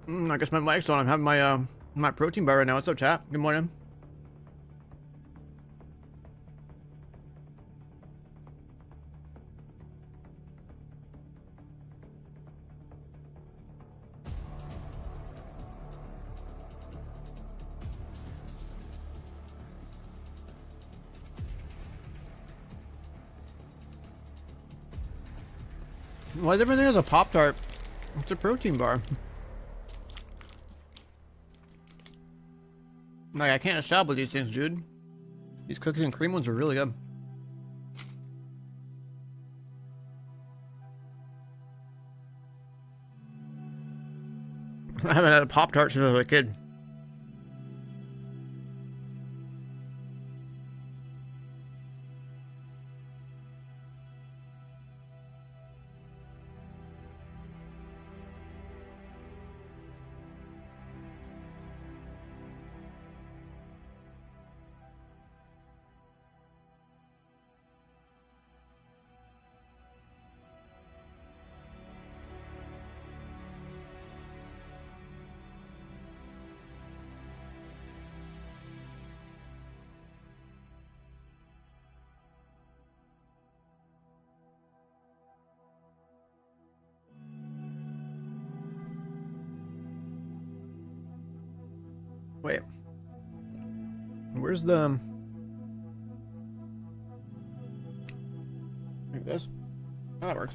I guess my mic's on. I'm having my protein bar right now. What's up, chat? Good morning. Why is everything has a Pop-Tart? It's a protein bar. Like, I can't establish these things, dude. These cookies and cream ones are really good. I haven't had a Pop-Tart since I was a kid. Wait. Where's the... Like this? Oh, that works.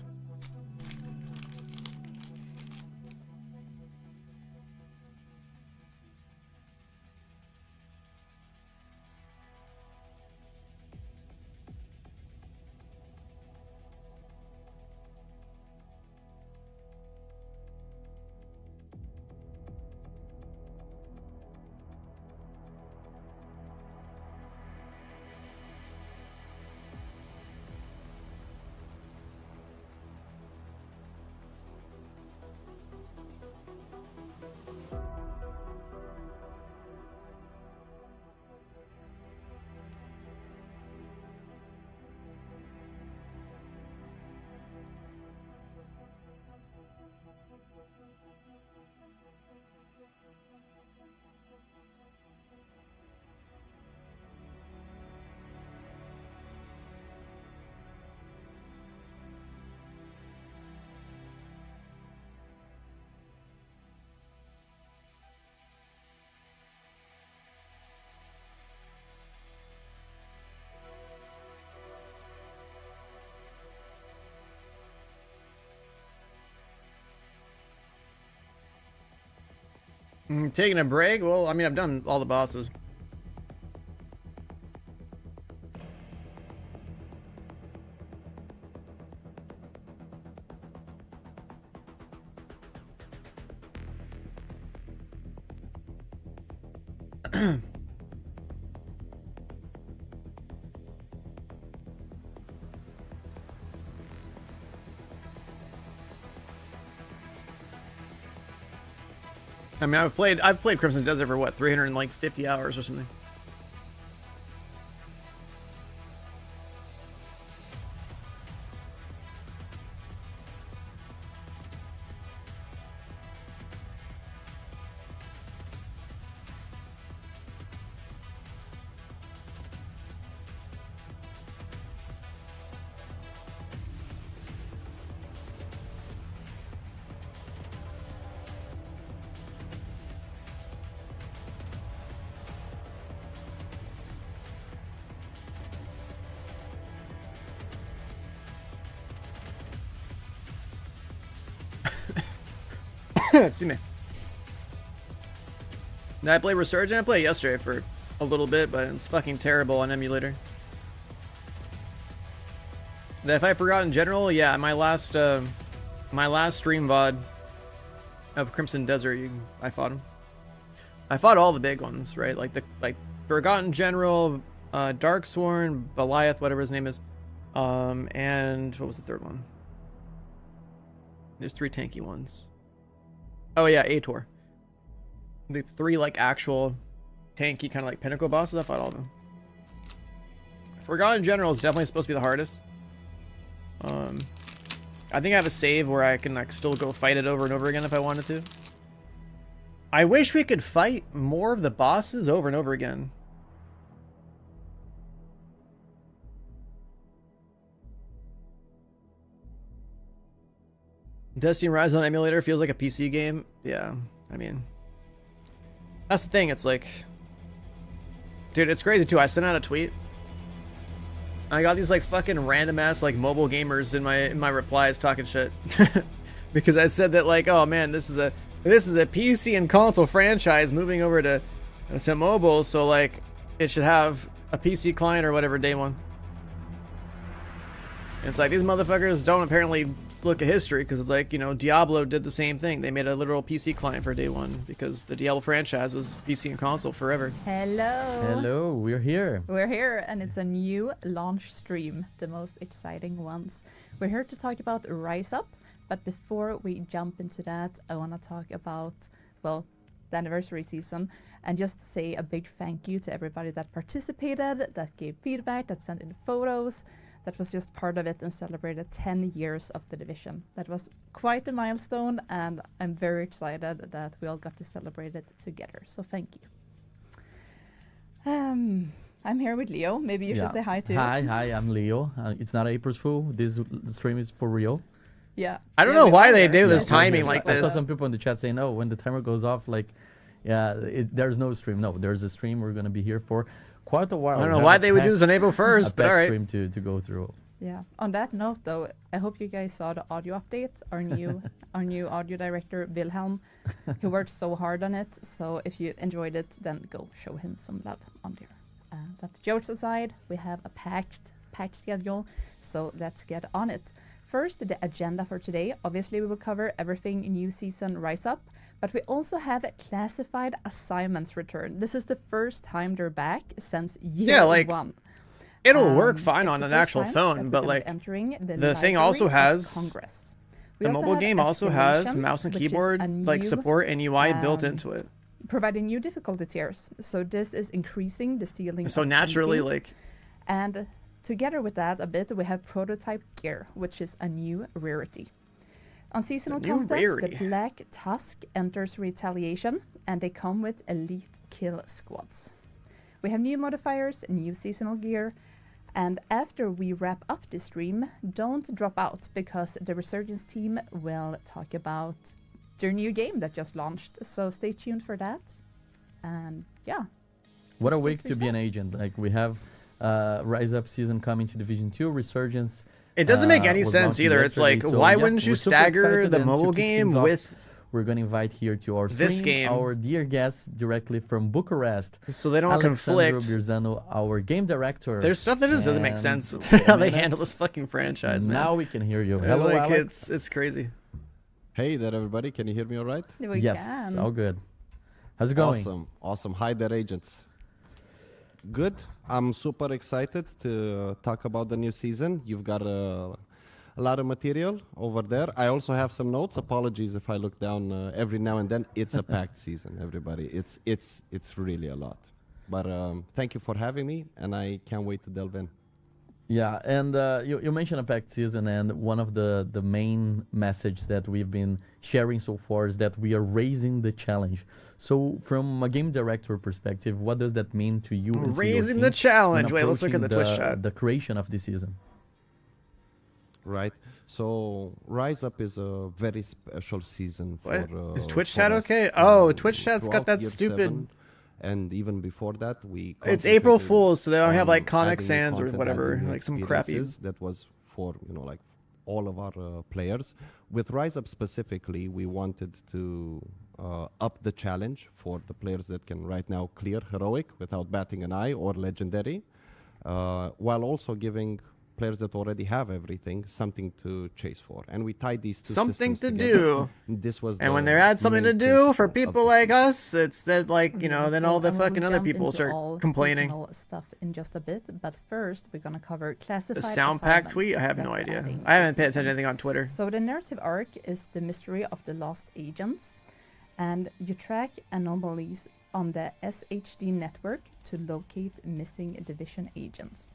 Taking a break? Well, I mean, I've done all the bosses. I mean, I've played Crimson Desert for what, 350 hours or something. See me. Did I play Resurgent? I played yesterday for a little bit, but it's fucking terrible on emulator. If I forgot in general, yeah, my last stream VOD of Crimson Desert, I fought him. I fought all the big ones, right? Like Forgotten General, Darksworn, Goliath, whatever his name is, and what was the third one? There's 3 tanky ones. Oh yeah, Ator. The 3 like actual tanky kind of like pinnacle bosses. I fought all of them. Forgotten General is definitely supposed to be the hardest. I think I have a save where I can like still go fight it over and over again if I wanted to. I wish we could fight more of the bosses over and over again. Destiny Rise on emulator feels like a PC game. Yeah, I mean, that's the thing. It's like, dude, it's crazy too. I sent out a tweet. I got these like fucking random ass like mobile gamers in my replies talking shit because I said that like, oh man, this is a PC and console franchise moving over to mobile, so like it should have a PC client or whatever day one. And it's like these motherfuckers don't apparently look at history because it's like, you know, Diablo did the same thing. They made a literal PC client for day one because the Diablo franchise was PC and console forever. Hello, we're here. We're here, and it's a new launch stream, the most exciting ones. We're here to talk about Rise Up, but before we jump into that, I want to talk about, well, the anniversary season, and just say a big thank you to everybody that participated, that gave feedback, that sent in photos, that was just part of it and celebrated 10 years of the division. That was quite a milestone, and I'm very excited that we all got to celebrate it together. So thank you. I'm here with Leo. Maybe you should say hi too. Hi, I'm Leo. It's not April's Fool. This stream is for real. Yeah. I don't know why they do this timing like I saw this. some people in the chat saying, "Oh, when the timer goes off, like, yeah, there's no stream." No, there's a stream. We're gonna be here for quite a while. I don't know why they would do this on April 1st, but all right. Stream to go through. Yeah. On that note, though, I hope you guys saw the audio update. Our new audio director Wilhelm, he worked so hard on it. So if you enjoyed it, then go show him some love on there. But jokes aside, we have a packed schedule, so let's get on it. First, the agenda for today. Obviously, we will cover everything new season Rise Up, but we also have classified assignments return. This is the first time they're back since year one. It'll work fine on an actual phone, but like the thing also has Congress. The mobile game also has mouse and keyboard like support and UI built into it, providing new difficulty tiers. So this is increasing the ceiling. So naturally, like, and together with that a bit, we have prototype gear, which is a new rarity. On seasonal content, the Black Tusk enters Retaliation, and they come with elite kill squads. We have new modifiers, new seasonal gear, and after we wrap up the stream, don't drop out because the Resurgence team will talk about their new game that just launched. So stay tuned for that. And yeah. What a week to be an agent. Like we have Rise Up season coming to Division 2, Resurgence. It doesn't make any sense either. It's like, so why wouldn't you stagger the mobile game with... We're going to invite here to our stream our dear guest directly from Bucharest. So they don't conflict. Birzano, our game director. There's stuff that just doesn't make sense with how they handle this fucking franchise, man. Now we can hear you. Hello, like, Alex. It's crazy. Hey there, everybody. Can you hear me all right? Yes, all good. How's it going? Awesome. Hi there, agents. Good. I'm super excited to talk about the new season. You've got a lot of material over there. I also have some notes. Apologies if I look down every now and then. It's a packed season, everybody. It's really a lot. But thank you for having me, and I can't wait to delve in. Yeah, and you mentioned a packed season, and one of the main message that we've been sharing so far is that we are raising the challenge. So from a game director perspective, what does that mean to you? Raising the challenge. Wait, let's look at the Twitch chat. The creation of this season. Right. So Rise Up is a very special season for is Twitch chat okay? Oh, Twitch chat's got that stupid. And even before that, it's April Fools, so they don't have like Comic Sans or whatever, like some crappy. That was for like all of our players. With Rise Up specifically, we wanted to up the challenge for the players that can right now clear Heroic without batting an eye or Legendary, while also giving players that already have everything something to chase for, and we tied these two something to together. Do. This was, and when they add something to do for people like us, it's that like then all the fucking other people start complaining. Stuff in just a bit, but first we're gonna cover classified. The sound pack tweet. I have no idea. I haven't paid attention to anything on Twitter. So the narrative arc is the mystery of the lost agents, and you track anomalies on the SHD network to locate missing division agents.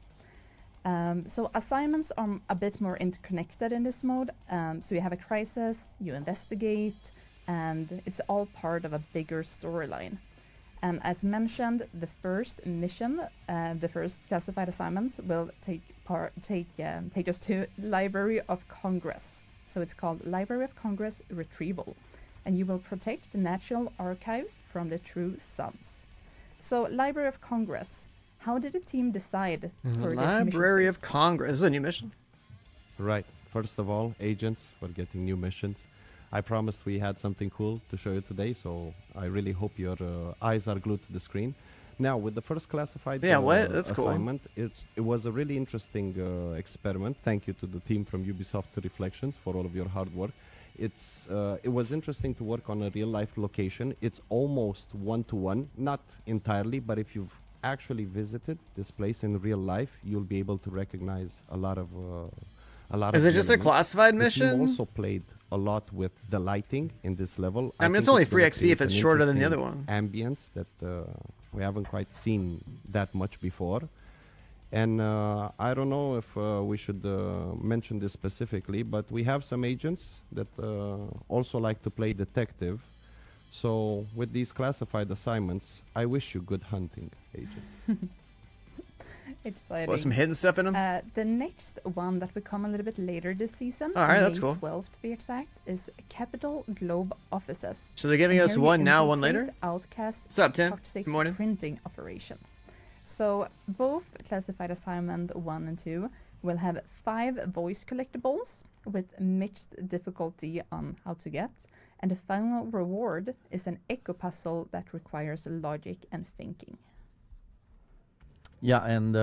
So assignments are a bit more interconnected in this mode. So you have a crisis, you investigate, and it's all part of a bigger storyline. And as mentioned, the first mission, the first classified assignments will take us to Library of Congress. So it's called Library of Congress Retrieval, and you will protect the National Archives from the True Sons. So Library of Congress, how did the team decide for this mission? Library of Congress. This is a new mission. Right. First of all, agents, we're getting new missions. I promised we had something cool to show you today, so I really hope your eyes are glued to the screen. Now, with the first classified That's assignment, it was a really interesting experiment. Thank you to the team from Ubisoft Reflections for all of your hard work. It was interesting to work on a real-life location. It's almost one-to-one, not entirely, but if you've actually visited this place in real life, you'll be able to recognize a lot of Is it just a elements. classified The team mission? also played a lot with the lighting in this level. I mean, it's think only gonna free XP if create it's an shorter than the other interesting one. Ambience that we haven't quite seen that much before. And I don't know if we should mention this specifically, but we have some agents that also like to play detective. So with these classified assignments, I wish you good hunting, agents. Exciting. What, some hidden stuff in them? The next one that will come a little bit later this season, All right, that's May cool. 12th to be exact, is Capital Globe Offices. So they're giving us Here you one now, one infiltrate later? Outcast What's up, Tim? toxic Good morning. printing operation. So both classified assignment 1 and 2 will have 5 voice collectibles with mixed difficulty on how to get, and the final reward is an echo puzzle that requires logic and thinking. Yeah, and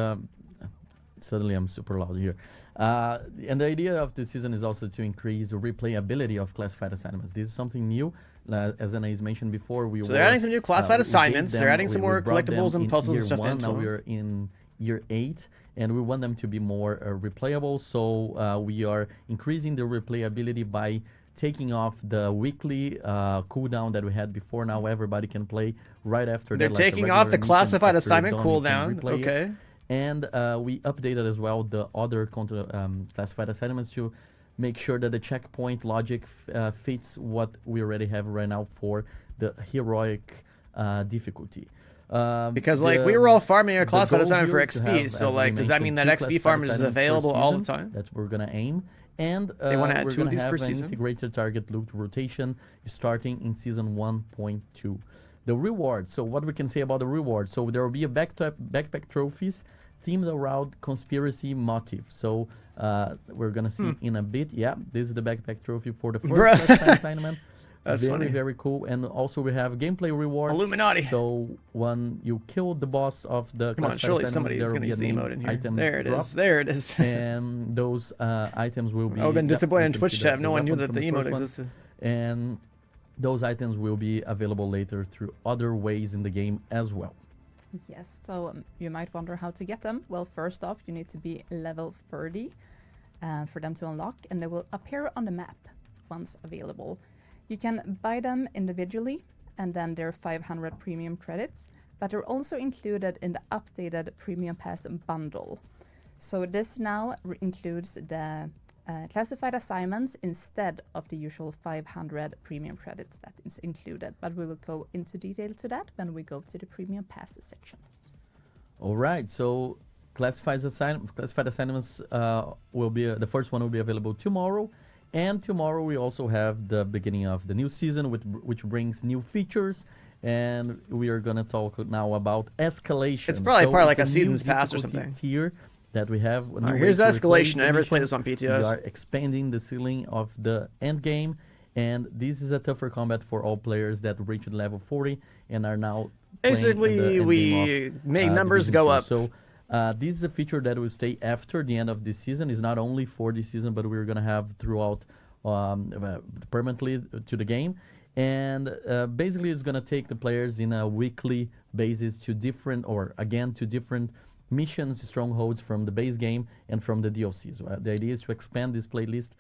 suddenly I'm super loud here. And the idea of this season is also to increase the replayability of classified assignments. This is something new. As Anais mentioned before, So they're adding some new classified we gave assignments. They're adding some we more brought them collectibles and in puzzles and year stuff one, into now them. we're in year 8, and we want them to be more replayable. So we are increasing the replayability by taking off the weekly cooldown that we had before. Now everybody can play right after They're that. like a taking off the regular mission. classified After assignment done, you can cooldown. replay it. Okay. And we updated as well the other classified assignments to make sure that the checkpoint logic fits what we already have right now for the heroic difficulty. Because like we were all farming a the classified goal assignment for here is to XP, have, so as we like does that mean mentioned, that 2 XP classified farm is assignments per available all the season. time? That's what we're gonna aim. And They wanna add we're 2 of gonna these have per an season? integrated target loot rotation starting in season 1.2. The reward. So what we can say about the reward? So there will be a backpack trophies themed around conspiracy motive. So we're gonna see in a bit. Yeah, this is the backpack trophy for the first Bruh. classified assignment. That's very, funny. very cool. And also we have gameplay rewards. Illuminati. So when you kill the boss of the Come on, classified surely assignment, somebody's there will gonna be use a the name emote in here. item There it drop, is. There it is. and those items will be. I would have been yeah, disappointed you in can Twitch see chat. the No one knew weapon that the from emote first one. existed. And those items will be available later through other ways in the game as well. Yes, so you might wonder how to get them. Well, first off, you need to be level 30 for them to unlock, and they will appear on the map once available. You can buy them individually, and then they're 500 premium credits, but they're also included in the updated Premium Pass bundle. So this now includes the classified assignments instead of the usual 500 premium credits that is included, but we will go into detail to that when we go to the Premium Pass section. All right, so classified assignments will be the first one will be available tomorrow, and tomorrow we also have the beginning of the new season, which brings new features, and we are gonna talk now about Escalation. It's probably part of like it's a new season's pass or difficulty something. tier that we have. a new way Here's to replay Escalation. I the never played mission. this on We PTS. are expanding the ceiling of the end game, and this is a tougher combat for all players that reached level 40 and are now playing in the Basically, end game we of, make the numbers Division go 2. up. So this is a feature that will stay after the end of this season. It's not only for this season, but we're gonna have throughout permanently to the game. And basically, it's gonna take the players in a weekly basis to different missions, strongholds from the base game and from the DLCs. The idea is to expand this playlist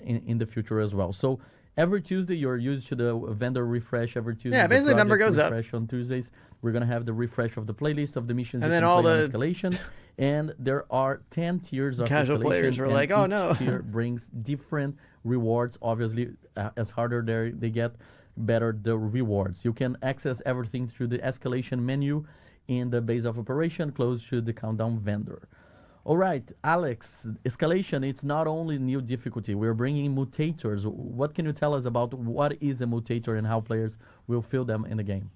in the future as well. So every Tuesday you're used to the vendor refresh every Tuesday. Yeah, basically the number project goes up. refresh on Tuesdays. We're gonna have the refresh of the playlist of the missions And you then can all play on the Escalation. And there are 10 tiers of casual Escalation, players were and like, "Oh, each no." tier brings different rewards. Obviously, as harder they get, better the rewards. You can access everything through the Escalation menu in the base of operation close to the countdown vendor. All right, Alex, Escalation, it's not only new difficulty. We're bringing mutators. What can you tell us about what is a mutator and how players will feel them in the game?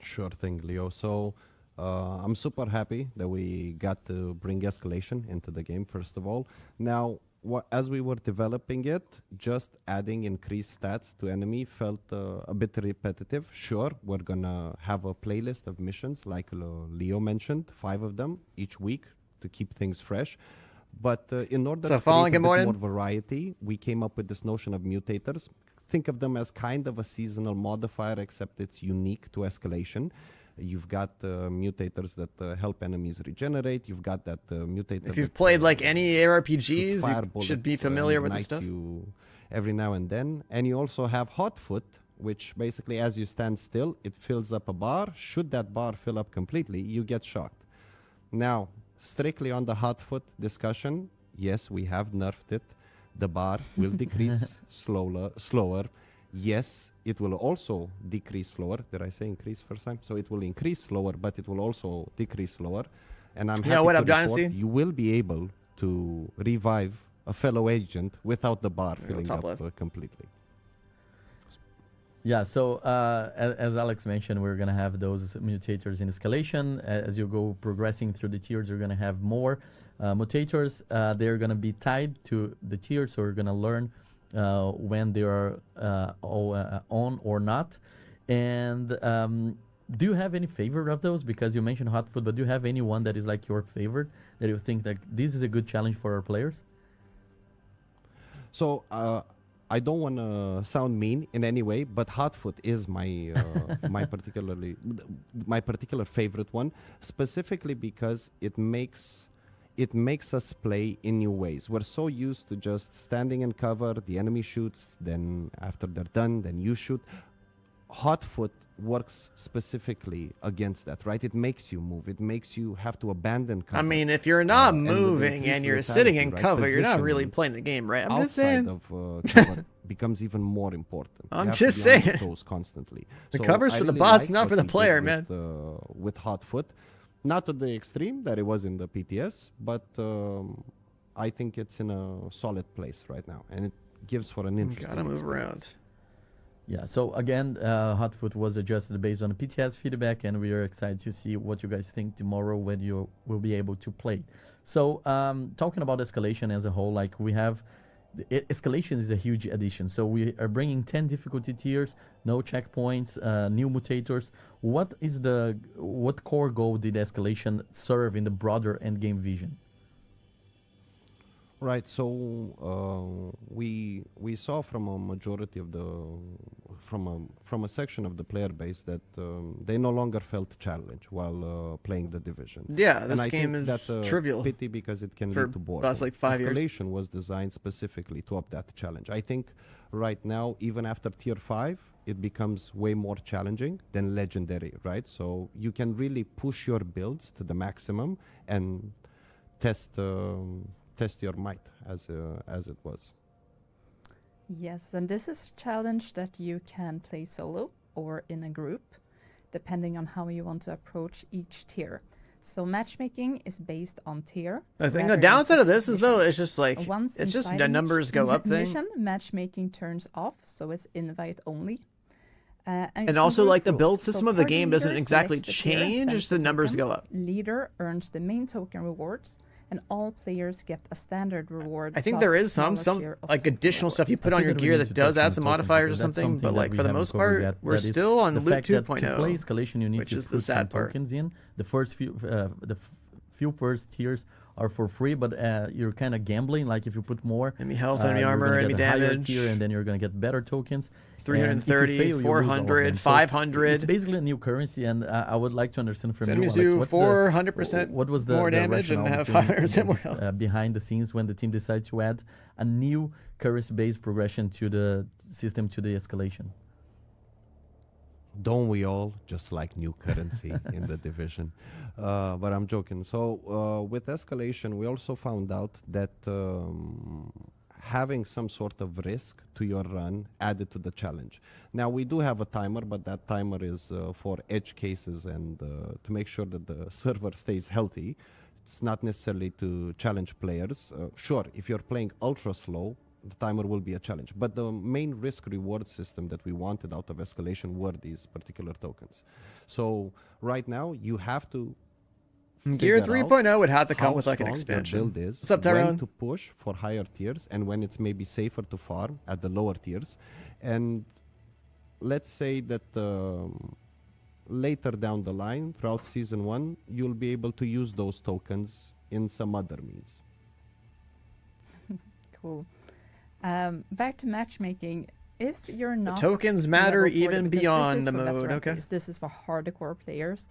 Sure thing, Leo. So I'm super happy that we got to bring Escalation into the game, first of all. Now, as we were developing it, just adding increased stats to enemy felt a bit repetitive. Sure, we're going to have a playlist of missions, like Leo mentioned, 5 of them each week to keep things fresh. But in order to create a bit more variety, we came up with this notion of mutators. Think of them as kind of a seasonal modifier, except it's unique to Escalation. You've got mutators that help enemies regenerate. You've got that mutator. If you've played like any ARPGs, you should be familiar with this stuff. You every now and then. And you also have Hotfoot, which basically as you stand still, it fills up a bar. Should that bar fill up completely, you get shocked. Now, strictly on the Hotfoot discussion, yes, we have nerfed it. The bar will decrease slower. Yes, it will also decrease slower. Did I say increase first time? So it will increase slower, but it will also decrease slower. And I'm happy to report Dynasty? you will be able to revive a fellow agent without the bar filling up completely. Yeah, so as Alex mentioned, we're going to have those mutators in Escalation. As you go progressing through the tiers, you're going to have more mutators. They're going to be tied to the tiers, so we're going to learn when they are on or not. And do you have any favorite of those? Because you mentioned Hotfoot, but do you have anyone that is like your favorite that you think that this is a good challenge for our players? So I don't want to sound mean in any way, but Hotfoot is my my particular favorite one, specifically because it makes us play in new ways. We're so used to just standing in cover, the enemy shoots, then after they're done, then you shoot. Hotfoot works specifically against that, right? It makes you move. It makes you have to abandon cover. I mean, if you're not moving and you're sitting in cover, you're not really playing the game, right? I'm just saying. Outside of cover becomes even more important. I'm just saying. Toes constantly. The So cover's I for the really bots, like not what for the he did player, with, man. With Hotfoot, not to the extreme that it was in the PTS, but I think it's in a solid place right now, and it gives for an interesting. Gotta move experience. around. Yeah, so again, Hotfoot was adjusted based on the PTS feedback, and we are excited to see what you guys think tomorrow when you will be able to play. So talking about Escalation as a whole, like we have, Escalation is a huge addition. So we are bringing 10 difficulty tiers, no checkpoints, new mutators. What core goal did Escalation serve in the broader endgame vision? Right. So we saw from a majority of from a section of the player base that they no longer felt challenged while playing the division. Yeah, this and game I think is that's a trivial. pity because it can for lead to boredom. the last, like, 5 years. Escalation was designed specifically to up that challenge. I think right now, even after tier 5, it becomes way more challenging than legendary, right? So you can really push your builds to the maximum and test your might as it was. Yes, and this is a challenge that you can play solo or in a group, depending on how you want to approach each tier. So matchmaking is based on tier. I think the rather downside of than this is though, it's just like Once it's just inside the a numbers go up thing. mission, matchmaking turns off, so it's invite only. And also, some like, the rules. build So system of the party game doesn't leader exactly selects the tier, change, spends just the numbers go tokens, up. Leader earns the main token rewards, and all players get a standard reward. I think plus there a is some smaller share of like token additional stuff you rewards. put I on think your that we gear need that to does touch add on some tokens modifiers or because that's something, but that like we for the haven't most covered part, yet. we're That is still on the loot fact that to play 2.0. Escalation, you need which to is the put sad some part. tokens in. The first few tiers are for free, but you're kind of gambling. Like if you put more, Enemy health, enemy you're armor, gonna enemy get a higher damage. tier, and then you're gonna get better tokens. 330, fail, you lose all of 400, them. So 500. it's basically a new currency, and I would like to understand from So you, enemies Alex, do what's 400% what was the more the damage and rationale have between, 500% more health. behind the scenes when the team decided to add a new currency-based progression to the system, to the escalation? Don't we all just like new currency in the division? But I'm joking. So with Escalation, we also found out that having some sort of risk to your run added to the challenge. Now we do have a timer, but that timer is for edge cases and to make sure that the server stays healthy. It's not necessarily to challenge players. Sure, if you're playing ultra slow, the timer will be a challenge. But the main risk reward system that we wanted out of Escalation were these particular tokens. So right now you have to Gear figure out 3.0 would have to come how with like an strong your expansion. build is, What's up, when Tyrone? to push for higher tiers and when it's maybe safer to farm at the lower tiers. And let's say that later down the line, throughout season 1, you'll be able to use those tokens in some other means. Cool. Back to matchmaking. If you're not Tokens matter level 40, even because this beyond is the for mode, veteran okay? players, this is for hardcore players.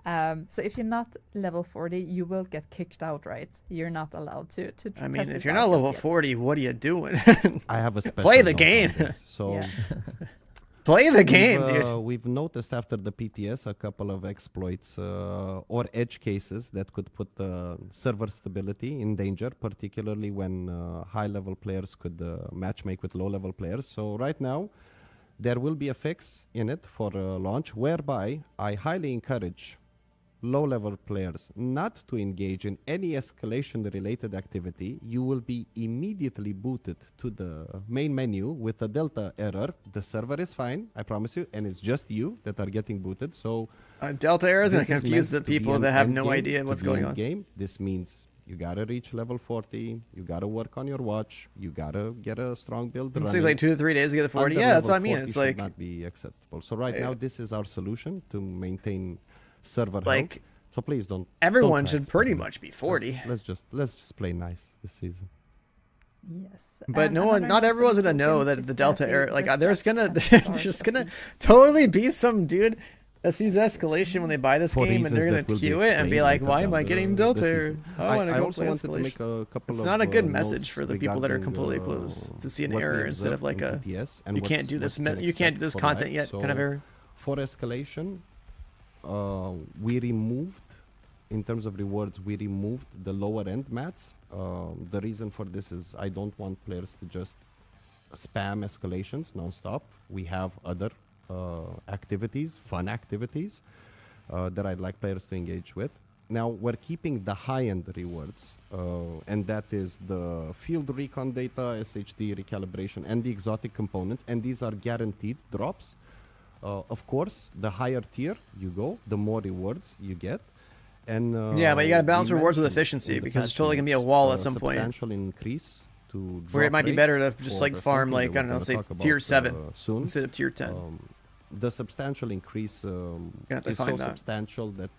So if you're not level 40, you will get kicked out, right? You're not allowed to I mean, test if this you're out not level just yet. 40, what are you doing? I have a special Play the note on game. this. So Yeah. Play the game, dude. We've noticed after the PTS a couple of exploits or edge cases that could put server stability in danger, particularly when high-level players could matchmake with low-level players. So right now, there will be a fix in it for launch, whereby I highly encourage low-level players not to engage in any escalation-related activity. You will be immediately booted to the main menu with a delta error. The server is fine, I promise you, and it's just you that are getting booted. So Delta error is going this to is confuse the meant to be people an that have end no game, idea to what's be going an on. Game. This means you gotta reach level 40. You gotta work on your watch. You gotta get a strong build. It takes running. like 2 to 3 days to get the 40. Under Yeah, that's what I level mean. 40 It's should like, not be acceptable. So right Yeah. now, this is our solution to maintain server Like, health. So please don't. everyone don't try should it, pretty please. much be 40. Let's just play nice this season. Yes. But no one, another not everyone's important gonna know tokens that is the Delta they error, like there's reflect gonna, 10 there's stars just of gonna each. totally be some dude that sees Escalation when they buy this For game and they're reasons gonna that will be queue it and be explained like, later why down am I the- getting the Delta? season. I want to go also play wanted to make Escalation. a couple It's of not a good notes message for the people that are regarding, completely closed to see an what we error instead of observed like in a, PTS and you can't what's- do this, what to you can't do expect this for content live. yet So kind of error. For Escalation, we removed, in terms of rewards, we removed the lower end mats. The reason for this is I don't want players to just spam escalations non-stop. We have other activities, fun activities that I'd like players to engage with. Now we're keeping the high-end rewards, and that is the field recon data, SHD recalibration, and the exotic components, and these are guaranteed drops. Of course, the higher tier you go, the more rewards you get. And Yeah, but you gotta we balance rewards with mentioned efficiency, in the because it's patch totally gonna be a notes, wall at some point. Substantial increase to Where it drop might be rates better to just for like farm something like, that I don't know, we're let's say gonna talk tier about, 7 soon. instead of tier 10. The substantial increase have to is so find that. substantial that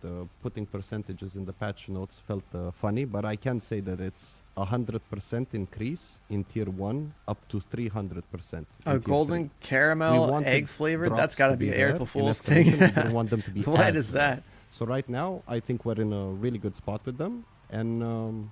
putting percentages in the patch notes felt funny, but I can say that it's 100% increase in tier 1 up to 300%. A golden caramel wanted egg flavored? drops That's gotta to be be an there April in Fool's Escalation. thing. We didn't want them to be What as is there. that? So right now, I think we're in a really good spot with them, and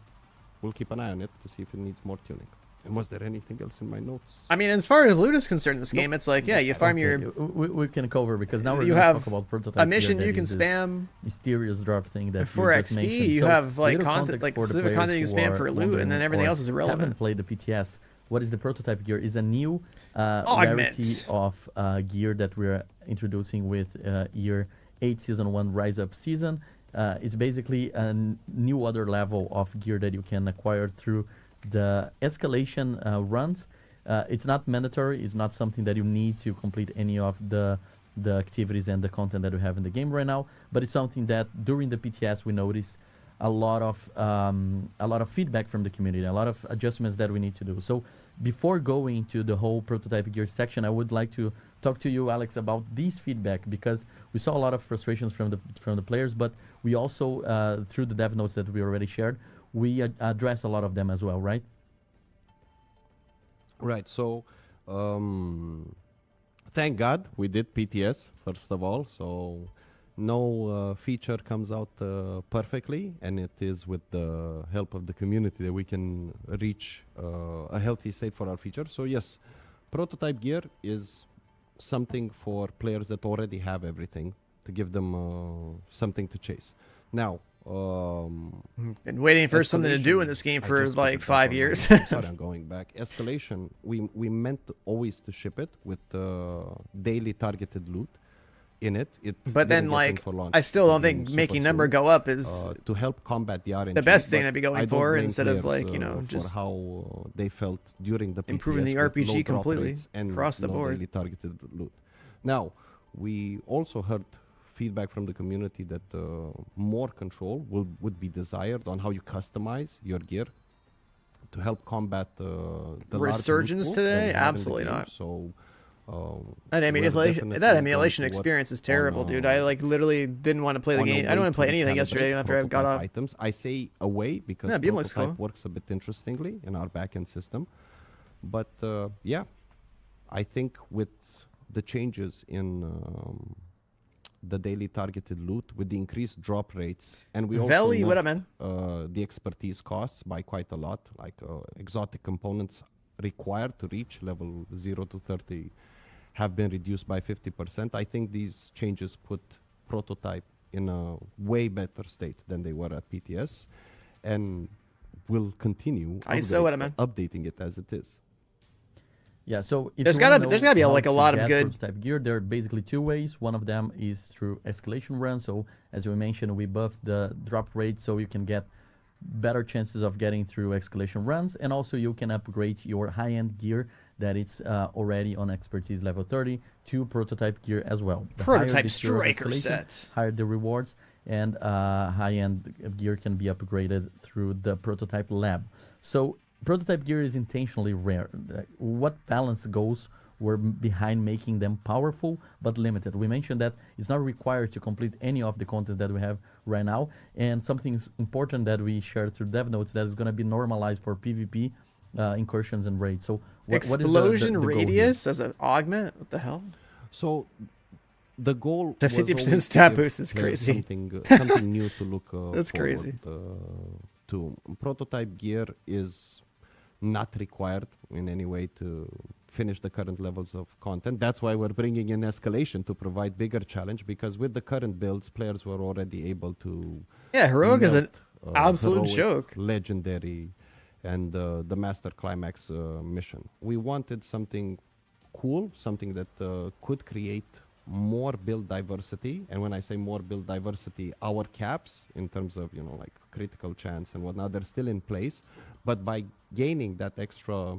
we'll keep an eye on it to see if it needs more tuning. And was there anything else in my notes? I mean, as far as loot is concerned in this game, it's like, yeah, you farm Okay, your we can cover, because now we're You going to have talk about prototype a tier mission that you can is this spam mysterious drop thing that for you just XP. mentioned. You So, have like little content, context like for the specific content you players can spam who for are loot, and then wondering everything or else is irrelevant. Haven't played the PTS. What is the prototype gear? Is a new Augments. rarity of gear that we're introducing with year 8 season 1 rise up season. It's basically a new other level of gear that you can acquire through the escalation runs. It's not mandatory. It's not something that you need to complete any of the activities and the content that we have in the game right now. But it's something that during the PTS we notice a lot of feedback from the community, a lot of adjustments that we need to do. So before going to the whole prototype gear section, I would like to talk to you, Alex, about these feedback, because we saw a lot of frustrations from the players, but we also through the dev notes that we already shared, we address a lot of them as well, right? Right. So, thank God we did PTS first of all. So, no feature comes out perfectly, and it is with the help of the community that we can reach a healthy state for our feature. So, yes, prototype gear is something for players that already have everything to give them something to chase. Now, Been waiting for something to do in Escalation, this game I for just like put it back 5 on years. my- Sorry, I'm going back. Escalation, we meant always to ship it with daily targeted loot in it. But then, didn't get in like, for launch. I still don't It came think super making number soon, go up is to help combat the RNG. the best thing but to be going I don't for blame instead of, players, like, you know, for just how they felt during the improving the PTS with RPG low drop completely rates and across the no board. daily targeted loot. Now, we also heard feedback from the community that more control would be desired on how you customize your gear to help combat the large loot Resurgence pool today? that we have in the Absolutely game. not. So that we're emulation definitely that going emulation to work experience is on, terrible, dude. I like literally didn't want to play the on a game. I way didn't want to play to anything yesterday recalibrate after I got prototype off. items. I say away because Yeah, Beam looks prototype cool. works a bit interestingly in our backend system. But yeah, I think with the changes in the daily targeted loot, with the increased drop rates, and we also Veli, what up, nerfed, man? the expertise costs by quite a lot. Like exotic components required to reach level 0 to 30 have been reduced by 50%. I think these changes put prototype in a way better state than they were at PTS, and will continue ISO, what up, man? updating it as it is. Yeah, so if There's you wanna gotta- there's know gotta be, how like, a to lot of get good- prototype gear. There are basically two ways. One of them is through escalation run. So as we mentioned, we buffed the drop rate so you can get better chances of getting through escalation runs, and also you can upgrade your high-end gear that is already on expertise level 30 to prototype gear as well. The higher Prototype the tier of striker escalation, set. higher the rewards, and high-end gear can be upgraded through the prototype lab. So prototype gear is intentionally rare. What balance goals were behind making them powerful but limited? We mentioned that it's not required to complete any of the content that we have right now, and something important that we shared through dev notes that is going to be normalized for PvP incursions and raids. So what is Explosion the goal here? radius as an augment? What the hell? So the goal The was 50% always to stat give boost is players crazy. something new to look That's forward, crazy. To prototype gear is not required in any way to finish the current levels of content. That's why we're bringing in escalation to provide bigger challenge, because with the current builds, players were already able to Yeah, heroic is an melt, absolute heroic, joke. legendary, and the master climax mission. We wanted something cool, something that could create more build diversity. And when I say more build diversity, our caps in terms of, you know, like critical chance and whatnot, they're still in place. But by gaining that extra,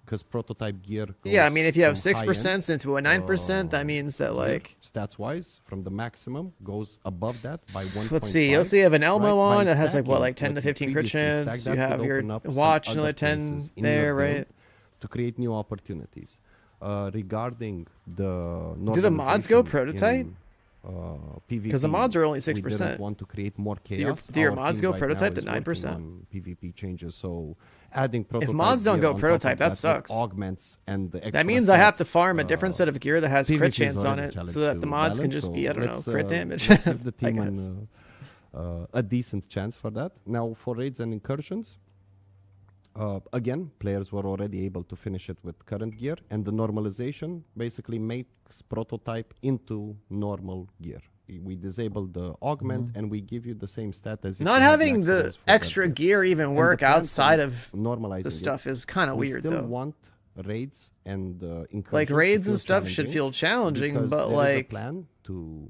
because prototype gear goes Yeah, I mean, if you have from high end, 6% into a 9%, that means that, like, stats wise, from the maximum goes above that by 1.5. let's see. Let's see. You have an Elmo right? By on that has, like, what, stacking like 10 to what you 15 crit previously stacked, chance. that You could have your open up some watch, other another 10 places in there, your build right? to create new opportunities. Regarding the Do the mods go normalization prototype? in, PvP, Because the mods are only we didn't 6%. want to create more your- chaos. do your Our mods team go right prototype now to is working 9%? on PvP changes, so adding prototype mods don't gear go on top prototype, of that with sucks. augments and the That extra means I have to stats, farm a different set of gear that has PvP crit is chance on already a it, challenge so that to the mods can balance, just so be, I don't know, let's, crit damage. let's give the I team guess. a decent chance for that. Now, for raids and incursions, again, players were already able to finish it with current gear, and the normalization basically makes prototype into normal gear. We disable the augment, and we give you the same stat as if Not you had having max the rolls for that extra gear even And the work plan for outside of normalizing the it, stuff is kind of we weird, still though. want raids and incursions Like, to raids feel and stuff should challenging, feel challenging, because but, there is a like, plan to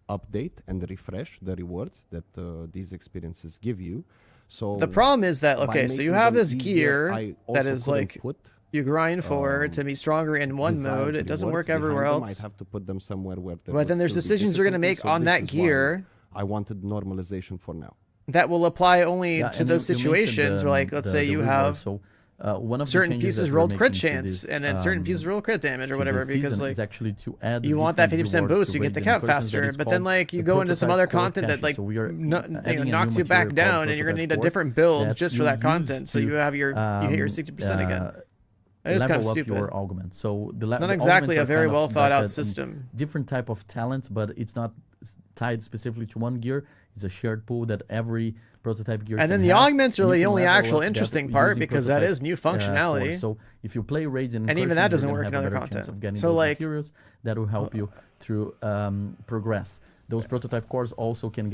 update and refresh the rewards that these experiences give you. So the problem is that, by okay, so you making have them this easier, gear I that also is, couldn't like, put you grind for to be stronger in one desired mode. It doesn't rewards work everywhere behind them. else. I'd have to put them somewhere where there But then would there's still be decisions you're going to difficulty, make so on this that is why gear I wanted normalization for now. that will apply only Yeah, to and those you mentioned situations where, like, let's say the you reward. have So one of the certain changes pieces that we're rolled crit making to chance, this, and then certain pieces roll crit damage or to whatever, this because season like is actually to add you want that different 50% rewards boost, to you get the raid cap incursions that faster, is but then called like you the go into some prototype other core content that caches. like So we are adding a new knocks you back material down, called and you're gonna prototype need a cores different build that just for you that use content, so to, you have your you hit your 60% again. That is kind of level up stupid. your augment. So the Not the exactly augments a are very kind of well thought out vetted on system. different type of talents, but it's not tied specifically to one gear. It's a shared pool that every prototype gear And can then the have, augments are and you the can only level actual up that interesting part, using because that prototype, is new cores. functionality. So if you play raids and And even that incursions, doesn't you're work gonna in have a other better chance content. of getting So those like materials that will help you through progress. Those prototype cores also can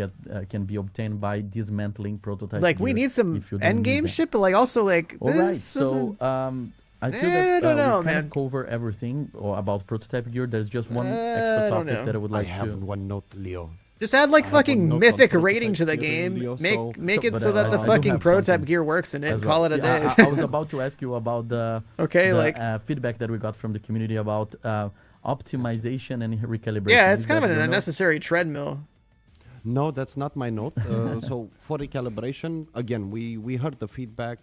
be obtained by dismantling prototype. like we gear need some if you don't end need game them. shit, but like also like All right, this so doesn't- I feel I that don't know, we kind man. of cover everything about prototype gear. There's just one I extra don't topic know. that I would I like have to. one note, Leo. just add like I have one fucking note on mythic prototype rating to the gear, game. Leo, Make so- it But so that I the do fucking have prototype something gear works in it. as And well. call it a day. Yeah, I was about to ask you about the Okay, the, like feedback that we got from the community about optimization and recalibration. yeah, it's Is kind of that an your note? unnecessary treadmill. No, that's not my note. So for recalibration, again, we heard the feedback.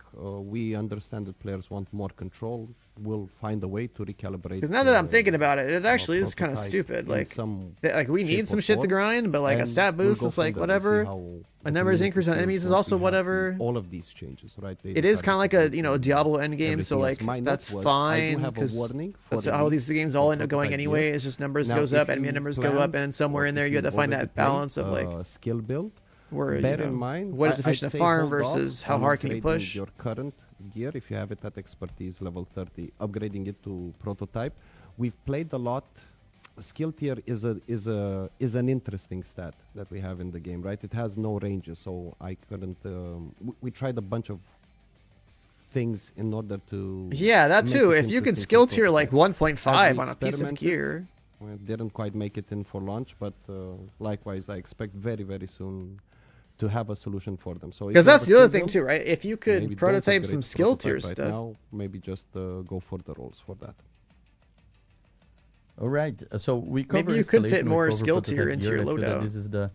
We understand that players want more control. We'll find a way to recalibrate. Because now that I'm thinking about it, it actually is kind of prototype stupid. in Like, some like we shape need or some shit to form, grind, but like a and stat we'll boost go is from like there. We'll see whatever. how A the numbers community increase on feels enemies is once also we have whatever. all of these changes, right? They It is decided kind of like to a do Diablo end game, so everything like else. My note that's was, I do fine have a because warning for that's the how release these games of all end up going prototype anyway. gear. It's just numbers Now, goes if up, enemy you numbers go plan, up, and somewhere or in there if you have to you've find already that played, balance of like skill build. where Bear you in know, mind, what is I'd efficient to say farm hold off versus how on hard can you upgrading push. your current gear if you have it at expertise level 30, upgrading it to prototype. We've played a lot. Skill tier is an interesting stat that we have in the game, right? It has no ranges, so I couldn't. We tried a bunch of things in order to. Yeah, that make too. it If you could interesting skill for tier like prototype. 1.5 on a piece of experimented, gear. We didn't quite make it in for launch, but likewise, I expect very, very soon to have a solution for them. So if Because you have that's a the other skill thing build, too, right? If you could maybe don't prototype upgrade some to skill prototype tier right stuff. now, maybe just go for the rolls for that. All right, so we cover Maybe you could escalation, fit we more cover skill tier prototype into gear. your I feel that loadout. this is the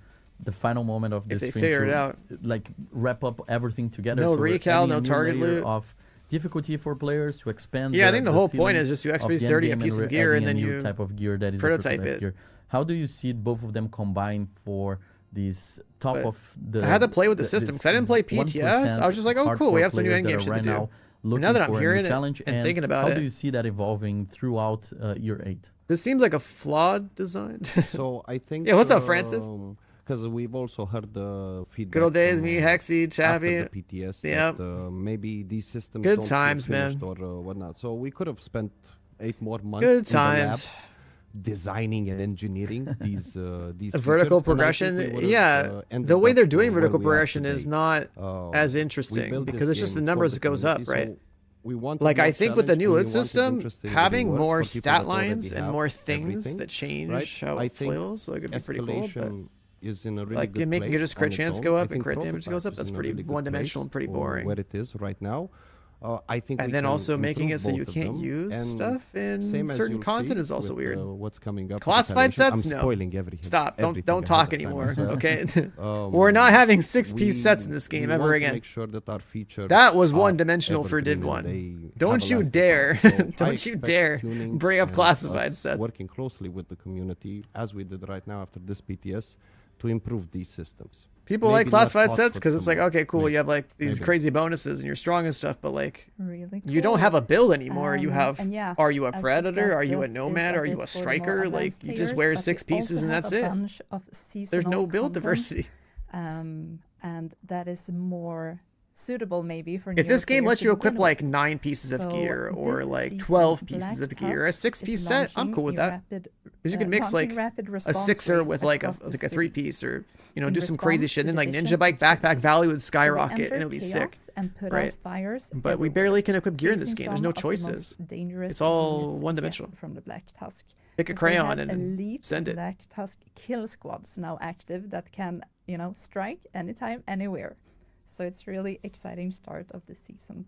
final moment of this If they stream figure it to, out. like wrap up everything together. No so we're recal, adding no a new target layer loot. of difficulty for players to expand. Yeah, I think the whole point ceiling is just you of experience the 30 a endgame, piece we're of gear, adding and then a new you type of gear that is prototype it. gear. How do you see both of them combined for this top But of the? I had to play with the this system because I didn't play PTS. I was just like, oh cool, we hardcore have some new players that endgame are shit right to do. now looking Now that I'm for a hearing new it challenge, and thinking about how it, do you see that evolving throughout year 8? This seems like a flawed design. So I think. Yeah, what's up, Francis? Because we've also heard the feedback. Good old days, from, me, Hexy, Chappy. after the PTS. Yep. That, maybe these systems Good don't feel times, man. finished or whatnot. So we could have spent 8 more months Good in the lab times. designing and engineering these Vertical features, and I think progression. we would've, Yeah, ended the way up they're doing where vertical we are progression is today. not as We interesting built because this it's just the game for numbers goes up, community, right? so we wanted Like I more think with the challenge new and loot we wanted system, interesting having rewards more for people stat that already lines and have more things everything, that change right? how I it think feels, like it'd be pretty cool. But Escalation is in a really like good you're making place just crit on its chance own. go I up and think crit damage goes Prototype up. That's is in a pretty really good one-dimensional place and pretty for boring. where it is right now. I think And we then can also making it improve so you both of can't them, use and stuff in same as certain you'll content see is also with, weird. what's coming up? Classified Retaliation. sets? I'm No. spoiling everything. Stop! everything Don't ahead talk of time, I anymore. swear. Okay, we're not having 6-piece sets in this game we ever want to again. make sure that our features That was are one-dimensional for Div evergreen and 1. they Don't have a you lasting dare. power. So I Don't you expect dare tuning bring up and classified us sets. Working closely with the community as we did right now after this PTS to improve these systems. People Maybe like not classified cost, sets but because it's like, some okay, cool, maybe. you have like these Maybe. crazy bonuses and you're strong and stuff, but like Really you don't have a build anymore. You have, and yeah, are you a as predator? discussed, Are you a it is nomad? Are you bit a for the more striker? Like advanced you just players, wear but 6 we pieces also and have that's a it. bunch of There's seasonal no build content, diversity. and that is more suitable maybe for If newer this game players lets to you begin equip with. like 9 pieces of So gear or this like season, 12 pieces Black of gear, a Tusk 6-piece is set, I'm launching cool with a that. rapid, Because you can mix launching like rapid a response 6er rates with like a across the 3-piece or you know In do some crazy response shit to and the like division Ninja Bike feature. backpack valley would So we skyrocket enter and it would be chaos sick. and put right? out fires But we everywhere, barely can equip gear in this facing game. There's some no of the choices. most dangerous It's all units one-dimensional. yet from the Black Tusk. Pick a Because they crayon have and elite send it. Black Tusk kill squads now active that can, you know, strike anytime, anywhere. So it's really exciting start of the season.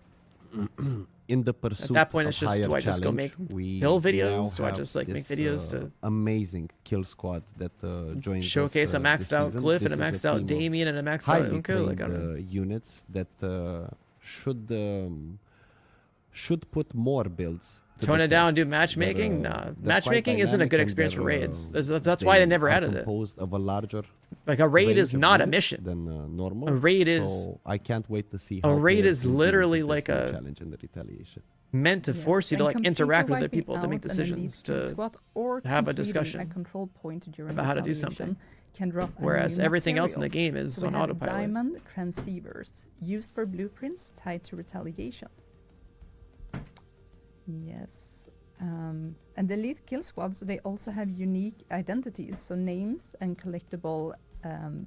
in the pursuit that point, of it's just, higher do I just go challenge, make we kill now videos? Do I have just like make this, videos to amazing kill squad that joins showcase us, a maxed this out season. Glyph This and a is maxed team out of Damien and a maxed out highly Unko? Like, I don't know. trained units that should put more builds to Tone the it down and test. do matchmaking? They're, Nah. they're quite Matchmaking isn't a dynamic good and experience for they're, raids. That's why they never are added it. composed of a larger Like a raid is range of not a units mission. than normal. A raid is So I can't wait to see a how raid players is will deal literally with like this new a- challenge in the retaliation. meant to Yes, force you to and like completely interact with the wiping people to make out an elite decisions kill to squad or have a completing discussion a control point during about how to do retaliation something. Can drop a whereas new everything else in the material. game is So we on have autopilot. diamond transceivers used for blueprints tied to retaliation. Yes. And the elite kill squads, they also have unique identities, so names and collectible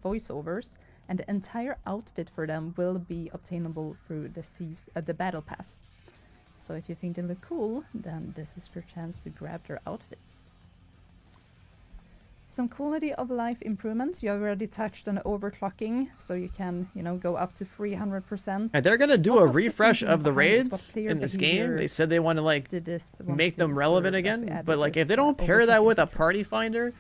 voiceovers, and the entire outfit for them will be obtainable through the battle pass. So if you think they look cool, then this is your chance to grab their outfits. Some quality of life improvements. You already touched on overclocking, so you can, go up to 300%. And they're gonna do What a was the refresh thinking of the behind this? What raids player in this game. behavior They said they want to like Did this want make to them relevant serve that we again, added but like this, if they don't pair that overclocking with a feature? party finder,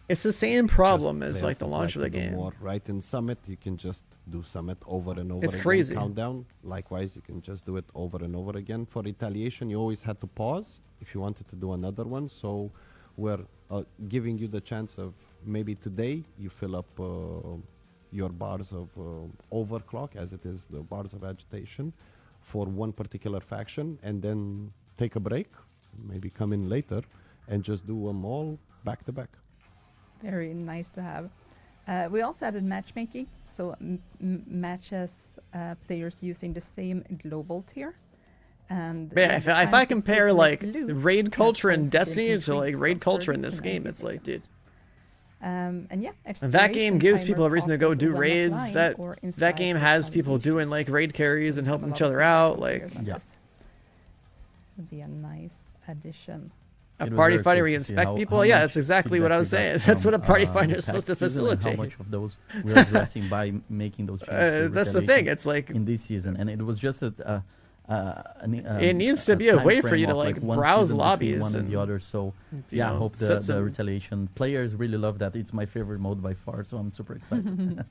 it's the same problem Just as players like the that launch of like the to do game. More. Right in Summit, you can just do Summit over and over It's again. crazy. Countdown. Likewise, you can just do it over and over again. For Retaliation, you always had to pause if you wanted to do another one. So we're giving you the chance of maybe today you fill up your bars of overclock, as it is the bars of agitation, for one particular faction, and then take a break, maybe come in later, and just do them all back to back. Very nice to have. We also added matchmaking, so matches players using the same global tier. And Yeah, if I time to compare pick like loot raid has culture in also been Destiny to increased like raid from culture 30 in this to game, 90 it's like, dude. seconds. And yeah, That game exploration gives timer people a reason to go pauses do when raids. offline That or that inside game has people retaliation. doing like raid carries and We have helping a each lot of other people out. players Like on Yeah. this. Would be a nice addition. a It was party very finder cool where you to see inspect how people. Yeah, much that's exactly what feedback I we was got saying. That's what a from, party the finder is supposed to past season and facilitate. How much of those we're addressing by making those changes. to That's the Retaliation thing. It's like in this season, and it was just it needs to be a time way for frame you to of, like one browse season between lobbies one and the and, other. So you yeah, I know, hope set the some- Retaliation players really love that. It's my favorite mode by far, so I'm super excited.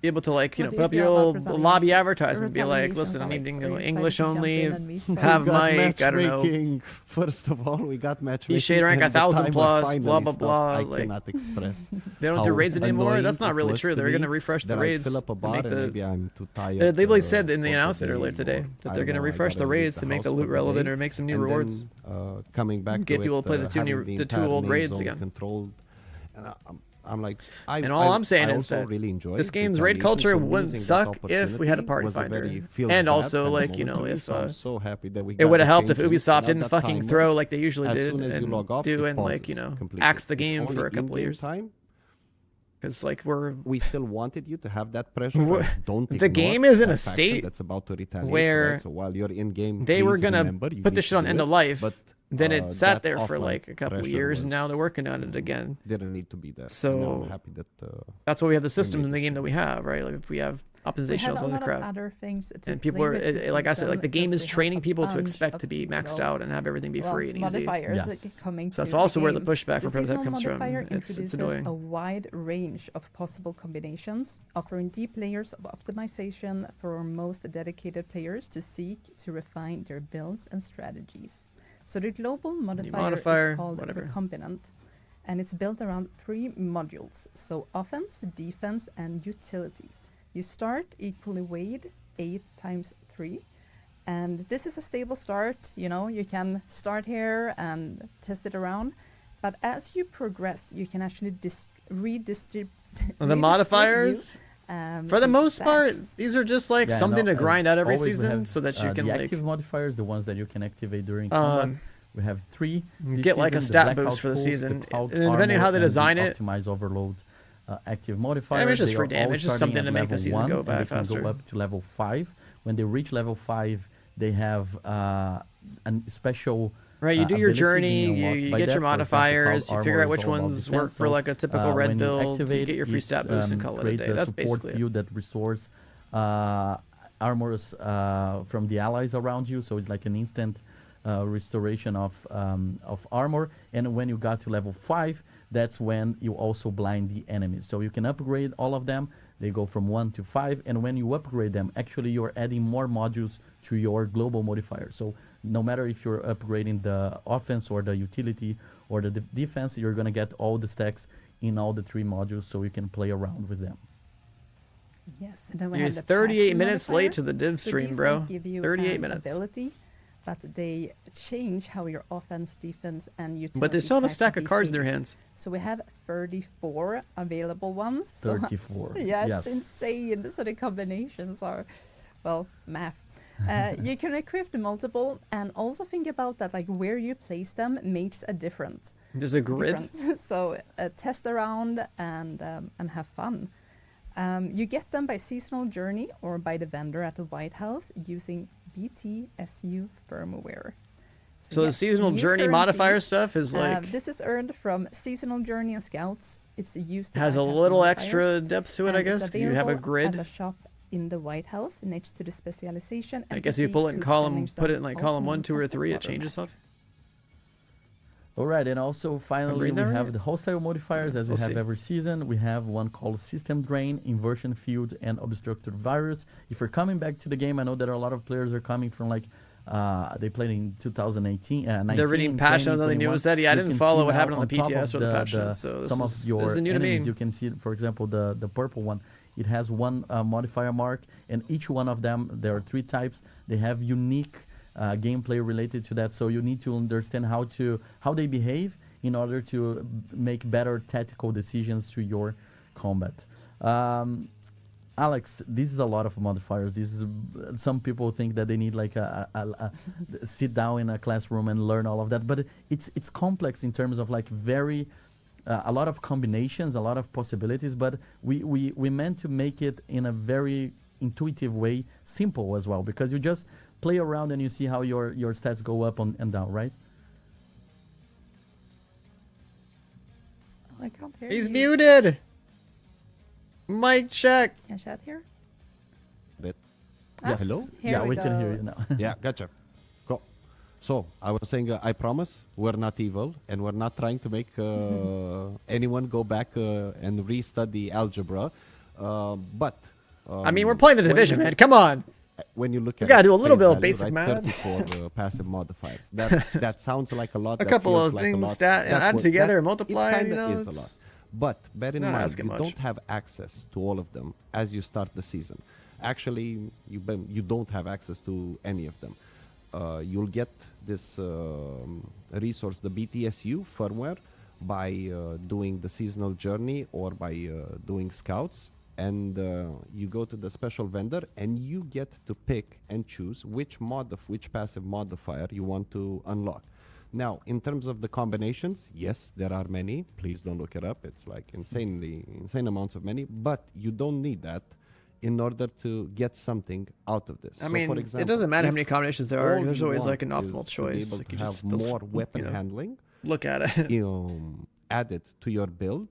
be able to like What put do you up feel your about old retaliation? lobby advertisement, be like, Retaliation listen, I'm Alex, needing are you excited English to jump only. in and meet Have We got mic, I don't know. matchmaking. First of all, we got matchmaking. shade rank and the 1,000 timer plus, finally blah, blah, stops. blah, I like- cannot express. They don't How do raids anymore. annoying That's not it really was true. to They're gonna me refresh the that I raids. fill up a to bar make and the, maybe I'm too tired. they literally said in the for announcement day, earlier today or that I they're don't gonna know, I refresh the gotta leave raids to make house the for loot relevant day. or make some new And rewards. then, coming back Get to people it, to play the two having new- the two entire old name raids zone again. Controlled, and I'm like, And all I'm saying I is also that really enjoy this game's raid Retaliation, culture so wouldn't losing that suck if we had a opportunity party was finder. very feels And bad also, at the like, moment you know, to me, if, so I'm so happy that we It got would the have helped if changes. Ubisoft Now didn't that fucking timer, throw like they usually as did soon as you and log off, do it and like, pauses you know, completely. axe the It's game only for a couple of in-game years. time. Because like we're We still wanted you to have that pressure. Wha- of don't the ignore game is in that a faction state that's about to retaliate, where right? So while you're in game, they were please gonna remember, you put need this shit to on do end it, of life. But Then it sat that there for offline like a couple of pressure years, and now was- they're working on it again. didn't need to be there. So- now I'm happy that That's why we have the systems made in the this game that we have, right? Like if we have We optimization had and a other lot of crap, other things to and people play are with this like I said, like the season game because is we have training a people to bunch expect of to be maxed seasonal- out and have everything be free and easy. modifiers Yes. like coming So that's to the also where the game. pushback The for prototype seasonal comes from. modifier It's introduces annoying. a wide range of possible combinations, offering deep layers of optimization for most dedicated players to seek to refine their builds and strategies. So the global modifier, is called whatever. recombinant, and it's built around 3 modules, so offense, defense, and utility. You start equally weighed 8 times 3, and this is a stable start. You know, you can start here and test it around, but as you progress, you can actually redistribute. The modifiers, for the most part, these are just like Yeah, something no, to grind as out every always, we season have, so that you can the like active modifiers, the ones that you can activate during combat. We have 3. This get like a season, the stat Blackout boost for the Pulse, season. Cloud And depending on how Armor, they and the design it, Optimize Overload active modifiers. I mean, it's just they free are damage, all it's just starting something at to make the level season 1, go and by they can faster. go up to level 5. When they reach level 5, they have a special. right, you do your ability journey, being you unlocked you by get that. your For example, modifiers, Cloud you figure Armor out is which all about ones defense, work for so, like a typical red when you build, you activate, get your free it's, stat boost and call it a creates day. That's support basically it. field that restores armors from the allies around you, so it's like an instant restoration of armor. And when you got to level 5, that's when you also blind the enemies. So you can upgrade all of them they go from 1 to 5, and when you upgrade them, actually you're adding more modules to your global modifier. So no matter if you're upgrading the offense or the utility or the defense, you're going to get all the stacks in all the 3 modules, so you can play around with them. Yes, and then we You're have the 38 passion minutes late to modifiers. the div So stream, these bro. don't give you 38 an minutes. ability, but they change how your offense, defense, and utility. But they still have a stacks stack can of be cards in their changed. hands. So we have 34 available ones. So 34. yeah, Yes. it's insane. So the combinations are, well, math. You can equip the multiple, and also think about that, like where you place them makes a difference. There's a grid. So test around and have fun. You get them by seasonal journey or by the vendor at the White House using BTSU firmware. So the yes, seasonal new journey currency. modifier stuff is like This is earned from seasonal journey and scouts. It's used to has a bypass little modifiers, extra depth to it, I and it's guess, because you have a available grid. at a shop in the White House next to the specialization. I guess if you NPC, pull it in group column, standing put it zone, in like also column known 1, 2, or as the 3, it Water changes Master. stuff. All right, and also finally reading we that have right? the hostile modifiers as we We'll have see. every season. We have one called System Drain, Inversion Field, and Obstructed Virus. If you're coming back to the game, I know that a lot of players are coming from like they played in 2018, 19, They're reading 20, passion on the 21. news that I You didn't can follow see what now happened on the top PTS of or the passion, so some this of is your new to me. enemies. You can see, for example, the purple one. It has one modifier mark, and each one of them, there are 3 types. They have unique gameplay related to that, so you need to understand how they behave in order to make better tactical decisions to your combat. Alex, this is a lot of modifiers. This is some people think that they need like a sit down in a classroom and learn all of that, but it's complex in terms of like very a lot of combinations, a lot of possibilities. But we meant to make it in a very intuitive way, simple as well, because you just play around and you see how your stats go up and down, right? Oh, I can't hear He's you. muted! Mic check! Can I chat here? Bit. Yes. Hello? Here Yeah, we we can go. hear you now. Yeah, gotcha. Cool. So I was saying, I promise we're not evil, and we're not trying to make anyone go back and restudy algebra. But I mean, we're playing the when division, you- man. Come on! When you look at gotta it do a little face bit of value, basic right, math. 34 passive modifiers. That sounds like a lot. A that couple feels of like a things lot. stat- That's add what- together that- and multiply, It you kinda know, is a it's lot. But bear in not mind, asking you much. don't have access to all of them as you start the season. Actually, you don't have access to any of them. You'll get this resource, the BTSU firmware, by doing the seasonal journey or by doing scouts. And you go to the special vendor and you get to pick and choose which passive modifier you want to unlock. Now, in terms of the combinations, yes, there are many. Please don't look it up. It's like insane amounts of many, but you don't need that in order to get something out of this. I So, mean, for example, it doesn't matter how if many combinations there are. all There's you always want like an optimal is to be choice. able Like to you just have more weapon you know, handling, look at it. added to your build.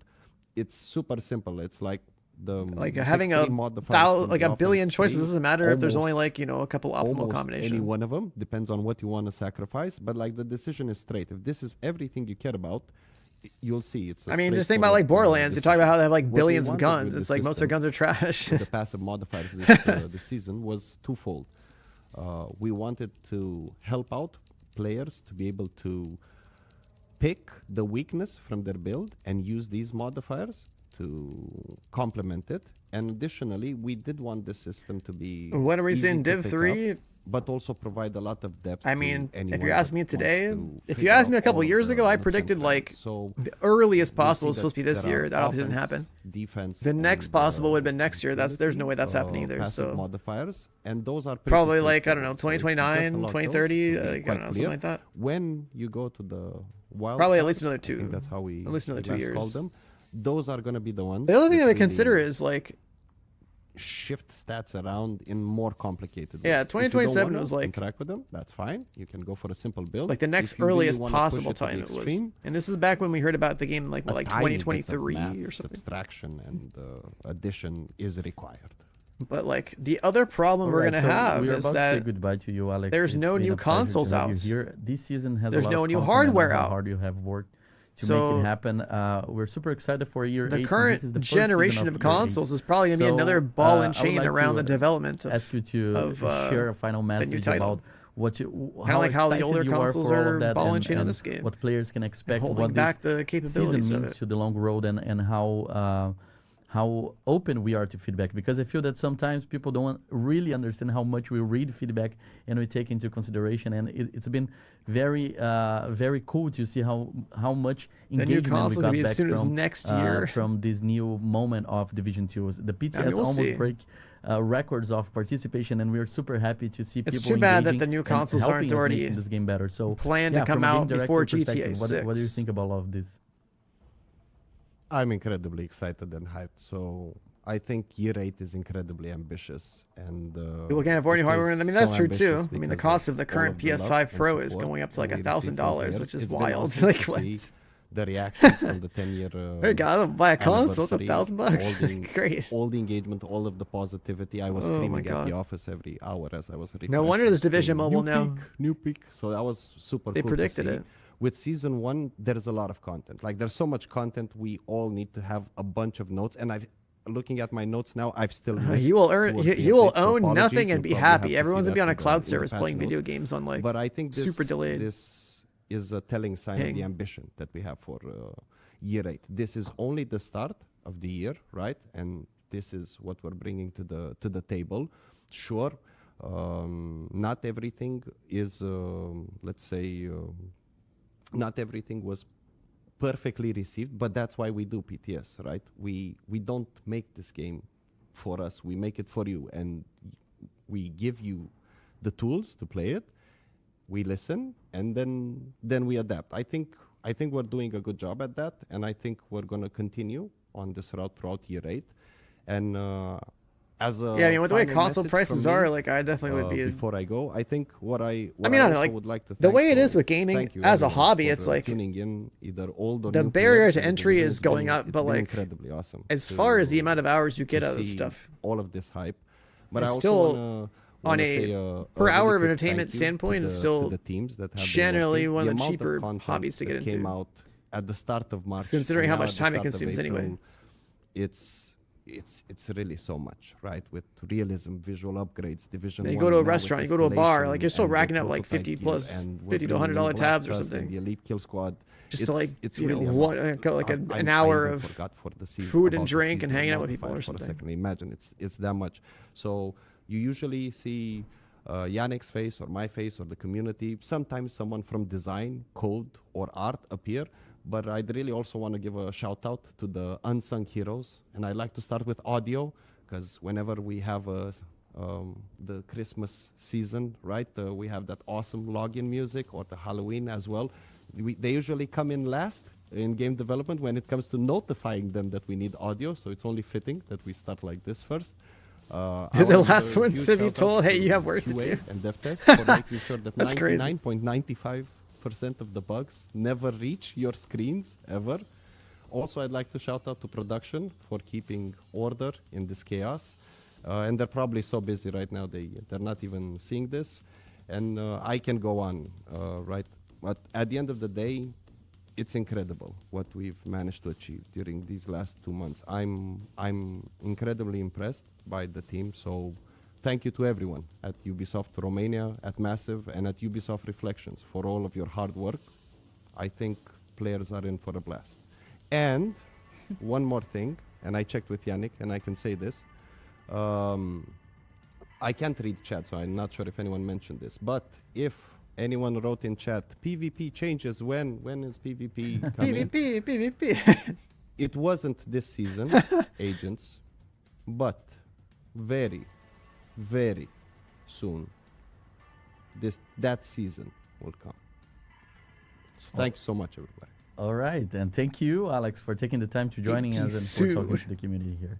It's super simple. It's like the Like big having 3 a modifiers from like the a billion offense choices tree, doesn't matter if there's only almost- like, you know, a couple optimal almost combinations. any one of them depends on what you want to sacrifice. But like the decision is straight. If this is everything you care about, you'll see it's. I mean, just think about like Borderlands. You talk about how they have like What we billions of wanted guns. with the It's like most of their system guns are trash. the passive modifiers this season was twofold. We wanted to help out players to be able to pick the weakness from their build and use these modifiers to complement it. And additionally, we did want the system to be What are we easy saying, to Div pick 3? up, but also provide a lot of depth. I to mean, if anyone you asked that me wants today, to if you figure asked me a out couple all of years the ago, I nooks and predicted like crannies. So the earliest we'll possible see was supposed to be that this there year. are That obviously didn't offense, happen. Defense. The next and, possible would have been next year. There's no way that's happening either. passive So modifiers, and those are pretty probably like, I don't know, straightforward. So if you 2029, just unlock those, 2030, it'll be like, I quite don't know, something clear. like that. When you go to the wild Probably at cards, least another I think two. that's how we At least another 2 last years. called them. Those are going to be the ones. The other thing that we really consider is like, shift stats around in more complicated Yeah, ways. If you don't 2027 wanna was like- interact with them. That's fine. You can go for a simple build. the next If you really earliest wanna push possible it to the time it was. extreme, And this is back when we heard about the game like a what, like tiny bit of 2023 math, or something. subtraction and addition is required. But like the other problem we're Alright, gonna so have we are is about to say that goodbye to you, Alex. there's It's no been new a pleasure to consoles have you out. here. This season has There's a lot no of new content. I know hardware how out. hard you have worked to So- make it happen. We're super excited for year 8. The and this current is the first season generation of year 8. consoles is probably going to be So, another ball I and would chain like around to, the development of ask you to share a final message title. about what you, Kinda like how the excited older you are consoles for all are of that, ball and and, chain on and this game. what players can expect, holding what back this the capabilities season of means it. to the long road, and how open we are to feedback, because I feel that sometimes people don't really understand how much we read feedback and we take into consideration, and it's been very very cool to see how much The new engagement we console got will be as back soon as from next year. from this new moment of Division 2. The PTS we'll almost see. break records of participation, and we're super happy to see It's people too bad that engaging the new and consoles helping aren't us already making this game better. So planned to yeah, come from a game out director before perspective, GTA what do you 6. think about all of this? I'm incredibly excited and hyped. So I think year 8 is incredibly ambitious, and People can't afford it any hardware. is I mean, that's so true too. ambitious I mean, the because cost of the all current the love PS5 and Pro is support going up to that like we receive from $1,000, players. which is It's been wild. awesome Like to what? see the reactions from the 10-year. Hey, gotta buy a console. It's anniversary, $1,000. Great. All the engagement, all of the positivity. I was Oh my screaming at God. the office every hour as I was refreshing. No wonder there's Division saying, Mobile new now. Peak, new peak. So that was super They cool predicted to see. it. With season 1, there's a lot of content. Like there's so much content. We all need to have a bunch of notes. And I've looking at my notes now, I've still missed You will earn. towards the You will update, so own apologies. nothing and You'll be probably have to happy. see Everyone's gonna be that on a in the- cloud in the service patch playing video notes. games on like. But I think super delayed. this is a telling sign of Ping. the ambition that we have for year 8. This is only the start of the year, right? And this is what we're bringing to the table. Sure, not everything is, let's say, not everything was perfectly received, but that's why we do PTS, right? We don't make this game for us. We make it for you, and we give you the tools to play it. We listen, and then we adapt. I think we're doing a good job at that, and I think we're going to continue on this route throughout year 8. And as a Yeah, I mean, with the way final console message prices from me, are, like, I definitely would be. before I go, I think what I I mean, I don't know, also like, would like to the thank way it is for- with gaming thank you as a everyone hobby, for, it's like tuning in, either old or the new barrier players to in the entry division. is It's going been- up, it's but, been like, incredibly awesome as to- far as the amount of hours you to get out of see stuff, all of this hype. But It's I also still wanna on a say, per really hour of quick entertainment thank you standpoint, to it's the, still to the teams that have generally been working. one of the amount cheaper content hobbies to that get came into. out at the start of March, Considering and how now much at the time it start of consumes anyway. April, it's really so much, right? With realism, visual upgrades, Division you 1 go to a now with restaurant, you go to a bar, like, you're still Escalation racking up and like the 50 prototype plus, gear, and we're $50 to bringing in $100 Black tabs or Trust something. and the Elite Kill Squad. Just to, like, it's you know, really a one- lot. go, like, I- an I hour even of forgot for the season, food and about the drink and season hanging out with people modifier or for a something. second. Imagine it's that much. So you usually see Yannick's face or my face or the community. Sometimes someone from design, code, or art appear. But I'd really also want to give a shout out to the unsung heroes. And I'd like to start with audio, because whenever we have the Christmas season, right, we have that awesome login music, or the Halloween as well. They usually come in last in game development when it comes to notifying them that we need audio. So it's only fitting that we start like this first. I The wanna give last a one's huge to be shout out told, hey, to you have work to QA do. and dev test for making sure that That's crazy. 99.95% of the bugs never reach your screens ever. Also, I'd like to shout out to production for keeping order in this chaos. And they're probably so busy right now, they're not even seeing this. And I can go on, right? But at the end of the day, it's incredible what we've managed to achieve during these last 2 months. I'm incredibly impressed by the team. So thank you to everyone at Ubisoft Romania, at Massive, and at Ubisoft Reflections for all of your hard work. I think players are in for a blast. And one more thing, and I checked with Yannick, and I can say this. I can't read chat, so I'm not sure if anyone mentioned this. But if anyone wrote in chat, PvP changes when is PvP coming? PvP. It wasn't this season, agents, but very, very soon, that season will come. So thanks so much, everybody. All right, and thank you, Alex, for taking the time to joining us and for talking to the community here.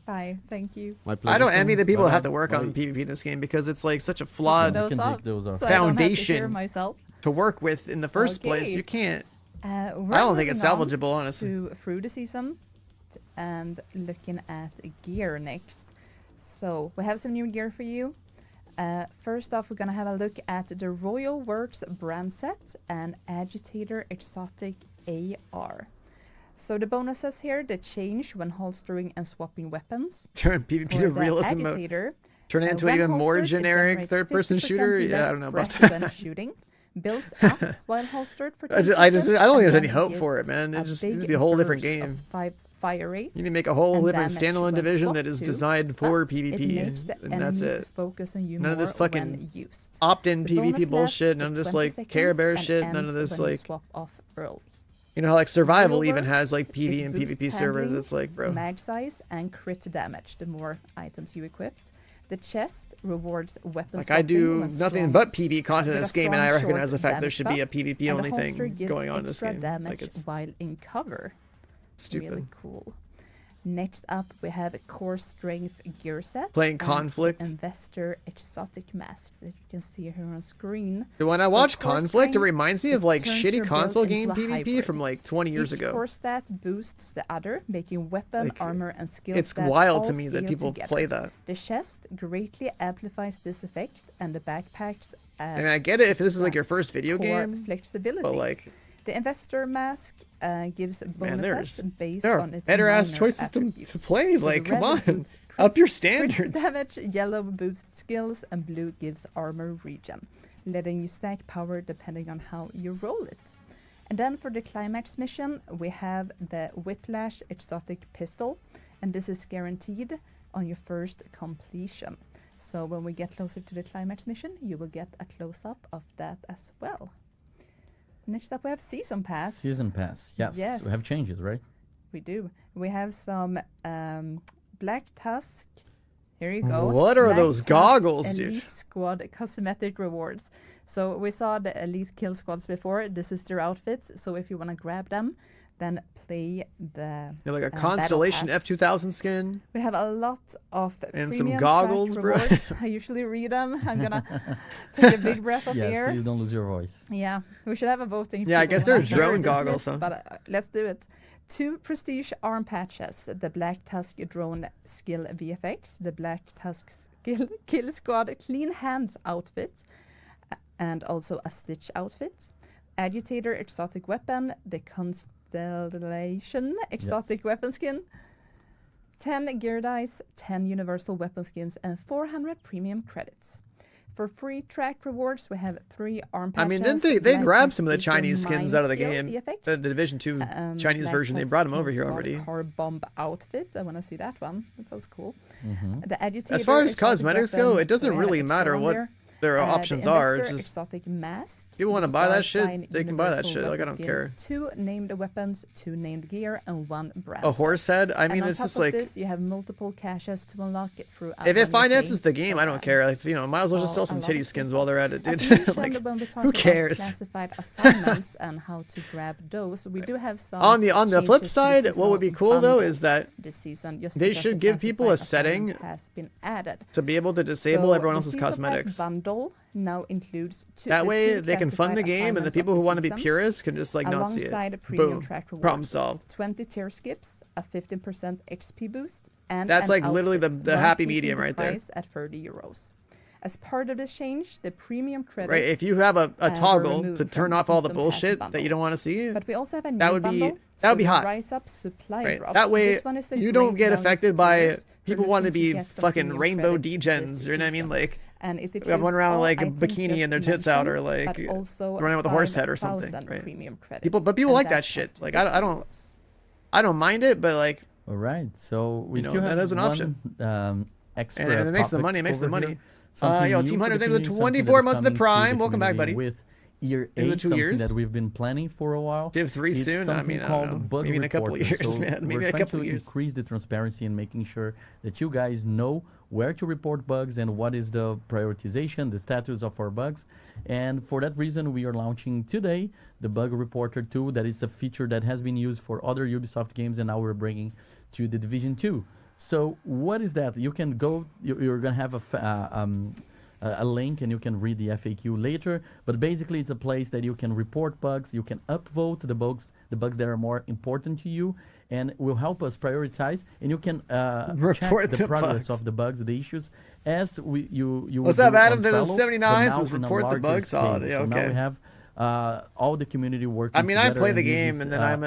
Bye. Thank you. My pleasure. I don't envy the people that have Bye-bye. to work on Bye. PvP in this game, because it's like such a flawed You can Those take those off. so I don't have to hear foundation myself. to work with in the first place. Okay. You can't. We're I don't think it's moving on salvageable, honestly. to through the season and looking at gear next. So we have some new gear for you. First off, we're gonna have a look at the Royal Works brand set and Agitator Exotic AR. So the bonuses here, they change when holstering and swapping weapons. Turn PvP For to the realism mode. Agitator, Turn it into an when even more holstered, it generic generates third-person 50% shooter. Yeah, I less don't know about breath when that. shooting. Builds up while holstered for 10 I don't seconds, think and there's any then hope for it, gives man. It just big needs to be a whole different burst of game. Fire rate. You need to make a whole and different damage standalone when division that swapped is to, designed for but it PvP, makes the and that's enemies it. focus on you None of more this fucking when used. Opt-in The bonus PvP bullshit. lasts None of for this 20 like Care seconds Bear and shit. None of ends this when you like swap off early. you know how like survival even Works, has like PV it and boosts PvP servers. handling, It's like, bro. mag size and crit damage the more items you equipped. The chest rewards weapon Like I swapping do when nothing strong but PvP content in with a this game, and strong I recognize short the fact there damage should be a buff, PvP and the only holster thing gives going on in this extra game. damage Like it's while in cover. stupid. Really cool. Next up, we have a core strength gear set. Playing and the Conflict. Investor exotic mask that you can see here on screen. So when I So watch core Conflict, it strength, reminds me it of like turns shitty your build console into game a PvP hybrid. from like 20 years Each ago. core stat boosts the other, making weapon, Like, armor, and skill It's stats wild to all me that scale people together. play that. The chest greatly amplifies this effect, and the backpacks I mean, I get it if this is like your first video core game, flexibility. but like, The investor mask gives bonuses based there are on its better ass minor choices to attributes. play. So Like, the come red on, boosts up your crit standards. damage, yellow boosts skills, and blue gives armor regen, letting you stack power depending on how you roll it. And then for the climax mission, we have the Whiplash Exotic Pistol, and this is guaranteed on your first completion. So when we get closer to the climax mission, you will get a close-up of that as well. Next up, we have Season Pass. Season Pass. Yes. Yes. We have changes, right? We do. We have some Black Tusk. Here you go. What are Black those Tusk goggles, Elite dude? Squad cosmetic rewards. So we saw the Elite Kill Squads before. This is their outfits. So if you want to grab them, then play the They're like a Battle Constellation Pass. F2000 skin. We have a lot of And some premium goggles, track bro. rewards. I usually read them. I'm gonna take a big breath of Yes, air. please don't lose your voice. Yeah, we should have a voting. Yeah, I people guess when they're I hear drone this goggles, list, huh? But let's do it. 2 prestige arm patches, the Black Tusk drone skill VFX, the Black Tusk skill kill squad clean hands outfit, and also a Stitch outfit. Agitator exotic weapon, the Constellation exotic weapon skin. 10 gear dice, 10 universal weapon skins, and 400 premium credits. For free track rewards, we have 3 arm patches. I mean, didn't they Black grab Tusk some of the Seeker Chinese skins out of the skill game? VFX. The Division 2 Chinese Black version, they Tusk brought them Kill over here Squad already. Car bomb outfit. I want to see that one. That sounds cool. Mm-hmm. The Agitator As far as exotic cosmetics weapon, go, it doesn't so we have really extra matter on what there. their The options are. It's Investor just exotic mask. people wanna the buy that Star shit, Sign they can buy that universal shit, like, I weapon don't skin, care. 2 named weapons, 2 named gear, and 1 brand. a horse head. I And mean, on it's top just of like this, you have multiple caches to unlock it through. if it finances the game, I don't care. Like, you know, might as well just sell some titty skins while they're at it, As dude. mentioned, Like, when we talk who about cares? Classified assignments and how to grab those, we do have some. On the flip changes to side, the what would be seasonal cool though bundles is that this season, just they because should the give people a classified setting assignments has been added. to be able to disable So everyone the else's Season Pass cosmetics. bundle now includes That the way 2 they can fund the classified game, and the assignments people of who the want to be season, purists can just like not see it. alongside premium Boom. track rewards, Problem solved. 20 tier skips, a 15% XP boost, and That's an like literally outfit, the while happy keeping medium the right there. price at 30 euros. As part of this change, the premium credits. Right, if you have a were toggle removed to from turn the off all the Season Pass bullshit that bundle. you don't want to see, But we also have a new that would be- bundle, that would be so hot. the Rise Up supply right? drop. That way This one is a you don't great get value affected for by viewers people who are wanting to looking be get some fucking premium rainbow credits degens. this You know what I mean? season. Like And it we have one includes around all like a items bikini just and their tits out, or mentioned, like but also running with a horse head or something, 5,000 right? premium credits, People and like that that shit. costs Like 50 I euros. don't mind it, but like All right. So we You know, still that have is an one, option. extra. and it makes the topic money. It makes the over money. here. Something Yo, new Team for 100, the thank you for community, something 24 that is months in the coming to prime. the Welcome back, community buddy. With year In the 8, 2 something years? that we've been planning for a while. Div 3 It's soon? I something mean, I called don't know. bug Maybe in a couple reporting. years, So man. Maybe we're in a trying couple to years. increase the transparency and making sure that you guys know where to report bugs and what is the prioritization, the status of our bugs. And for that reason, we are launching today the Bug Reporter tool. That is a feature that has been used for other Ubisoft games, and now we're bringing to the Division 2. So what is that? You can go, you're going to have a link and you can read the FAQ later. But basically, it's a place that you can report bugs, you can upvote the bugs that are more important to you, and will help us prioritize. And you can check the progress bugs. of the bugs, the issues, as you. What's will up, do on Adam? There's Trello, 79 but now says in a report the larger bugs. scale. Oh, yeah, So now okay. we have all the community working. I mean, I together, play the and this game, is and then I am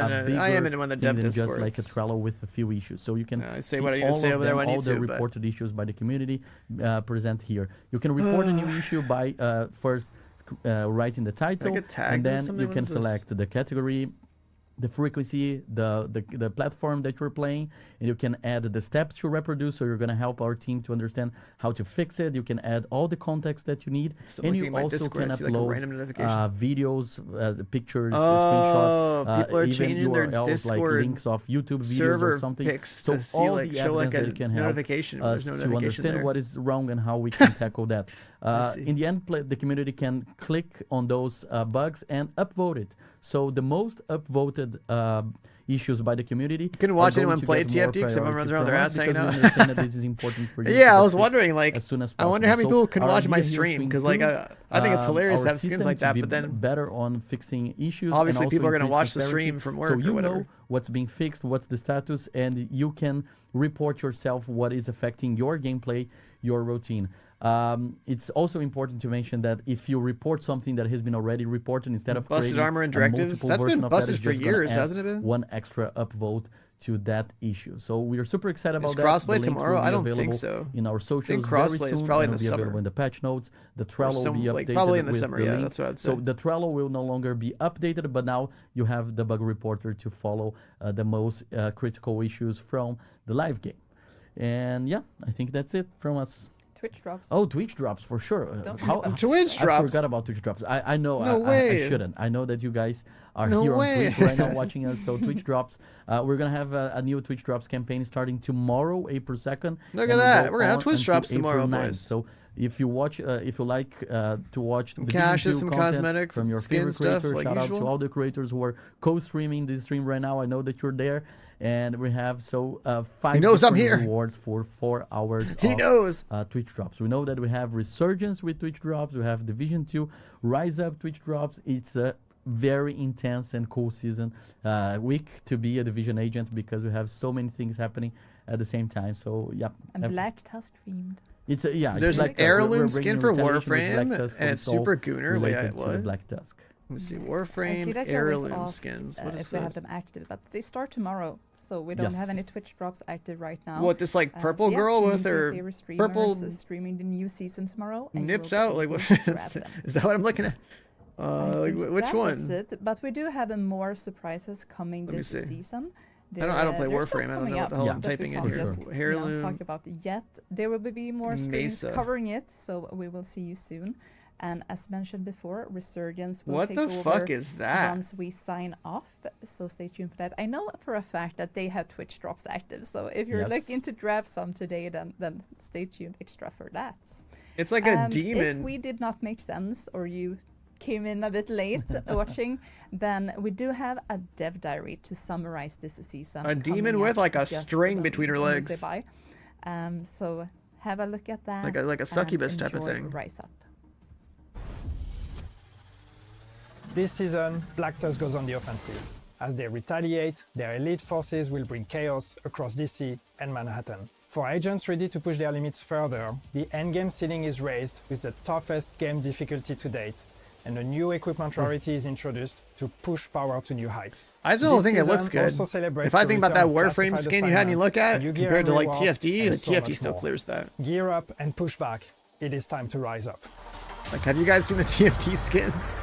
bigger in one of the thing dev than just like a discords. Trello with a few issues. So you can I say see what I need to all say of over there them, on all the YouTube, but- reported issues by the community present here. You can report a new issue by first writing the title, get tagged and with then something? you What can is this? select the category, the frequency, the platform that you're playing, and you can add the steps to reproduce. So you're going to help our team to understand how to fix it. You can add all the context that you need, So and looking you at my also Discord, can I see, like, a upload random notification. videos, the pictures, Oh, screenshots, people are even changing their URLs, like Discord links of YouTube videos server or something. pics So to see, all like, the show, like, evidence a that it can help notification when us there's no to notification understand there. what is wrong and how we can tackle that. see. In the end, the community can click on those bugs and upvote it. So the most upvoted issues by the community. You can watch anyone play TFT because everyone runs around their ass hanging out. Understand that this is important for you. Yeah, to I was fix wondering, like, as soon as I wonder how many possible. people can our watch my idea here is stream to because, like, improve, I think it's hilarious to our have skins system like to that, be but then better on fixing issues. and obviously also people are gonna increase watch the transparency. stream from work so or you whatever. know what's being fixed, what's the status, and you can report yourself what is affecting your gameplay, your routine. It's also important to mention that if you report something that has been already reported, instead of Busted creating armor and a directives, multiple that's version been of that, busted it's for just gonna years, add hasn't it been? one extra upvote to that issue. So we are super excited about Is that. crossplay The links tomorrow? will be I don't think available so. in our socials crossplay very is soon, probably and in the it'll be available summer. in the patch notes. The Trello will be updated probably in the with summer, the yeah, link. that's what I'd So say. the Trello will no longer be updated, but now you have the bug reporter to follow the most critical issues from the live game. And yeah, I think that's it from us. Twitch drops. Oh, Twitch drops for sure. Don't forget about Twitch I drops. forgot about Twitch drops. I know. No I way. shouldn't. I know that you guys are No here way. on Twitch right now watching us. So Twitch drops. We're gonna have a new Twitch drops campaign starting tomorrow, April 2nd. Look and at will that. go We're gonna have on Twitch until drops tomorrow, April 9th. boys. So if you watch, if you like to watch the caches, Division 2 some content cosmetics, from your skin favorite stuff, creators, like shout out usual. to all the creators who are co-streaming this stream right now. I know that you're there. And we have 5 knows I'm different here. rewards for 4 hours He of knows. Twitch drops. We know that we have Resurgence with Twitch drops. We have Division 2 Rise Up Twitch drops. It's a very intense and cool season week to be a Division agent because we have so many things happening at the same time. So yeah, And Black Tusk themed. it's a, yeah. There's it's an like heirloom we're skin bringing for Retaliation with Warframe, Black Tusk, so and it's all Super Gooner. Wait, related to the what? Black Tusk. Let me see. I see Warframe that you always heirloom ask, skins. What is if they have that? them active, but they start tomorrow, so we don't have Yes. any Twitch drops active right now. What, this like purple so yeah, girl tune with into your her favorite streamers, purple streaming the new season tomorrow? And you nips will be out? Like, able what to grab them. is that? What I'm looking at? I Like, think which that one? is it, but we do have more surprises coming Let me this see. season. I don't play They're still Warframe. I don't coming know what up, the hell I'm but we typing in can't here. just, Heirloom. talk about it yet. There will be more streams Mesa. covering it, so we will see you soon. And as mentioned before, Resurgence will What take the over fuck is that? once we sign off. So stay tuned for that. I know for a fact that they have Twitch drops active. So if you're Yes. looking to grab some today, then stay tuned extra for that. It's like a If demon. we did not make sense or you came in a bit late watching, then we do have a dev diary to summarize this season. A demon coming with, up like, a just string when between her we say legs. bye. So have a look at that. Like a succubus and type of enjoy thing. Rise Up. This season, Black Tusk goes on the offensive. As they retaliate, their elite forces will bring chaos across DC and Manhattan. For agents ready to push their limits further, the endgame ceiling is raised with the toughest game difficulty to date, and a new equipment rarity is introduced to push power to new heights. I still don't This think it looks season good. also celebrates If I the think about that return of Warframe classified skin you had and you look at, assignments, new gear compared to and like rewards, TFT, and the so TFT much still more. clears that. Gear up and push back. It is time to rise up. Like, have you guys seen the TFT skins?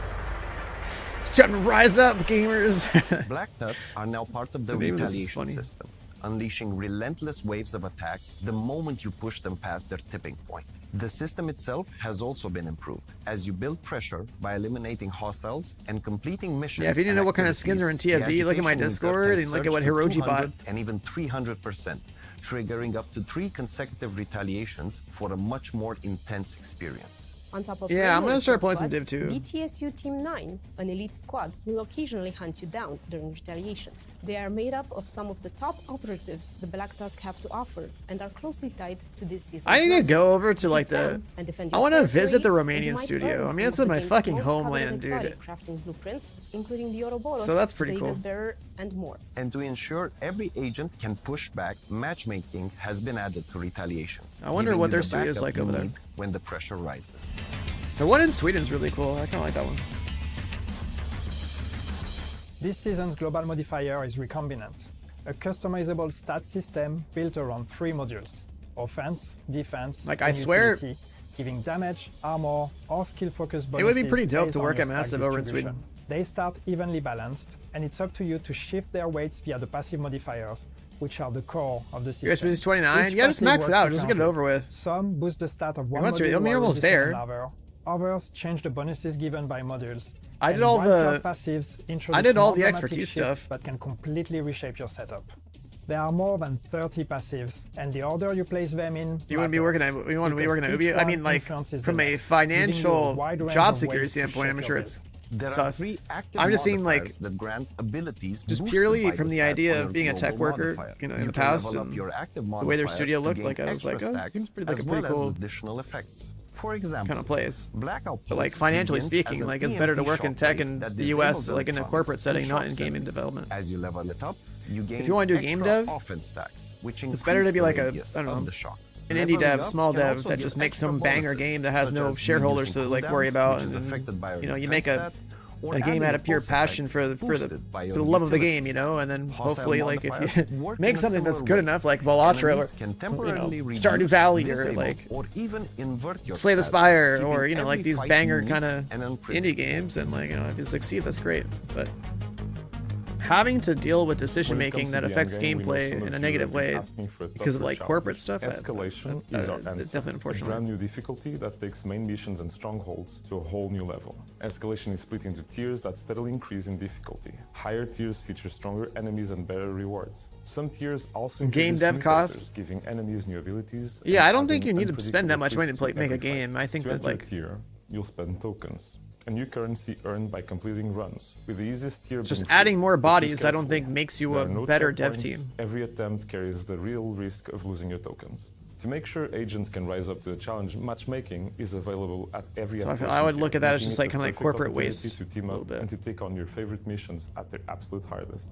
It's time to rise up, gamers. Black Tusk are now part of the The name of this is Retaliation funny. system, unleashing relentless waves of attacks the moment you push them past their tipping point. The system itself has also been improved, as you build pressure by eliminating hostiles and completing missions. Yeah, if you didn't and know what kind of skins are in activities, the TFT, look at my agitation meter Discord can and look at surge what to Hiroji 200 bought. and even 300%, triggering up to 3 consecutive retaliations for a much more intense experience. On top of Yeah, I'm gonna start playing some squad, Div 2. BTSU Team 9, an elite squad, will occasionally hunt you down during retaliations. They are made up of some of the top operatives the Black Tusk have to offer and are closely tied to this season's I need to numbers. go over to like Keep the. them and defend I your want to territory, visit the and you Romanian might studio. earn I mean, some it's of in the my game's fucking most homeland, coveted dude. exotic crafting blueprints, including the Ouroboros, So that's pretty the cool. Eagle Bearer, and more. And to ensure every agent can push back, matchmaking has been added to Retaliation. I wonder giving what you their the studio is backup like you over there. need when the pressure rises. The one in Sweden is really cool. I kind of like that one. This season's global modifier is Recombinant, a customizable stat system built around 3 modules: offense, defense, Like, I and swear- utility, giving damage, armor, or skill-focused It bonuses would be pretty dope based to on work your at stack Massive over in distribution. Sweden. They start evenly balanced, and it's up to you to shift their weights via the passive modifiers, which are the core of the system. USB is 29. Each Yeah, just passive max it works out. Just get it differently. over with. Some boost the stat of one once module you're- I mean, you're while almost reducing there. another. Others change the bonuses given by modules. I And did all wildcard the- passives introduce I did all more the dramatic expertise shifts stuff. that can completely reshape your setup. There are more than 30 passives, and the order you place them in. You wouldn't be working at. You want to be working at because Ubi. each I one mean, like influences the from a next, giving you a financial wide range job of security ways to standpoint, shape I'm your sure build. it's There are sus. 3 active I'm just seeing, like, modifiers that grant abilities just boosted purely by from the stats idea on of your being a tech global worker, modifier. you know, in You the can past, level up and your active the way their modifier studio to looked, gain like I was like, extra oh, stacks, seems pretty like as a pretty well as cool additional effects. For example, kind of plays. Blackout But like Pulse financially begins speaking, as an like it's better to EMP work in tech shockwave in that the disables US, like in a electronics corporate setting, and not in shocks gaming enemies. development. As you level it up, you gain you wanna do game extra dev, offense stacks, which it's better to increase be the like a, radius I don't know, of the shock. an indie Leveling dev, up small can dev also that give just makes extra some banger bonuses, game that has such no as shareholders reducing to like worry cooldowns, about, which is and affected by you know, you defense make a stat, or game adding out a of pure pulse passion effect for the boosted by for your the love of the utility game, you know, and then Hostile hopefully like if modifiers you work make in a something that's similar good way. enough, like Valatra or Enemies can temporarily you know, Stardew reduce, Valley or disable, like or even invert your Slay the stats, Spire keeping or you know like every these fight banger unique kind of and indie unpredictable. games, and like you know if you succeed, that's great. But having to deal with decision making that affects gameplay in a negative way because of like corporate stuff, Escalation is our it's answer. definitely A unfortunate. brand new difficulty that takes main missions and strongholds to a whole new level. Escalation is split into tiers that steadily increase in difficulty. Higher tiers feature stronger enemies and better rewards. Some tiers also Game introduce dev new costs. characters, giving enemies new abilities. Yeah, and I don't think adding you need to spend that much money to unpredictable make a twists to every game. fight. I think To that enter a like tier, you'll spend tokens, a new currency earned by completing runs, with the easiest tier just being adding free, more but choose bodies, I don't carefully. think makes you There a are no better dev checkpoints. team. Every attempt carries the real risk of losing your tokens. To make sure agents can rise up to the challenge, matchmaking is available at every So I escalation I would tier, look at that as making just it like a kind of like perfect corporate opportunity waste to team a little up bit. and to take on your favorite missions at their absolute hardest.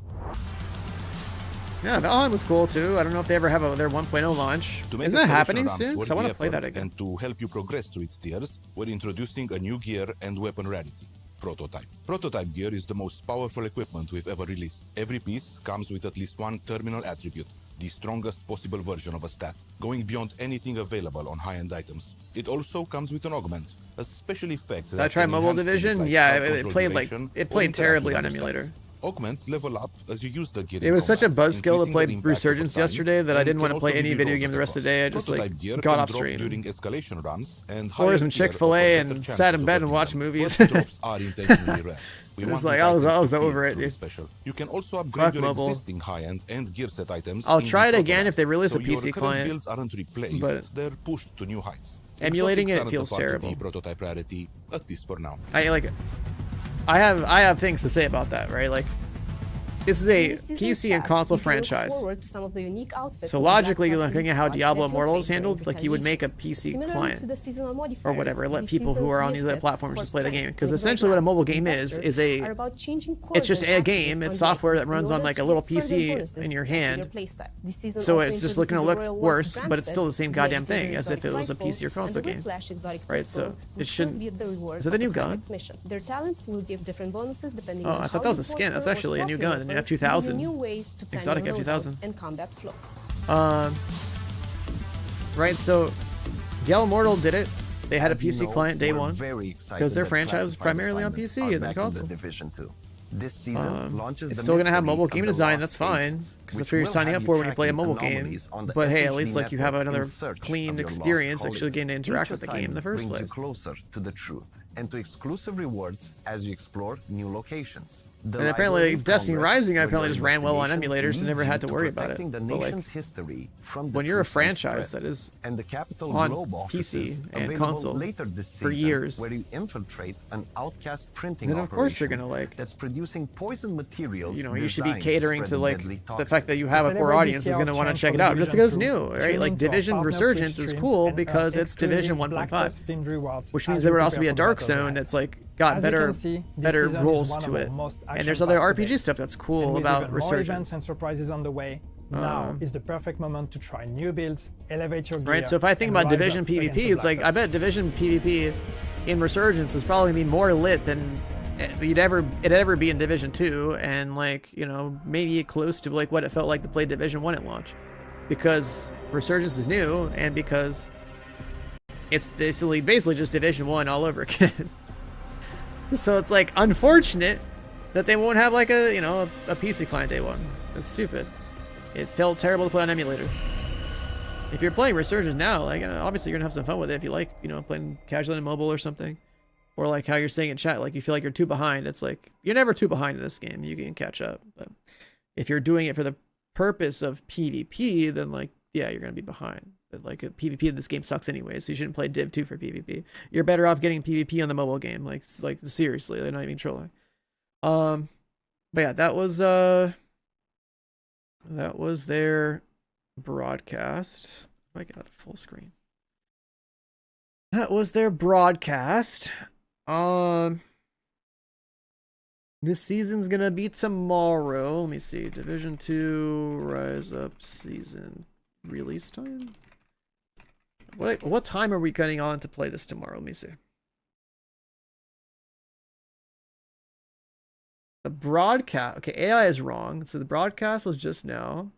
Yeah, Valheim was cool too. I don't know if they ever have their 1.0 launch. To make Isn't that escalation happening runs soon? Because I worth want the to play that effort again. And to help you progress through its tiers, we're introducing a new gear and weapon rarity, Prototype. Prototype gear is the most powerful equipment we've ever released. Every piece comes with at least one terminal attribute, the strongest possible version of a stat, going beyond anything available on high-end items. It also comes with an augment, a special effect Did I that try can Mobile enhance things Division? like Yeah, crowd it control played like duration it or played interact terribly with on other emulator. stats. Augments level up as you use the gear. It in was such a combat, buzzkill to increasing play their impact Resurgence over time, yesterday that I and didn't want can to play also any be video reloaded game the rest of the across. day. I just like Prototype gear got can off drop stream. during escalation runs, and Ordered higher some tier Chick-fil-A offer and better sat in chances bed of and getting watched them. movies. But drops are intentionally rare. We It was want like, these I was items to over feel it, truly dude. special. You can also upgrade Fuck your mobile. existing high-end and gear set items. I'll in the try it again prototype. if they release So a your PC current client, builds aren't replaced, but they're pushed to new heights. emulating Exotics it aren't feels a part of terrible. the prototype rarity, at least for now. I have things to say about that, right? Like this is a PC and console franchise. So logically, looking at how Diablo Immortal is handled, like you would make a PC client or whatever, let people who are on these other platforms just play the game. Because essentially what a mobile game is it's just a game, it's software that runs on like a little PC in your hand. So it's just looking to look worse, but it's still the same goddamn thing as if it was a PC or console game. Right, so it shouldn't... Is that the new gun? Their talents will give different bonuses depending Oh, on I thought how that was you a skin. That's bolster or actually a new swap your gun, the new weapons, F2000. giving you ways to plan Exotic your loadout F2000. and combat flow. Right, so Diablo Immortal did it. They had a As you PC know, client day we're one very excited because their that franchise was classified primarily on assignments PC are and then back in the console. Division 2. This season launches It's the still gonna have mystery mobile of game the design. lost That's fine agents, because which that's what you're will signing have up you for when you play a tracking mobile game. anomalies on the But hey, at SHD least like you have network another in search clean of your lost experience, actually colleagues. getting to interact Each with the game in the assignment first brings place. you closer to the truth and to exclusive rewards as you explore new locations. The And apparently Library of Destiny Congress, Rising where apparently your just ran well on investigation emulators, so never leads had you to worry about it. protecting the But like, nation's history from the when you're a truth and franchise threat. that is And the Capitol on Globe offices, PC and available console later this for season, years, where you infiltrate an outcast printing then of course they're operation gonna like, that's producing poison materials. you know, you should be designed catering spread to like deadly the fact that you To have a core celebrate audience this is year gonna of want to change check for it out just because it's Division new, 2, right? tune Like into our Division partner Resurgence Twitch is streams cool and earn because it's Division exclusive 1.5, Blacktest themed rewards which as means you there would prepare also be a for the Dark battles Zone ahead. that's like got As you better can see, this better season is rules one to of our it, most and there's other action-packed to RPG date. stuff that's And cool with about even more events Resurgence. and surprises on the way, now is the perfect moment to try new builds, elevate your gear, Right, so if I think and about rise Division up against the PvP, it's like I Blacktest. bet Division PvP in Resurgence is probably gonna be more lit than it'd ever be in Division 2, and like, you know, maybe close to like what it felt like to play Division 1 at launch, because Resurgence is new and because it's basically just Division 1 all over again. So it's like unfortunate that they won't have like a, you know, a PC client day one. That's stupid. It felt terrible to play on emulator. If you're playing Resurgence now, like, you know, obviously you're gonna have some fun with it if you like, you know, playing casually on mobile or something. Or like how you're saying in chat, like you feel like you're too behind. It's like, you're never too behind in this game. You can catch up. But if you're doing it for the purpose of PvP, then like, yeah, you're gonna be behind. But like PvP in this game sucks anyway, so you shouldn't play Div 2 for PvP. You're better off getting PvP on the mobile game. Like seriously, they're not even trolling. But yeah, that was their broadcast. I got it full screen. That was their broadcast. This season's gonna be tomorrow. Let me see. Division 2 Rise Up season release time. What time are we getting on to play this tomorrow? Let me see. The broadcast. Okay, AI is wrong. So the broadcast was just now.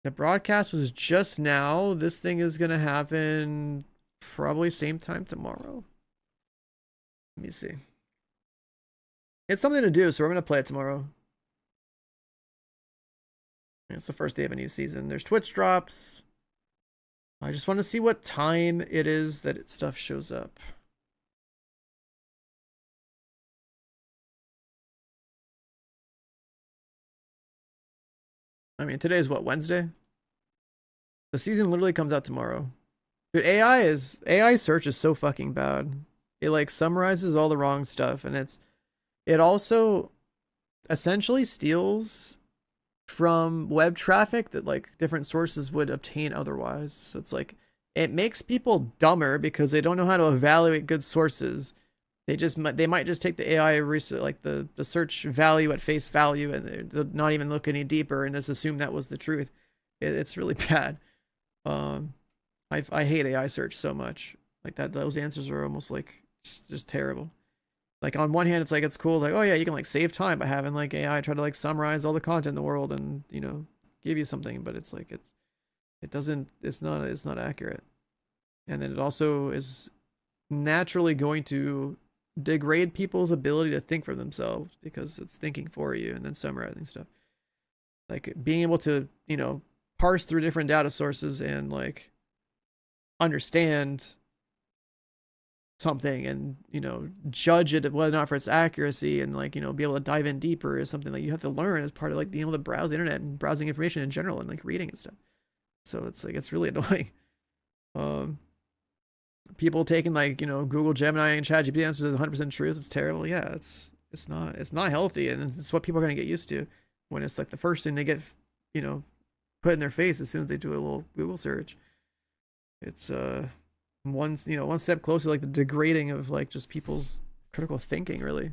The broadcast was just now. This thing is gonna happen probably same time tomorrow. Let me see. It's something to do, so we're gonna play it tomorrow. It's the first day of a new season. There's Twitch drops. I just want to see what time it is that stuff shows up. I mean, today is what, Wednesday? The season literally comes out tomorrow. Dude, AI search is so fucking bad. It like summarizes all the wrong stuff, and it also essentially steals from web traffic that like different sources would obtain otherwise. So it's like, it makes people dumber because they don't know how to evaluate good sources. They might just take the AI research, like the search value at face value, and they'll not even look any deeper and just assume that was the truth. It's really bad. I hate AI search so much. Like that, those answers are almost like just terrible. Like on one hand, it's like, it's cool, like, oh yeah, you can like save time by having like AI try to like summarize all the content in the world and, you know, give you something, but it's like it's not accurate. And then it also is naturally going to degrade people's ability to think for themselves because it's thinking for you and then summarizing stuff. Like being able to, you know, parse through different data sources and like understand something and, you know, judge it whether or not for its accuracy and like, you know, be able to dive in deeper is something that you have to learn as part of like being able to browse the internet and browsing information in general and like reading and stuff. So it's like, it's really annoying. People taking like, you know, Google Gemini and ChatGPT answers 100% truth. It's terrible. Yeah, it's not healthy, and it's what people are gonna get used to when it's like the first thing they get, you know, put in their face as soon as they do a little Google search. It's one step closer, like the degrading of like just people's critical thinking. Really,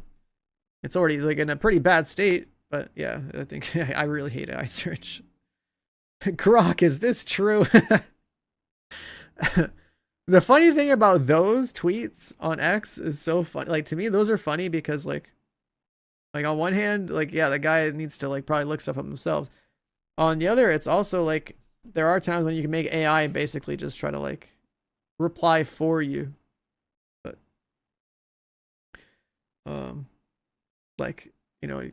it's already like in a pretty bad state. But yeah, I think I really hate AI search. Grok, is this true? The funny thing about those tweets on X is so funny. Like to me, those are funny because like on one hand, like yeah, the guy needs to like probably look stuff up themselves. On the other, it's also like there are times when you can make AI basically just try to like reply for you, but like you know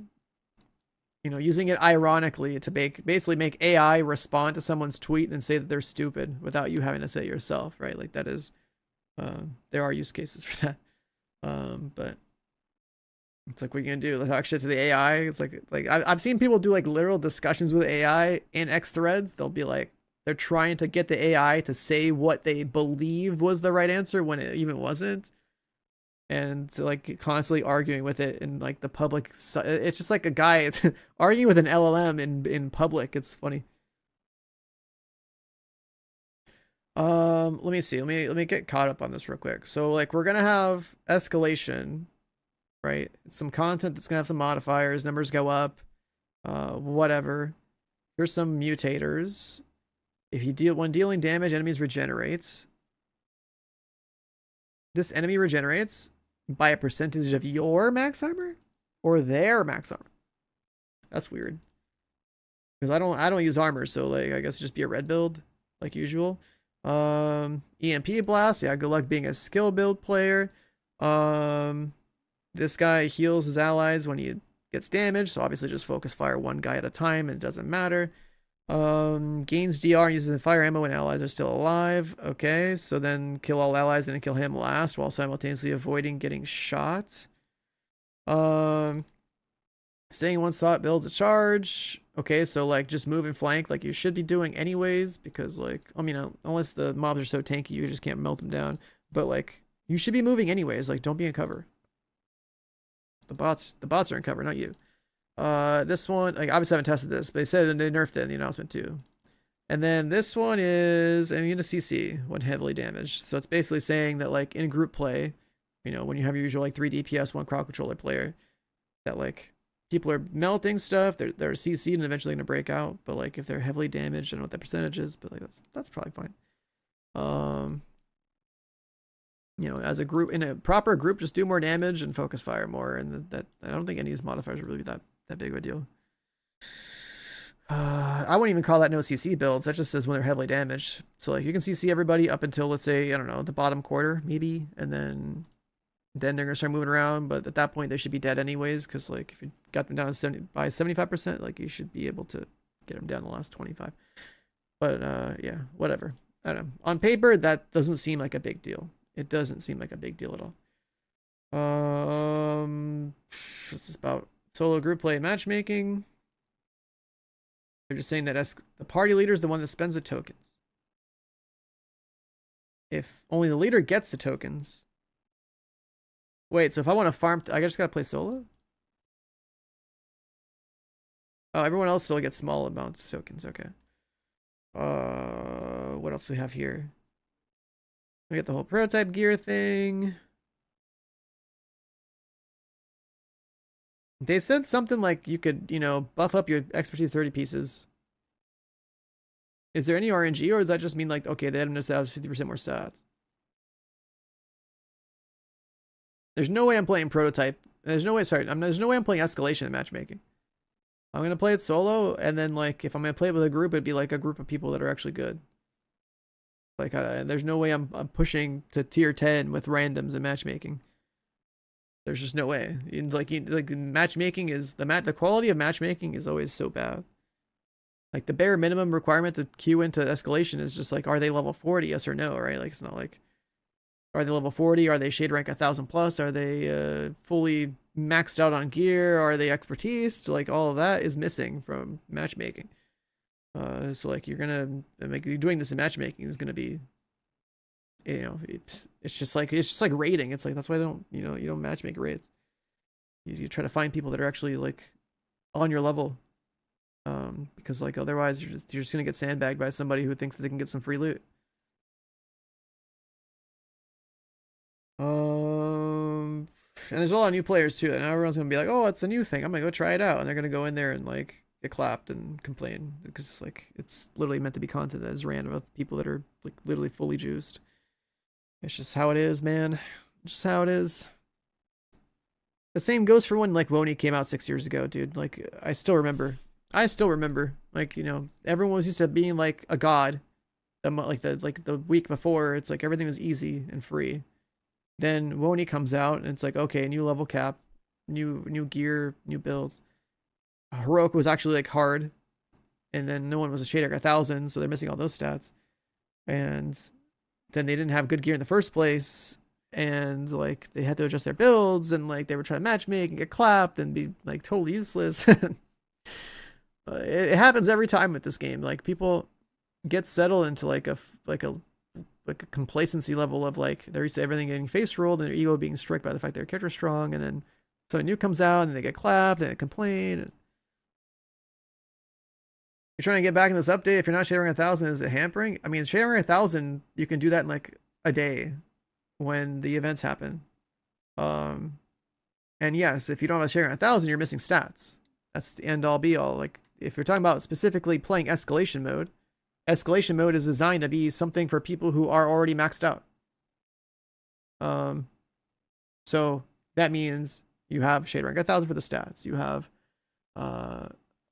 using it ironically to basically make AI respond to someone's tweet and say that they're stupid without you having to say it yourself, right? Like that is there are use cases for that. But it's like, what are you gonna do? Like, talk shit to the AI? It's like I've seen people do like literal discussions with AI in X threads. They'll be like, they're trying to get the AI to say what they believed was the right answer when it even wasn't, and like constantly arguing with it in like the public. It's just like a guy arguing with an LLM in public. It's funny. Let me see. Let me get caught up on this real quick. So like we're gonna have escalation, right? Some content that's gonna have some modifiers, numbers go up, whatever. Here's some mutators. If you deal when dealing damage, enemies regenerate. This enemy regenerates by a percentage of your max armor or their max armor. That's weird. Because I don't use armor, so like I guess just be a red build like usual. EMP blast, yeah, good luck being a skill build player. This guy heals his allies when he gets damaged, so obviously just focus fire one guy at a time and it doesn't matter. Gains DR, uses fire ammo when allies are still alive. Okay, so then kill all allies and then kill him last while simultaneously avoiding getting shot. Staying one spot builds a charge. Okay, so like just move and flank like you should be doing anyways, because like, I mean, unless the mobs are so tanky you just can't melt them down, but like you should be moving anyways. Like, don't be in cover. The bots are in cover, not you. This one, like, obviously I haven't tested this, but they said they nerfed it in the announcement too. And then this one is immune to CC when heavily damaged. So it's basically saying that like in group play, you know, when you have your usual like 3 DPS, 1 crowd controller player, that like people are melting stuff, they're CC'd and eventually gonna break out. But like if they're heavily damaged, I don't know what that percentage is, but like that's probably fine. You know, as a group, in a proper group, just do more damage and focus fire more, and that I don't think any of these modifiers are really that big of a deal. I wouldn't even call that no CC builds. That just says when they're heavily damaged. So like you can CC everybody up until, let's say, I don't know, the bottom quarter maybe, and then they're gonna start moving around. But at that point they should be dead anyways, because like if you got them down to by 75%, like you should be able to get them down the last 25. But yeah, whatever. I don't know. On paper that doesn't seem like a big deal. It doesn't seem like a big deal at all. What's this about? Solo group play and matchmaking. They're just saying that the party leader is the one that spends the tokens. If only the leader gets the tokens. Wait, so if I want to farm, I just gotta play solo? Oh, everyone else still gets small amounts of tokens. Okay. What else do we have here? We get the whole prototype gear thing. They said something like you could, you know, buff up your expertise 30 pieces. Is there any RNG, or does that just mean like, okay, the item just has 50% more stats? There's no way I'm playing prototype. There's no way, sorry, there's no way I'm playing escalation in matchmaking. I'm gonna play it solo, and then like if I'm gonna play it with a group, it'd be like a group of people that are actually good. Like, there's no way I'm pushing to tier 10 with randoms and matchmaking. There's just no way. Like matchmaking is the quality of matchmaking is always so bad. Like the bare minimum requirement to queue into escalation is just like, are they level 40? Yes or no, right? Like it's not like, are they level 40? Are they shade rank 1000 plus? Are they fully maxed out on gear? Are they expertise? Like all of that is missing from matchmaking. So like you're gonna doing this in matchmaking is gonna be, you know, it's just like raiding. It's like that's why you don't matchmake raids. You try to find people that are actually like on your level, because like otherwise you're just gonna get sandbagged by somebody who thinks that they can get some free loot. And there's a lot of new players too, and now everyone's gonna be like, oh, it's a new thing, I'm gonna go try it out, and they're gonna go in there and like get clapped and complain because like it's literally meant to be content that is random with people that are like literally fully juiced. It's just how it is, man. Just how it is. The same goes for when like Woni came out 6 years ago, dude. Like I still remember. Like, you know, everyone was used to being like a god. The week before, it's like everything was easy and free. Then Woni comes out and it's like, okay, new level cap, new gear, new builds. Heroic was actually like hard, and then no one was a shader 1000, so they're missing all those stats. And then they didn't have good gear in the first place, and like they had to adjust their builds, and like they were trying to matchmake and get clapped and be like totally useless. It happens every time with this game. Like people get settled into like a complacency level of like they're used to everything getting face rolled and their ego being struck by the fact their character's strong, and then something new comes out and they get clapped and they complain. And you're trying to get back in this update. If you're not shadowing 1,000, is it hampering? I mean, shadowing 1,000, you can do that in like a day when the events happen. And yes, if you don't have a shadowing 1,000, you're missing stats. That's the end all be all. Like if you're talking about specifically playing escalation mode is designed to be something for people who are already maxed out. So that means you have shade rank 1,000 for the stats. You have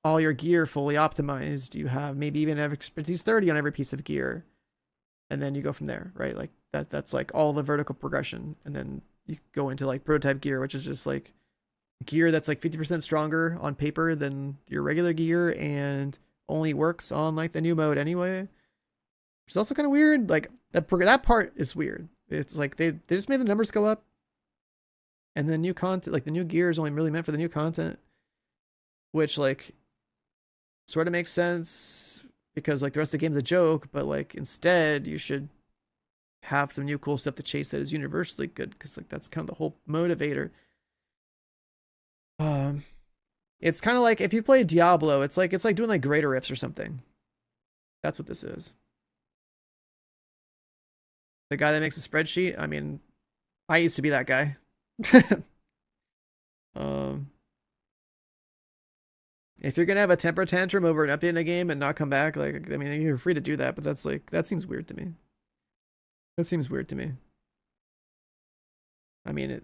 all your gear fully optimized. You have maybe even have expertise 30 on every piece of gear, and then you go from there, right? Like that's like all the vertical progression, and then you go into like prototype gear, which is just like gear that's like 50% stronger on paper than your regular gear, and only works on like the new mode anyway. It's also kind of weird. Like that part is weird. It's like they just made the numbers go up, and the new content, like the new gear, is only really meant for the new content, which like sort of makes sense because like the rest of the game's a joke, but like instead you should have some new cool stuff to chase that is universally good, because like that's kind of the whole motivator. It's kind of like if you play Diablo, it's like doing like greater rifts or something. That's what this is. The guy that makes a spreadsheet, I mean, I used to be that guy. If you're gonna have a temper tantrum over an update in a game and not come back, like, I mean, you're free to do that, but that's like, that seems weird to me. That seems weird to me. I mean,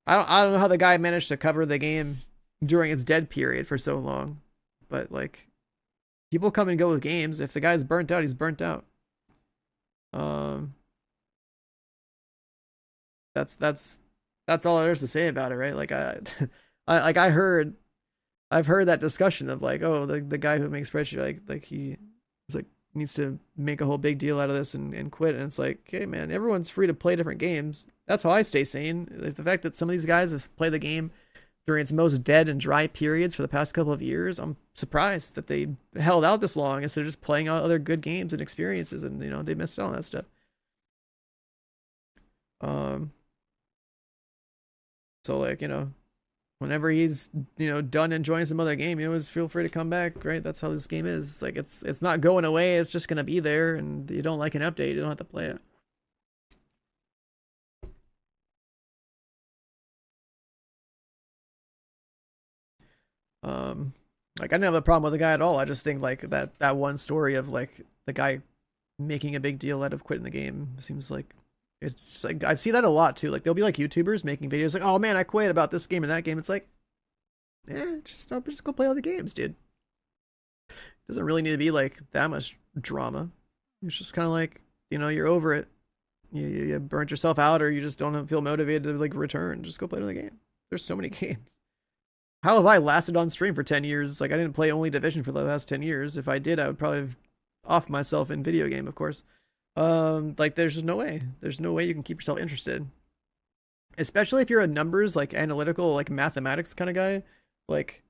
I don't know how the guy managed to cover the game during its dead period for so long, but like, people come and go with games. If the guy's burnt out, he's burnt out. That's all there is to say about it, right? Like I've heard that discussion of like, oh, the guy who makes spreadsheet, like he is like needs to make a whole big deal out of this and quit. And it's like, okay, man, everyone's free to play different games. That's how I stay sane. Like, the fact that some of these guys have played the game during its most dead and dry periods for the past couple of years, I'm surprised that they held out this long instead of just playing out other good games and experiences, and you know, they missed out on that stuff. So like, you know, whenever he's, you know, done enjoying some other game, you always feel free to come back, right? That's how this game is. Like it's not going away, it's just gonna be there, and you don't like an update, you don't have to play it. Like I didn't have a problem with the guy at all. I just think like that one story of like the guy making a big deal out of quitting the game seems like, it's like I see that a lot too. Like there'll be like YouTubers making videos like, oh man, I quit about this game and that game. It's like, just go play all the games, dude. It doesn't really need to be like that much drama. It's just kind of like, you know, you're over it. You burnt yourself out, or you just don't feel motivated to like return. Just go play another game. There's so many games. How have I lasted on stream for 10 years? It's like I didn't play only Division for the last 10 years. If I did, I would probably have offed myself in video game, of course. Like there's just no way. There's no way you can keep yourself interested. Especially if you're a numbers, like analytical, like mathematics kind of guy. Like,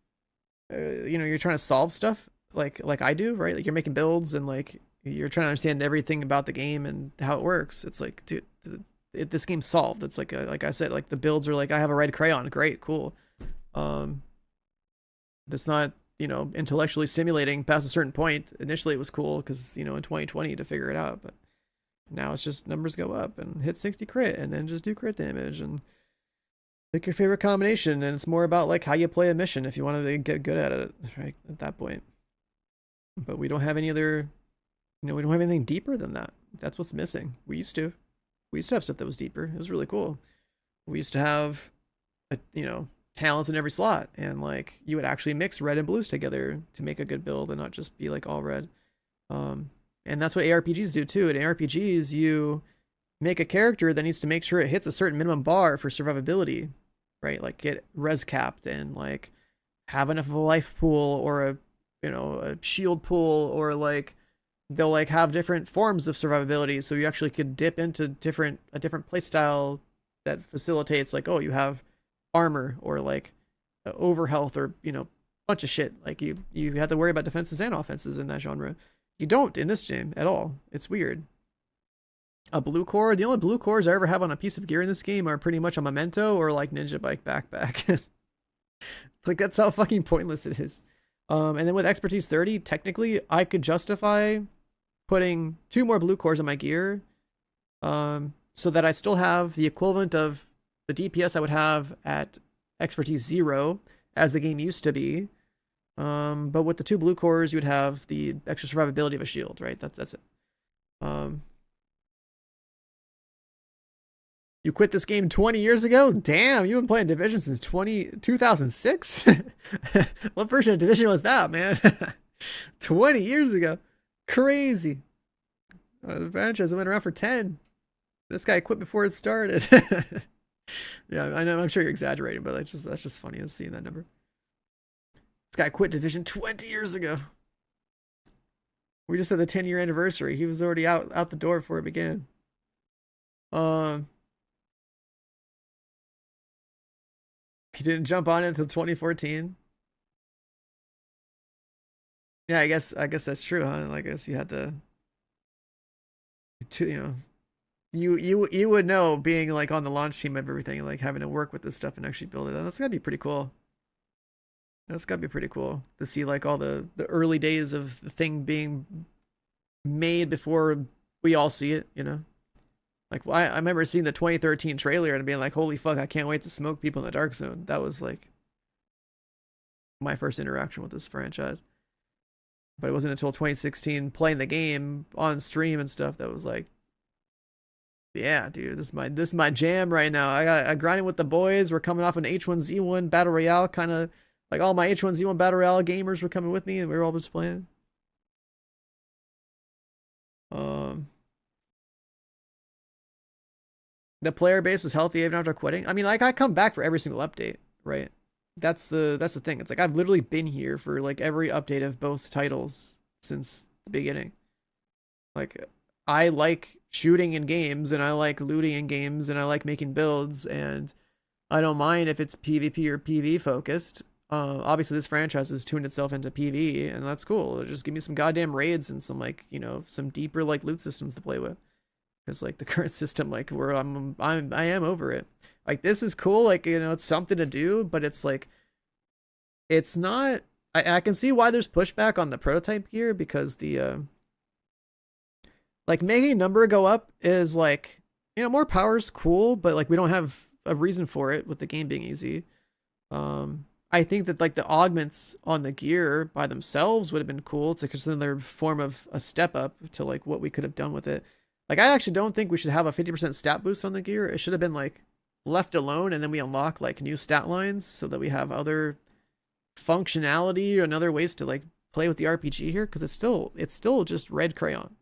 you know, you're trying to solve stuff like I do, right? Like you're making builds and like you're trying to understand everything about the game and how it works. It's like, dude, this game's solved. It's like, like I said, like the builds are like, I have a red crayon. Great, cool. That's not, you know, intellectually stimulating past a certain point. Initially it was cool because, you know, in 2020 to figure it out, but now it's just numbers go up and hit 60 crit and then just do crit damage and pick your favorite combination. And it's more about like how you play a mission if you want to get good at it, right? At that point. But we don't have any other, you know, we don't have anything deeper than that. That's what's missing. We used to have stuff that was deeper. It was really cool. We used to have, you know, talents in every slot, and like you would actually mix red and blues together to make a good build and not just be like all red. And that's what ARPGs do too. In ARPGs, you make a character that needs to make sure it hits a certain minimum bar for survivability, right? Like get res capped and like have enough of a life pool or a, you know, a shield pool, or like they'll like have different forms of survivability, so you actually could dip into a different playstyle that facilitates like, oh, you have armor or like over health or, you know, bunch of shit. Like you have to worry about defenses and offenses in that genre. You don't in this game at all. It's weird. A blue core. The only blue cores I ever have on a piece of gear in this game are pretty much a memento or like ninja bike backpack. Like that's how fucking pointless it is. And then with expertise 30, technically I could justify putting 2 more blue cores on my gear, so that I still have the equivalent of the DPS I would have at expertise 0 as the game used to be. But with the 2 blue cores, you would have the extra survivability of a shield, right? That's it. You quit this game 20 years ago? Damn, you've been playing Division since 2006? What version of Division was that, man? 20 years ago. Crazy. The franchise went around for 10. This guy quit before it started. Yeah, I know. I'm sure you're exaggerating, but that's just funny seeing that number. This guy quit Division 20 years ago. We just had the 10-year anniversary. He was already out the door before it began. He didn't jump on it until 2014. Yeah, I guess that's true, huh? I guess you had to, you know, you would know, being like on the launch team of everything, like having to work with this stuff and actually build it. That's gotta be pretty cool. That's gotta be pretty cool to see like all the early days of the thing being made before we all see it, you know? Like, well, I remember seeing the 2013 trailer and being like, holy fuck, I can't wait to smoke people in the Dark Zone. That was like my first interaction with this franchise. But it wasn't until 2016 playing the game on stream and stuff that was like, yeah, dude, this is my jam right now. I grinding with the boys. We're coming off an H1Z1 Battle Royale, kind of like all my H1Z1 Battle Royale gamers were coming with me and we were all just playing. The player base is healthy even after quitting. I mean, like, I come back for every single update, right? That's the thing. It's like I've literally been here for like every update of both titles since the beginning. Like, I like shooting in games and I like looting in games and I like making builds, and I don't mind if it's PvP or PV focused. Obviously this franchise has tuned itself into PV, and that's cool. Just give me some goddamn raids and some, like, you know, some deeper like loot systems to play with. Because like the current system, like, where I am over it. Like, this is cool, like, you know, it's something to do, but it's like, it's not. I can see why there's pushback on the prototype gear, because the like making number go up is like, you know, more power is cool, but like we don't have a reason for it with the game being easy. I think that like the augments on the gear by themselves would have been cool. It's like just another form of a step up to like what we could have done with it. Like, I actually don't think we should have a 50% stat boost on the gear. It should have been like left alone, and then we unlock like new stat lines so that we have other functionality and other ways to like play with the RPG here, because it's still just red crayon.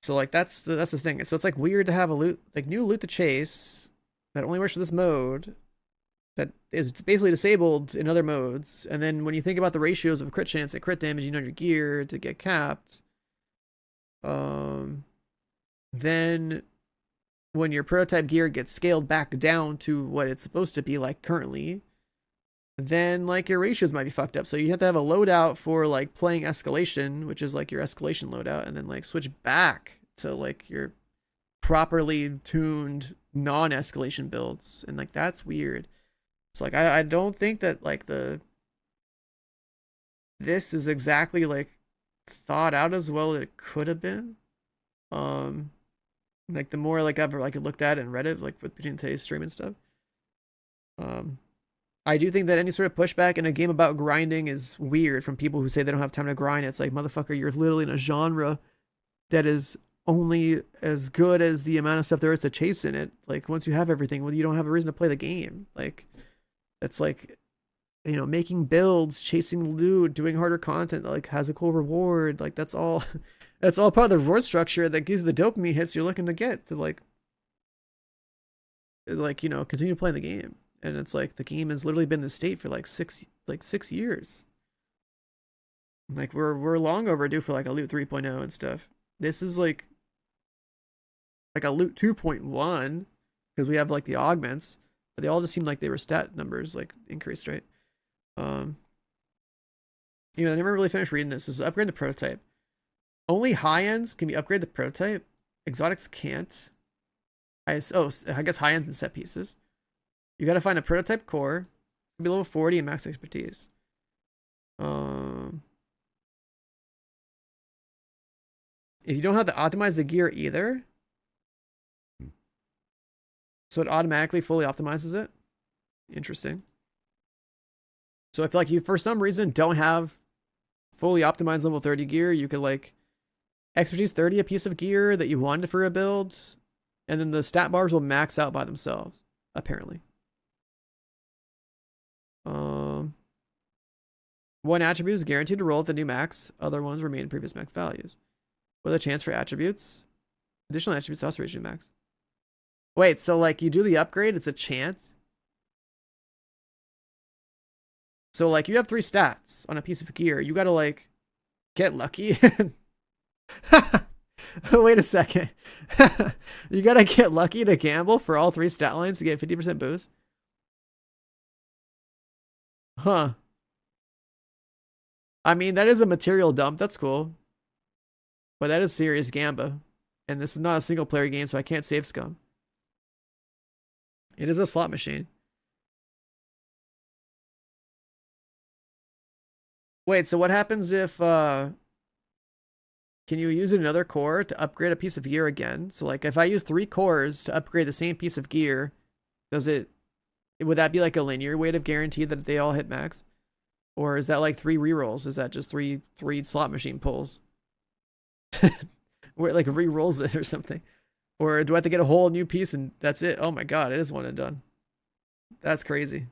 So like that's the thing. So it's like weird to have a new loot to chase that only works for this mode, that is basically disabled in other modes. And then when you think about the ratios of crit chance and crit damage, you know, your gear to get capped. Then when your prototype gear gets scaled back down to what it's supposed to be like currently, then like your ratios might be fucked up. So you have to have a loadout for like playing Escalation, which is like your Escalation loadout, and then like switch back to like your properly tuned non-Escalation builds. And like that's weird. So like I don't think that like this is exactly like thought out as well as it could have been. Like the more like I've like looked at it and read it, like between today's stream and stuff. I do think that any sort of pushback in a game about grinding is weird from people who say they don't have time to grind. It's like, motherfucker, you're literally in a genre that is only as good as the amount of stuff there is to chase in it. Like, once you have everything, well, you don't have a reason to play the game. Like, it's like, you know, making builds, chasing loot, doing harder content that like has a cool reward. Like, that's all part of the reward structure that gives you the dopamine hits you're looking to get to like, you know, continue playing the game. And it's like the game has literally been in this state for like six years. Like we're long overdue for like a loot 3.0 and stuff. This is like a loot 2.1 because we have like the augments, but they all just seem like they were stat numbers like increased, right? You know, I never really finished reading this. This is upgrade the prototype. Only high ends can be upgraded the prototype. Exotics can't. I guess high ends and set pieces. You got to find a prototype core. Be level 40 and max expertise. If you don't have to optimize the gear either, so it automatically fully optimizes it. Interesting. So if like you for some reason don't have fully optimized level 30 gear, you could like expertise 30 a piece of gear that you wanted for a build, and then the stat bars will max out by themselves, apparently. One attribute is guaranteed to roll at the new max. Other ones remain in previous max values. With a chance for attributes. Additional attributes also reach new max. Wait, so like you do the upgrade, it's a chance? So like you have 3 stats on a piece of gear. You gotta like get lucky. Wait a second. You gotta get lucky to gamble for all 3 stat lines to get 50% boost? Huh. I mean, that is a material dump. That's cool. But that is serious gamba. And this is not a single player game, so I can't save scum. It is a slot machine. Wait, so what happens if can you use another core to upgrade a piece of gear again? So like if I use 3 cores to upgrade the same piece of gear, would that be like a linear way to guarantee that they all hit max? Or is that like 3 rerolls? Is that just three slot machine pulls? Where it like re-rolls it or something? Or do I have to get a whole new piece and that's it? Oh my god, it is one and done. That's crazy.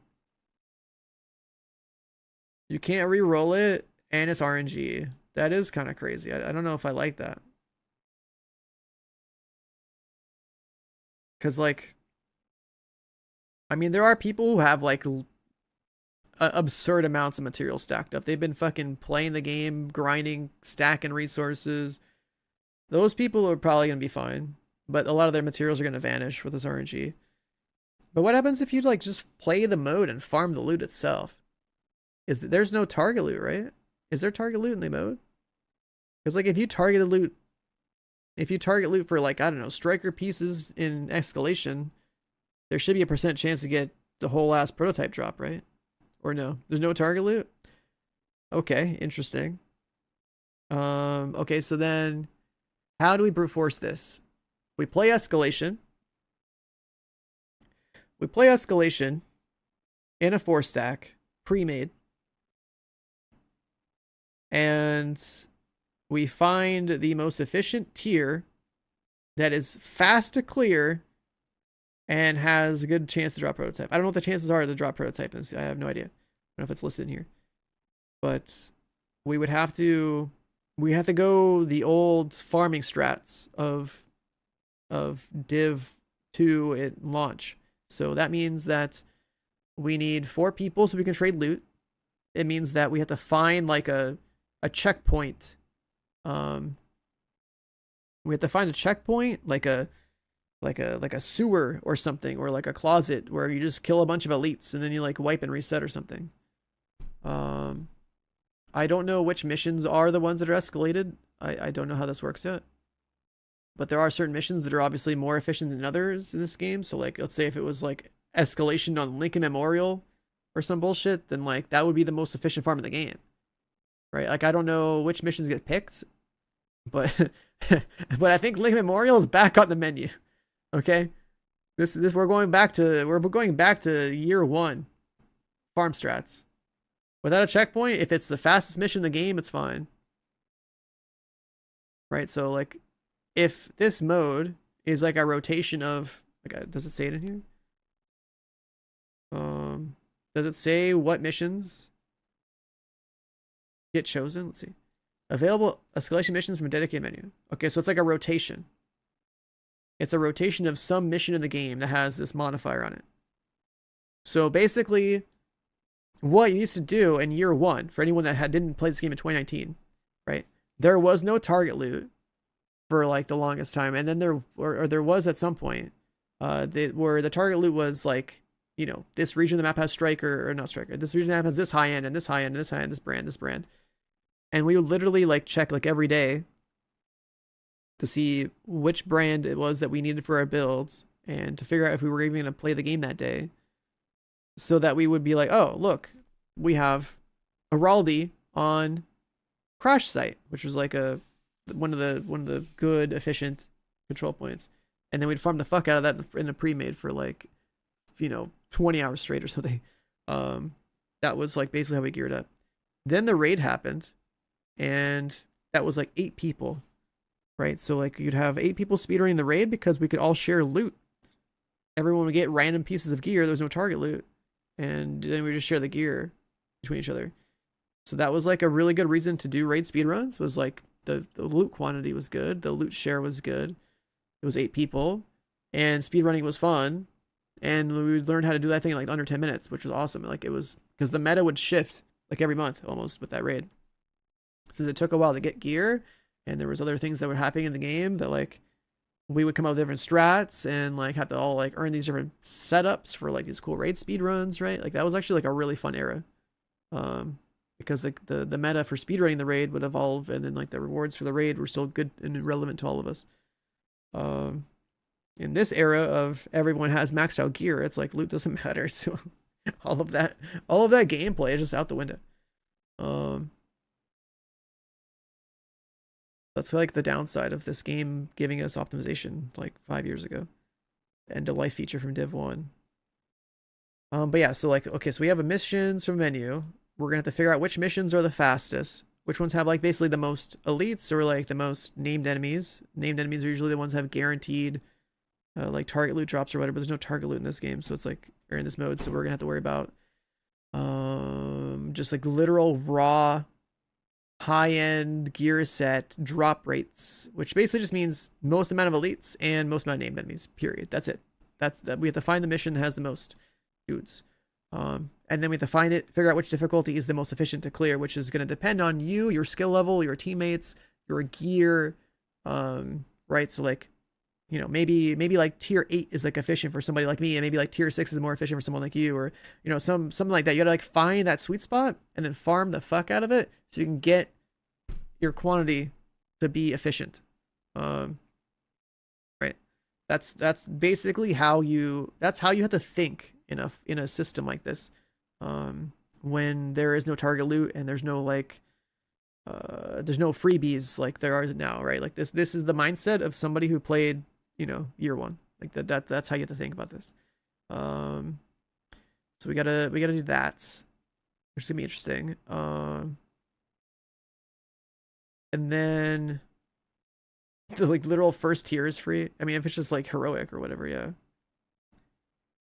You can't re-roll it and it's RNG. That is kind of crazy. I don't know if I like that. Because like, I mean, there are people who have like absurd amounts of material stacked up. They've been fucking playing the game, grinding, stacking resources. Those people are probably going to be fine, but a lot of their materials are going to vanish with this RNG. But what happens if you like just play the mode and farm the loot itself? There's no target loot, right? Is there target loot in the mode? Because like if you target loot for like, I don't know, striker pieces in Escalation, there should be a % chance to get the whole ass prototype drop, right? Or no? There's no target loot? Okay, interesting. Okay, so then how do we brute force this? We play Escalation. We play Escalation in a 4-stack, pre-made. And we find the most efficient tier that is fast to clear and has a good chance to drop prototype. I don't know what the chances are to drop prototype. I have no idea. I don't know if it's listed in here. But we have to go the old farming strats of Div 2 at launch. So that means that we need 4 people so we can trade loot. It means that we have to find like a checkpoint. We have to find a checkpoint, like a sewer or something, or like a closet where you just kill a bunch of elites and then you like wipe and reset or something. I don't know which missions are the ones that are escalated. I don't know how this works yet. But there are certain missions that are obviously more efficient than others in this game. So like, let's say if it was like Escalation on Lincoln Memorial or some bullshit, then like that would be the most efficient farm in the game. Right? Like I don't know which missions get picked, but but I think Lincoln Memorial is back on the menu. Okay? This we're going back to year 1 farm strats. Without a checkpoint, if it's the fastest mission in the game, it's fine. Right? So like if this mode is like a rotation of like does it say it in here? Does it say what missions get chosen? Let's see. Available escalation missions from a dedicated menu. Okay, so it's like a rotation. It's a rotation of some mission in the game that has this modifier on it. So basically, what you used to do in year 1 for anyone that didn't play this game in 2019, right? There was no target loot for like the longest time, and then there was at some point, where the target loot was like, you know, this region of the map has striker or not striker. This region of the map has this high end and this high end and this high end, this brand, and we would literally like check like every day to see which brand it was that we needed for our builds and to figure out if we were even going to play the game that day, so that we would be like, oh look, we have Araldi on Crash Site, which was like one of the good efficient control points, and then we'd farm the fuck out of that in a pre-made for like, you know, 20 hours straight or something. That was like basically how we geared up. Then the raid happened, and that was like 8 people, right? So like you'd have 8 people speedrunning the raid because we could all share loot. Everyone would get random pieces of gear. There was no target loot, and then we just share the gear between each other. So that was like a really good reason to do raid speedruns, was like the loot quantity was good, the loot share was good. It was 8 people, and speedrunning was fun, and we learned how to do that thing in like under 10 minutes, which was awesome. Like it was, because the meta would shift like every month almost with that raid. Since it took a while to get gear, and there was other things that were happening in the game that like we would come up with different strats and like have to all like earn these different setups for like these cool raid speed runs, right? Like that was actually like a really fun era. Because the meta for speedrunning the raid would evolve, and then like the rewards for the raid were still good and relevant to all of us. In this era of everyone has maxed out gear, it's like loot doesn't matter. So all of that gameplay is just out the window. That's like the downside of this game giving us optimization like 5 years ago, end of life feature from Div 1. But yeah, so like, okay, so we have a missions from menu. We're gonna have to figure out which missions are the fastest, which ones have like basically the most elites or like the most named enemies. Named enemies are usually the ones that have guaranteed like target loot drops or whatever, but there's no target loot in this game, so it's like, or in this mode, so we're gonna have to worry about just like literal raw high-end gear set drop rates, which basically just means most amount of elites and most amount of named enemies, period. That's it. We have to find the mission that has the most dudes. And then we have to find it, figure out which difficulty is the most efficient to clear, which is going to depend on you, your skill level, your teammates, your gear, right? So like, you know, maybe like tier 8 is like efficient for somebody like me, and maybe like tier 6 is more efficient for someone like you, or, you know, something like that. You gotta like find that sweet spot and then farm the fuck out of it so you can get your quantity to be efficient. Right. That's basically how you have to think in a system like this. When there is no target loot and there's no like there's no freebies like there are now, right? Like this is the mindset of somebody who played, you know, year 1. Like that's how you have to think about this. So we gotta do that, which is gonna be interesting. And then the like literal first tier is free. I mean, if it's just like heroic or whatever, yeah.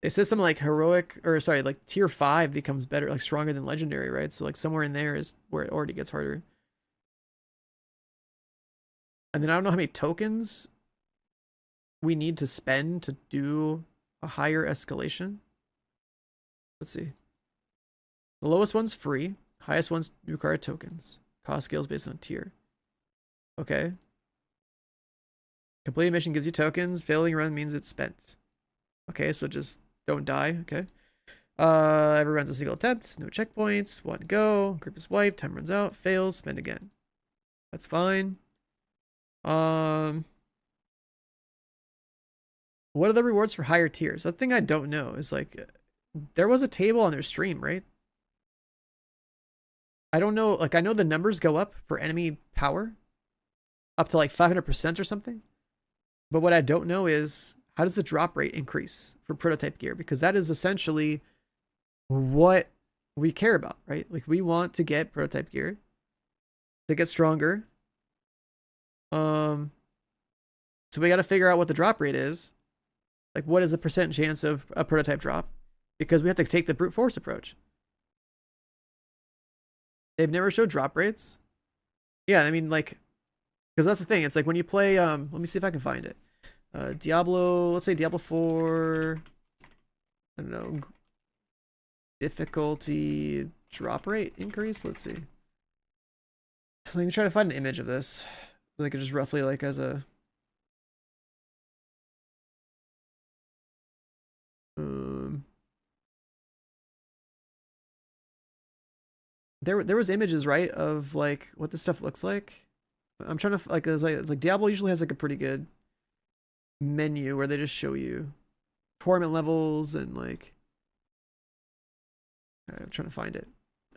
It says something like heroic, or sorry, like tier 5 becomes better, like stronger than legendary, right? So like somewhere in there is where it already gets harder. And then I don't know how many tokens we need to spend to do a higher escalation. Let's see. The lowest one's free. Highest ones require tokens. Cost scales based on tier. Okay. Completed mission gives you tokens. Failing run means it's spent. Okay, so just don't die. Okay. Every run's a single attempt. No checkpoints. One go. Group is wiped. Time runs out. Fails. Spend again. That's fine. What are the rewards for higher tiers? The thing I don't know is like, there was a table on their stream, right? I don't know. Like, I know the numbers go up for enemy power up to like 500% or something. But what I don't know is, how does the drop rate increase for prototype gear? Because that is essentially what we care about, right? Like, we want to get prototype gear to get stronger. So we got to figure out what the drop rate is. Like, what is the percent chance of a prototype drop? Because we have to take the brute force approach. They've never showed drop rates. Yeah, I mean, like, because that's the thing. It's like when you play, let me see if I can find it. Diablo, let's say Diablo 4, I don't know, difficulty drop rate increase. Let's see. Let me try to find an image of this. Like just roughly like as a there was images, right, of like what this stuff looks like. I'm trying to like Diablo usually has like a pretty good menu where they just show you torment levels and like I'm trying to find it.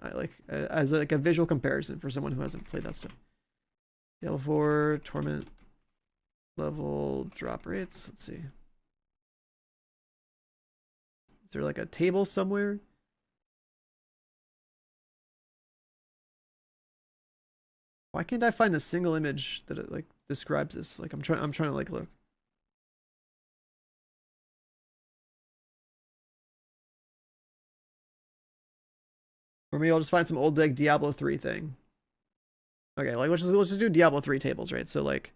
I like as like a visual comparison for someone who hasn't played that stuff. Diablo 4 torment level drop rates. Let's see. Is there like a table somewhere? Why can't I find a single image that it like describes this? Like I'm trying to like look. Or maybe I'll just find some old like Diablo 3 thing. Okay, like let's just do Diablo 3 tables, right? So like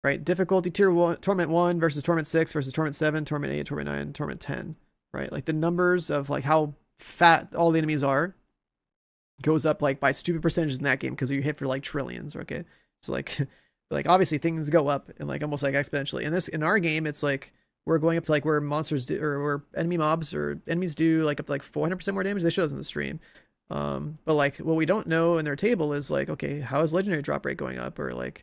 right, difficulty tier 1, torment 1 versus torment 6 versus torment 7, torment 8, torment 9, torment 10, right? Like the numbers of like how fat all the enemies are goes up like by stupid percentages in that game because you hit for like trillions, okay? So like like obviously things go up and like almost like exponentially. In our game it's like we're going up to like where monsters do or where enemy mobs or enemies do like up to like 400% more damage. They show us in the stream. But like what we don't know in their table is like, okay, how is legendary drop rate going up? Or like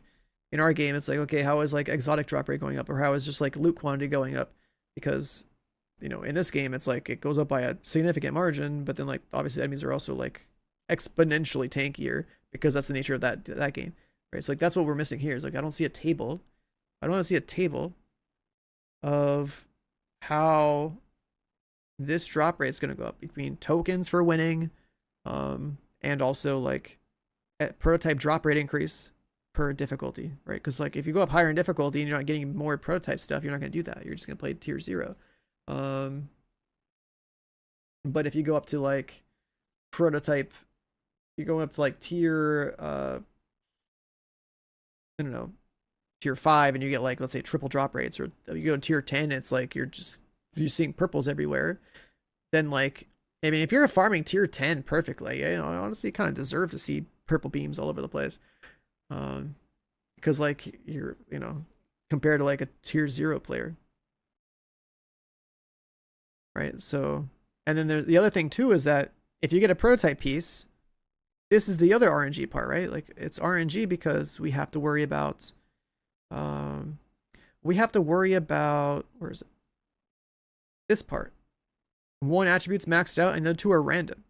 in our game it's like, okay, how is like exotic drop rate going up? Or how is just like loot quantity going up? Because you know, in this game it's like it goes up by a significant margin, but then like obviously enemies are also like exponentially tankier because that's the nature of that game, right? So like that's what we're missing here is like I don't see a table. I don't want to see a table of how this drop rate is going to go up between tokens for winning and also like prototype drop rate increase per difficulty, right? Because like if you go up higher in difficulty and you're not getting more prototype stuff, you're not going to do that. You're just going to play tier 0. But if you go up to like prototype, you're going up to like tier I don't know, tier 5 and you get like let's say triple drop rates, or you go to tier 10 it's like you're seeing purples everywhere, then like I mean if you're farming tier 10 perfectly, you know, honestly you kind of deserve to see purple beams all over the place, because like you're, you know, compared to like a tier 0 player, right? So and then the other thing too is that if you get a prototype piece, this is the other RNG part, right? Like it's RNG because we have to worry about where is it? This part. One attribute's maxed out and the 2 are random.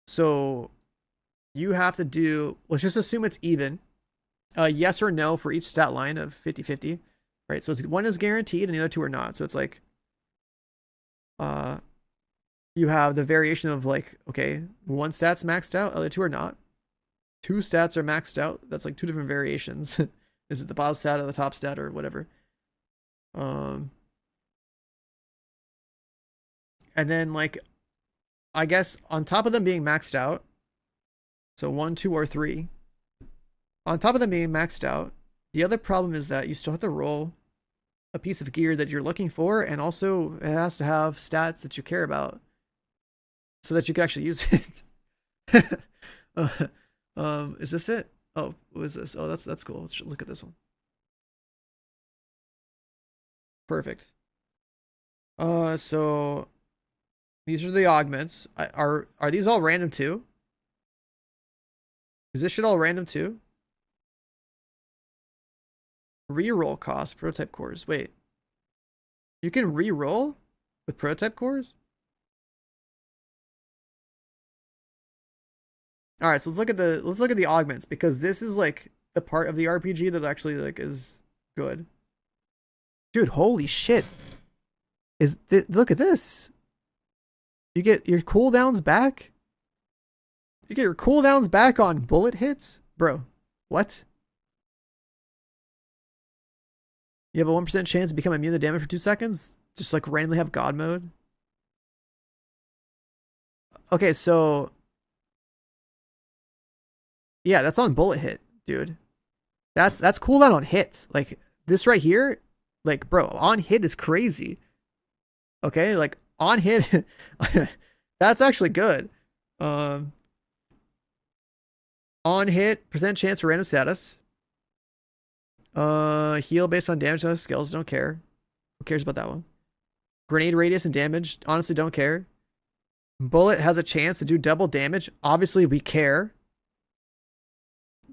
So you have to do, let's just assume it's even, yes or no for each stat line of 50-50, right? So it's, one is guaranteed and the other 2 are not. So it's like you have the variation of like, okay, one stat's maxed out, other 2 are not. 2 stats are maxed out. That's like 2 different variations. Is it the bottom stat or the top stat or whatever? And then like, I guess on top of them being maxed out, so 1, 2, or 3, on top of them being maxed out, the other problem is that you still have to roll a piece of gear that you're looking for, and also it has to have stats that you care about so that you can actually use it. Is this it? Oh, what is this? Oh, that's cool. Let's look at this one. Perfect. So these are the augments. Are these all random too? Is this shit all random too? Reroll cost, prototype cores. Wait. You can reroll with prototype cores? Alright, so let's look at the augments, because this is like the part of the RPG that actually like is good. Dude, holy shit. Look at this. You get your cooldowns back? You get your cooldowns back on bullet hits? Bro, what? You have a 1% chance to become immune to damage for 2 seconds? Just like randomly have God mode? Okay, so yeah, that's on bullet hit, dude. That's cooldown on hit. Like this right here, like bro, on hit is crazy. Okay, like on hit, that's actually good. On hit, percent chance for random status. Heal based on damage on skills. Don't care. Who cares about that one? Grenade radius and damage. Honestly, don't care. Bullet has a chance to do double damage. Obviously, we care.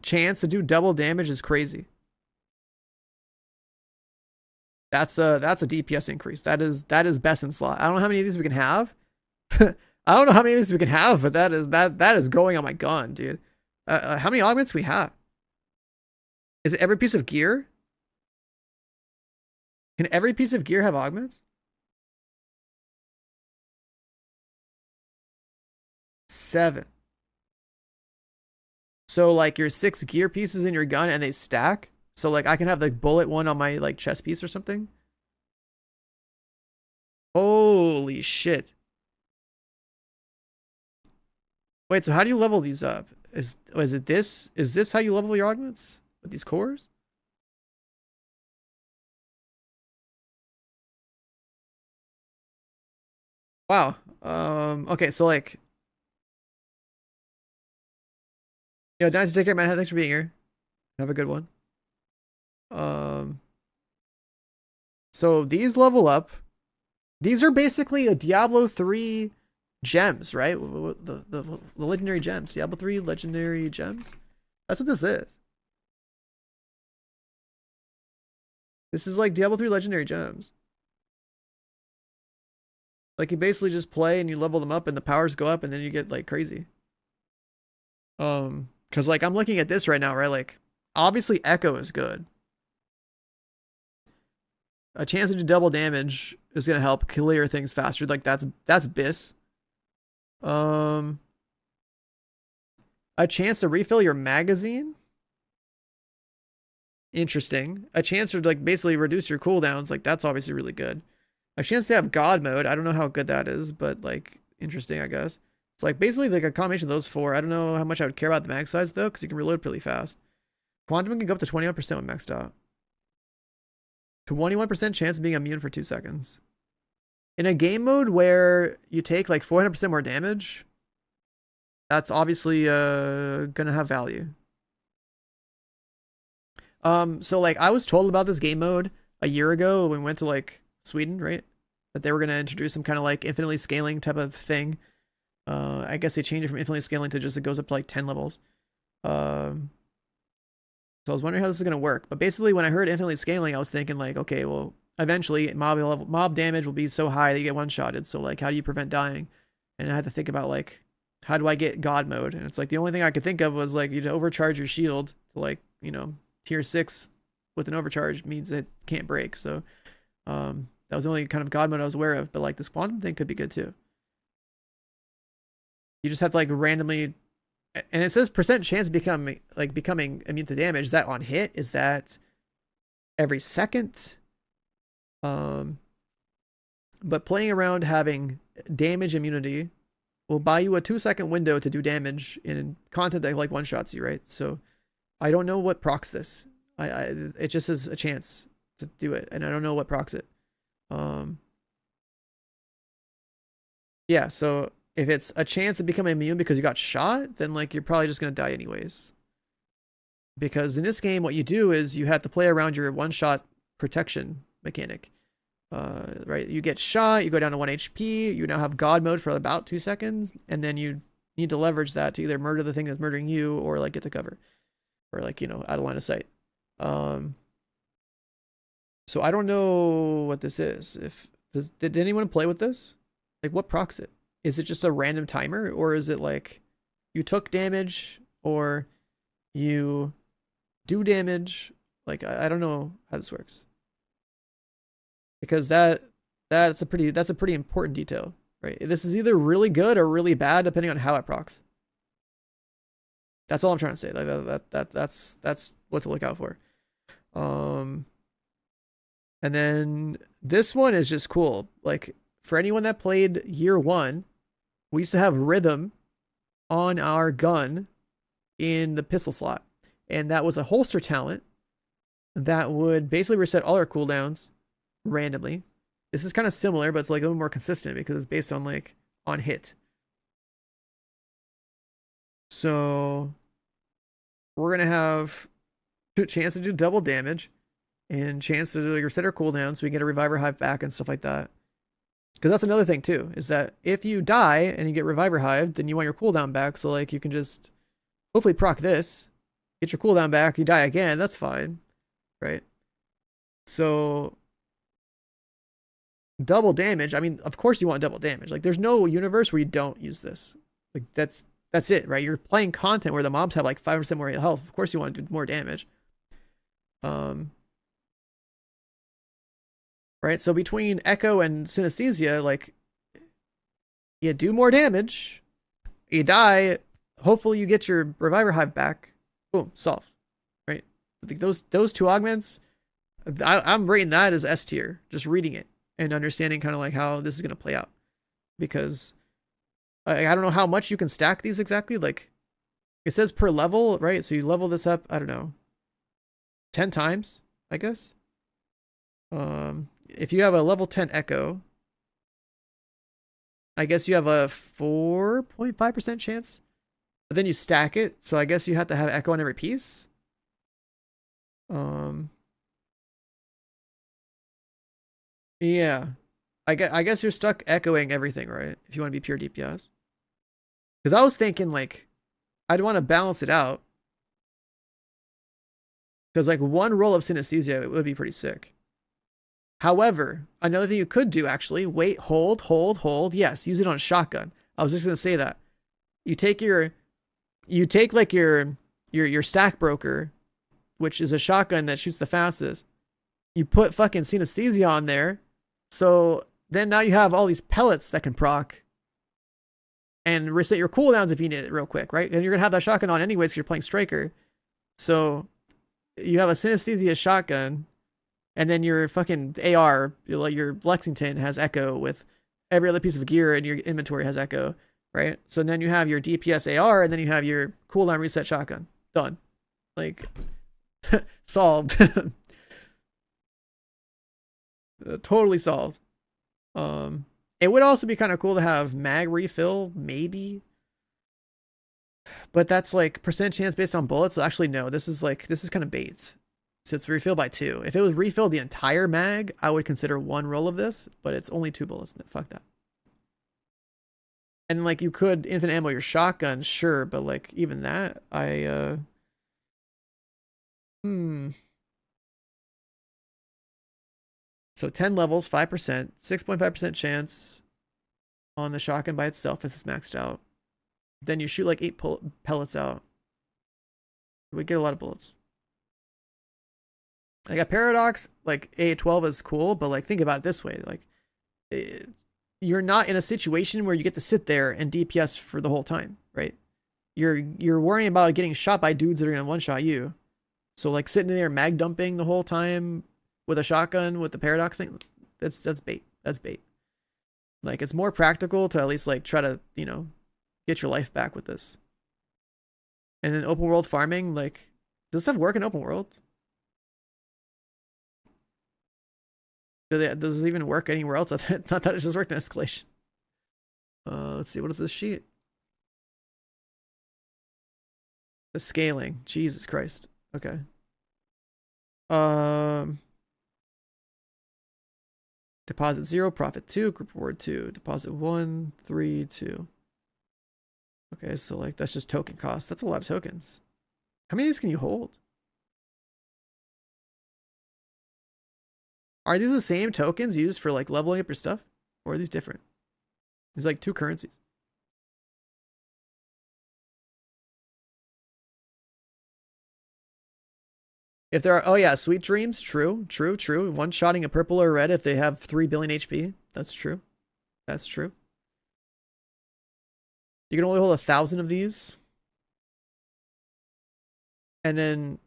Chance to do double damage is crazy. That's a DPS increase. That is best in slot. I don't know how many of these we can have. I don't know how many of these we can have, but that is going on my gun, dude. How many augments we have? Is it every piece of gear? Can every piece of gear have augments? 7. So like your 6 gear pieces in your gun and they stack. So like I can have the bullet one on my like chest piece or something. Holy shit. Wait, so how do you level these up? Is it this? Is this how you level your augments? With these cores? Wow. Okay, so like, nice to take care, man. Thanks for being here. Have a good one. So these level up. These are basically a Diablo 3 gems, right? The legendary gems. Diablo 3 legendary gems. That's what this is. This is like Diablo 3 legendary gems. Like you basically just play and you level them up and the powers go up and then you get like crazy. Cause like I'm looking at this right now, right? Like obviously Echo is good. A chance to do double damage is gonna help clear things faster. Like that's BIS. A chance to refill your magazine. Interesting. A chance to like basically reduce your cooldowns. Like that's obviously really good. A chance to have God mode. I don't know how good that is, but like interesting, I guess. It's like basically like a combination of those 4. I don't know how much I would care about the mag size though, because you can reload pretty fast. Quantum can go up to 21% with maxed out. 21% chance of being immune for 2 seconds. In a game mode where you take like 400% more damage, that's obviously gonna have value. So like I was told about this game mode a year ago when we went to like Sweden, right? That they were gonna introduce some kind of like infinitely scaling type of thing. I guess they changed it from infinitely scaling to just it goes up to like 10 levels. So I was wondering how this is gonna work. But basically when I heard infinitely scaling, I was thinking like, okay, well eventually mob damage will be so high that you get one-shotted. So like how do you prevent dying? And I had to think about like, how do I get God mode? And it's like the only thing I could think of was like you'd overcharge your shield to like, you know, tier 6 with an overcharge means it can't break. So that was the only kind of God mode I was aware of. But like this quantum thing could be good too. You just have to like randomly, and it says percent chance of becoming immune to damage. Is that on hit? Is that every second? But playing around having damage immunity will buy you a 2-second window to do damage in content that like one-shots you, right? So I don't know what procs this. It just is a chance to do it, and I don't know what procs it. Yeah, so if it's a chance to become immune because you got shot, then like you're probably just gonna die anyways. Because in this game, what you do is you have to play around your one-shot protection mechanic. Right, you get shot, you go down to 1 HP, you now have God mode for about 2 seconds, and then you need to leverage that to either murder the thing that's murdering you or like get to cover, or like, you know, out of line of sight. So I don't know what this is. Did anyone play with this? Like what procs it? Is it just a random timer, or is it like you took damage or you do damage? Like I don't know how this works. Because that's a pretty important detail, right? This is either really good or really bad depending on how it procs. That's all I'm trying to say. Like that's what to look out for. And then this one is just cool. Like for anyone that played year 1, we used to have rhythm on our gun in the pistol slot, and that was a holster talent that would basically reset all our cooldowns randomly. This is kind of similar, but it's like a little more consistent because it's based on like on hit. So we're gonna have a chance to do double damage and chance to like, reset our cooldown so we get a Reviver Hive back and stuff like that. Because that's another thing too, is that if you die and you get Reviver Hive, then you want your cooldown back. So like you can just hopefully proc this, get your cooldown back. You die again, that's fine, right? So double damage. I mean, of course you want double damage. Like there's no universe where you don't use this. Like that's it, right? You're playing content where the mobs have like 5% more health. Of course you want to do more damage. Right? So between Echo and Synesthesia, like you do more damage, you die, hopefully you get your Reviver Hive back. Boom, solved. Right? I think those two augments, I'm rating that as S tier, just reading it and understanding kind of like how this is going to play out. Because I don't know how much you can stack these exactly. Like it says per level, right? So you level this up, I don't know, 10 times, I guess. If you have a level 10 Echo, I guess you have a 4.5% chance. But then you stack it, so I guess you have to have Echo on every piece. Yeah. I guess you're stuck echoing everything, right? If you want to be pure DPS. Because I was thinking, like, I'd want to balance it out. Because, like, one roll of Synesthesia, it would be pretty sick. However, another thing you could do, actually, wait, hold. Yes, use it on shotgun. I was just going to say that. You take like your stack broker, which is a shotgun that shoots the fastest. You put fucking Synesthesia on there. So then now you have all these pellets that can proc and reset your cooldowns if you need it real quick, right? And you're gonna have that shotgun on anyways because you're playing Striker. So you have a Synesthesia shotgun, and then your fucking AR, like your Lexington, has Echo with every other piece of gear in your inventory has Echo, right? So then you have your DPS AR, and then you have your cooldown reset shotgun. Done. Like, solved. Totally solved. It would also be kind of cool to have mag refill, maybe. But that's like percent chance based on bullets. So actually, no, this is kind of bait. So it's refill by 2. If it was refilled the entire mag, I would consider 1 roll of this, but it's only 2 bullets. Fuck that. And like you could infinite ammo your shotgun, sure, but like even that, So 10 levels, 5%, 6.5% chance on the shotgun by itself if it's maxed out. Then you shoot like 8 pellets out. We get a lot of bullets. Like a Paradox, like A12 is cool, but like think about it this way. Like you're not in a situation where you get to sit there and DPS for the whole time, right? You're worrying about getting shot by dudes that are gonna one-shot you. So like sitting there mag dumping the whole time with a shotgun with the Paradox thing, that's bait. That's bait. Like it's more practical to at least like try to, you know, get your life back with this. And then open world farming, like, does this stuff work in open world? Does it even work anywhere else? I thought it just worked in Escalation. Let's see, what is this sheet? The scaling. Jesus Christ. Okay. Deposit 0, profit 2, group reward 2. Deposit 1, 3, 2. Okay, so like that's just token cost. That's a lot of tokens. How many of these can you hold? Are these the same tokens used for like leveling up your stuff? Or are these different? There's like 2 currencies. If there are, oh yeah, sweet dreams, true. One-shotting a purple or red if they have 3 billion HP. That's true. That's true. You can only hold 1,000 of these. And then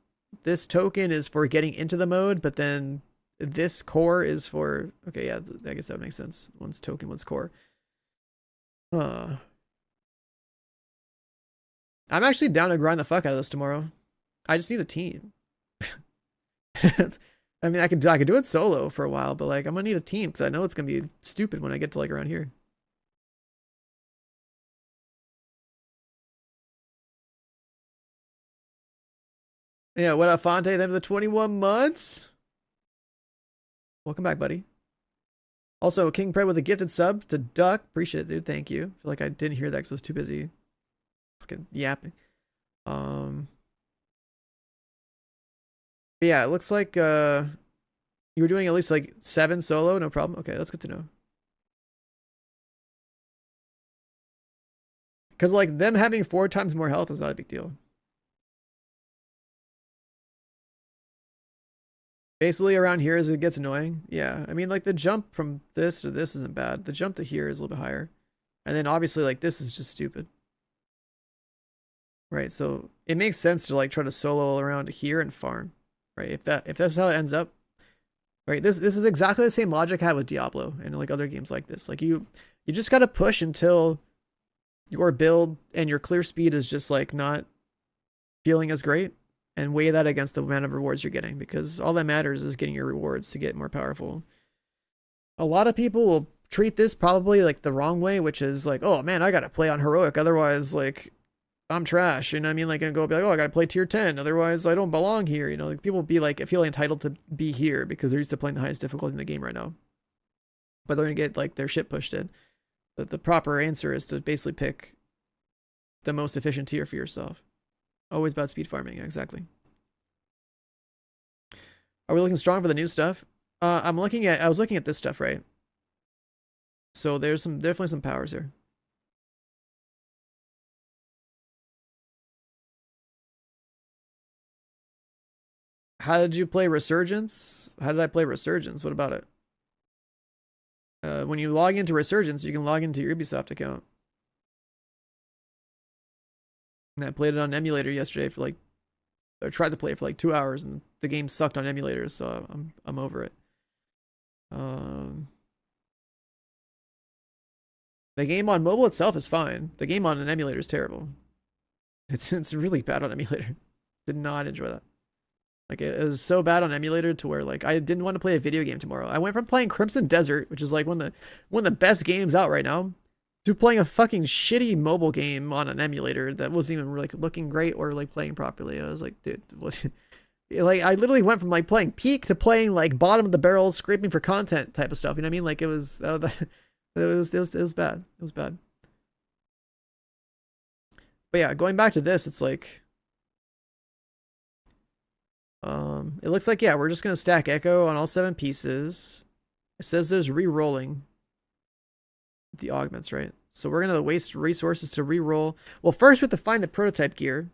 this token is for getting into the mode, but then this core is for, okay, yeah, I guess that makes sense. One's token, one's core. I'm actually down to grind the fuck out of this tomorrow. I just need a team. I mean, I could do it solo for a while, but like I'm gonna need a team because I know it's gonna be stupid when I get to like around here. Yeah, what up, Fonte? Them to the 21 months. Welcome back, buddy. Also, King Pred with a gifted sub to Duck. Appreciate it, dude. Thank you. I feel like I didn't hear that because I was too busy fucking yapping. But yeah, it looks like you were doing at least like 7 solo, no problem. Okay, that's good to know. Because like them having 4 times more health is not a big deal. Basically around here as it gets annoying. Yeah, I mean like the jump from this to this isn't bad. The jump to here is a little bit higher. And then obviously like this is just stupid. Right, so it makes sense to like try to solo around here and farm. Right, if that's how it ends up. Right, this is exactly the same logic I had with Diablo and like other games like this. Like you just gotta push until your build and your clear speed is just like not feeling as great, and weigh that against the amount of rewards you're getting, because all that matters is getting your rewards to get more powerful. A lot of people will treat this probably like the wrong way, which is like, oh man, I gotta play on heroic, otherwise like I'm trash. You know what I mean? Like, and go be like, oh, I gotta play tier 10, otherwise I don't belong here. You know, like people be like feeling entitled to be here because they're used to playing the highest difficulty in the game right now, but they're gonna get like their shit pushed in. But the proper answer is to basically pick the most efficient tier for yourself. Always about speed farming, exactly. Are we looking strong for the new stuff? I was looking at this stuff, right? So there's definitely some powers here. How did you play Resurgence? How did I play Resurgence? What about it? When you log into Resurgence, you can log into your Ubisoft account. And I played it on emulator yesterday for like, I tried to play it for like 2 hours, and the game sucked on emulators, so I'm over it. The game on mobile itself is fine. The game on an emulator is terrible. It's really bad on emulator. Did not enjoy that. Like it was so bad on emulator to where like I didn't want to play a video game tomorrow. I went from playing Crimson Desert, which is like one of the best games out right now, to playing a fucking shitty mobile game on an emulator that wasn't even like looking great or like playing properly. I was like, dude, what? Like I literally went from like playing peak to playing like bottom of the barrel, scraping for content type of stuff. You know what I mean? Like it was bad. It was bad. But yeah, going back to this, it's like, it looks like, yeah, we're just gonna stack Echo on all 7 pieces. It says there's re-rolling the augments, right? So we're gonna waste resources to re-roll. Well, first we have to find the prototype gear.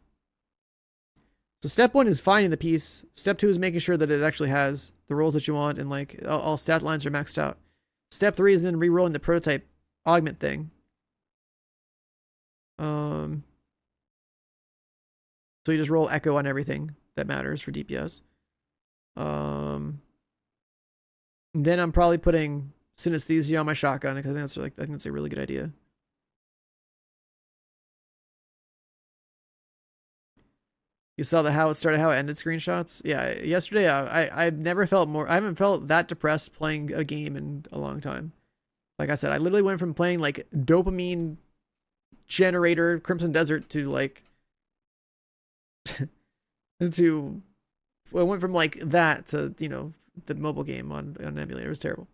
So step 1 is finding the piece. Step 2 is making sure that it actually has the rolls that you want and like all stat lines are maxed out. Step 3 is then re-rolling the prototype augment thing. So you just roll Echo on everything that matters for DPS. Then I'm probably putting synesthesia on my shotgun because I think that's a really good idea. You saw how it started, how it ended screenshots? Yeah, yesterday I never felt more, I haven't felt that depressed playing a game in a long time. Like I said, I literally went from playing like dopamine generator Crimson Desert to like to, well, I went from like that to, you know, the mobile game on emulator. It was terrible.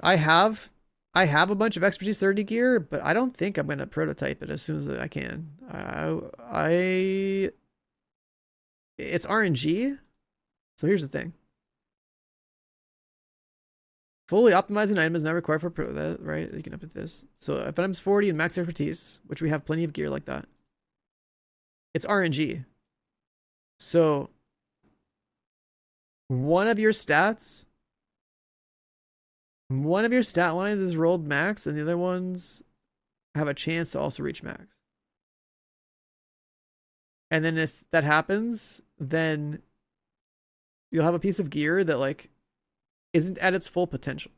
I have a bunch of expertise 30 gear, but I don't think I'm gonna prototype it as soon as I can. It's RNG. So here's the thing. Fully optimizing item is not required for that, right? You can up at this. So if item's 40 and max expertise, which we have plenty of gear like that, it's RNG. So one of your stat lines is rolled max, and the other ones have a chance to also reach max. And then if that happens, then you'll have a piece of gear that like isn't at its full potential.